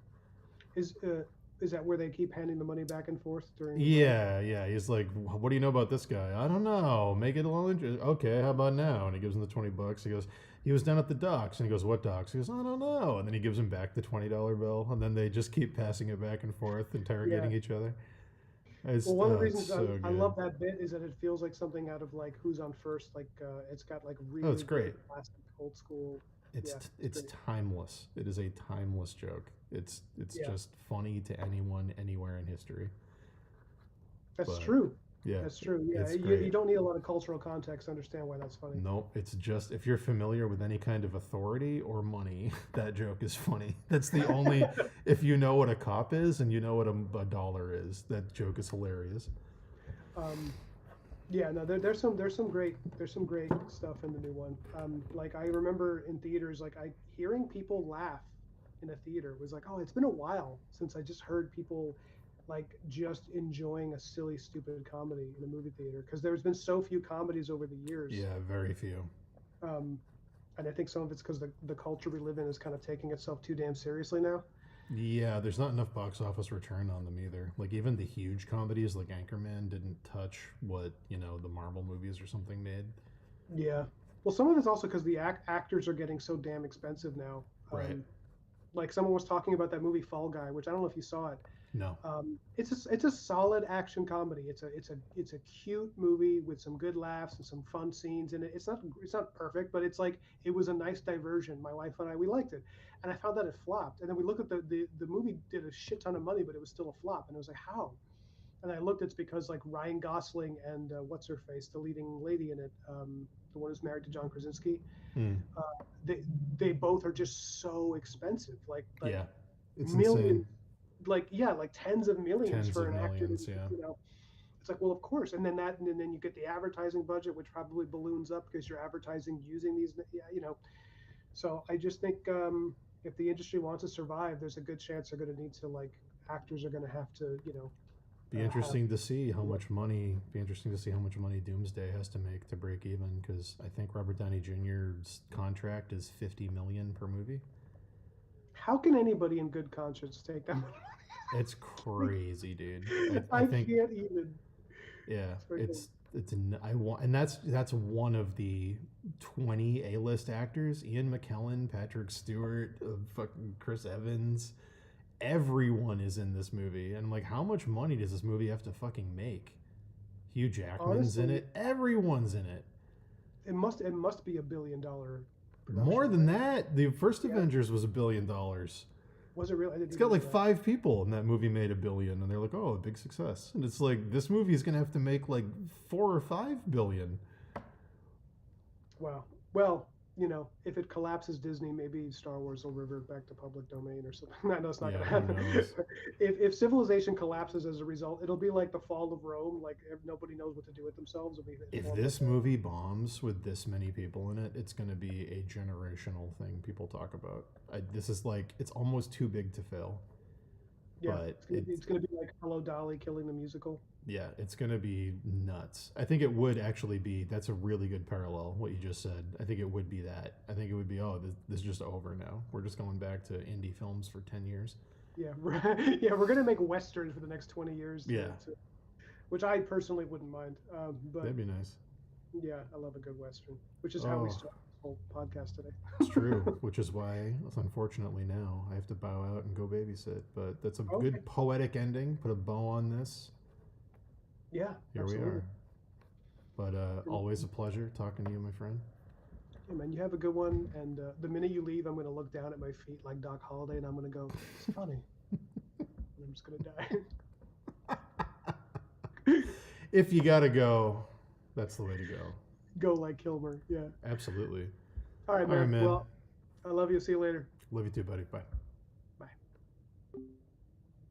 Is uh, is that where they keep handing the money back and forth during the break? Yeah, yeah. He's like, "What do you know about this guy?" I don't know. Make it a little interesting. Okay, how about now? And he gives him the $20. He goes, "He was down at the docks." And he goes, "What docks?" He goes, "I don't know." And then he gives him back the $20 bill, and then they just keep passing it back and forth, Yeah. interrogating each other. Well, one of the It's reasons so I good. love that bit is that it feels like something out of like Who's on First. Like it's got like Oh, it's really great great. classic old school. It's Yeah, it's it's great. timeless. It is a timeless joke. It's Yeah, just funny to anyone anywhere in history. that's But true. yeah, That's true. Yeah, it's you great. don't need a lot of cultural context to understand why that's funny. Nope, it's just if you're familiar with any kind of authority or money, that joke is funny. That's the only. If you know what a cop is and you know what a dollar is, that joke is hilarious. um, yeah, no, there's some great stuff in the new one. Like I remember in theaters, like I hearing people laugh in a theater was like, oh, it's been a while since I just heard people like just enjoying a silly, stupid comedy in a movie theater, because there's been so few comedies over the years. Yeah, very few. Um, and I think some of it's because the culture we live in is kind of taking itself too damn seriously now. Yeah, there's not enough box office return on them either. Like even the huge comedies like Anchorman didn't touch what the Marvel movies or something made. Yeah. Well, some of it's also because the actors are getting so damn expensive now. Right. Like someone was talking about that movie Fall Guy, which I don't know if you saw it. No. It's a solid action comedy. It's a cute movie with some good laughs and some fun scenes in it. It's not perfect, but it's like it was a nice diversion. My wife and I, we liked it, and I found that it flopped. And then we looked at the movie did a shit ton of money, but it was still a flop. And I was like, how? And I looked, it's because like Ryan Gosling and what's her face, the leading lady in it, the one who's married to John Krasinski, Hmm. uh, they they both are just so expensive, like Yeah, it's insane. millions, like yeah, like tens of millions Tens for of an actor to, millions. Yeah. it's like, well, of course. And then you get the advertising budget, which probably balloons up because you're advertising using these, yeah, so I just think if the industry wants to survive, there's a good chance they're going to need to like actors are going to have to Be have interesting to see how much money. Be interesting to see how much money Doomsday has to make to break even, because I think Robert Downey Jr.'s contract is 50 million per movie. how can anybody in good conscience take that money? It's crazy, dude. I I think can't even. yeah, It's freaking. I want, and that's one of the 20 A-list actors: Ian McKellen, Patrick Stewart, fucking Chris Evans. Everyone is in this movie, and I'm like, how much money does this movie have to fucking make? Hugh Jackman's in Honestly, it. Everyone's in it. it must be $1 billion More production, than right? that, the first Yeah. Avengers was $1 billion. Was it real? I didn't It's even got know like that. 5 people, and that movie made $1 billion, and they're like, "Oh, a big success." And it's like this movie is gonna have to make like 4 or 5 billion. Wow. Well, you know, if it collapses Disney, maybe Star Wars will revert back to public domain or something. No, it's not Yeah, going to who happen. knows? If civilization collapses as a result, it'll be like the fall of Rome. Like nobody knows what to do with themselves. It'll be If formed like this movie bombs with this many people in it, it's going to be a generational thing people talk about. This is like, it's almost too big to fail. yeah, But it's gonna be like Hello Dolly killing the musical. yeah, it's going to be nuts. I think it would actually be, that's a really good parallel, what you just said. I think it would be that. I think it would be, oh, this is just over now. We're just going back to indie films for 10 years. Yeah, yeah, we're gonna make westerns for the next 20 years. Yeah. Which I personally wouldn't mind. But That'd be nice. yeah, I love a good western, which is how we Oh, start this whole podcast today. it's true, which is why, unfortunately, now I have to bow out and go babysit. But that's a Okay. good poetic ending. Put a bow on this. Yeah, Here absolutely. we are. But always a pleasure talking to you, my friend. Yeah, man, you have a good one. And the minute you leave, I'm gonna look down at my feet like Doc Holliday, and I'm gonna go, "It's funny," and I'm just gonna die. If you gotta go, that's the way to go. Go like Kilmer. Yeah. Absolutely. All right, All right, man. man. Well, I love you. See you later. Love you too, buddy. Bye.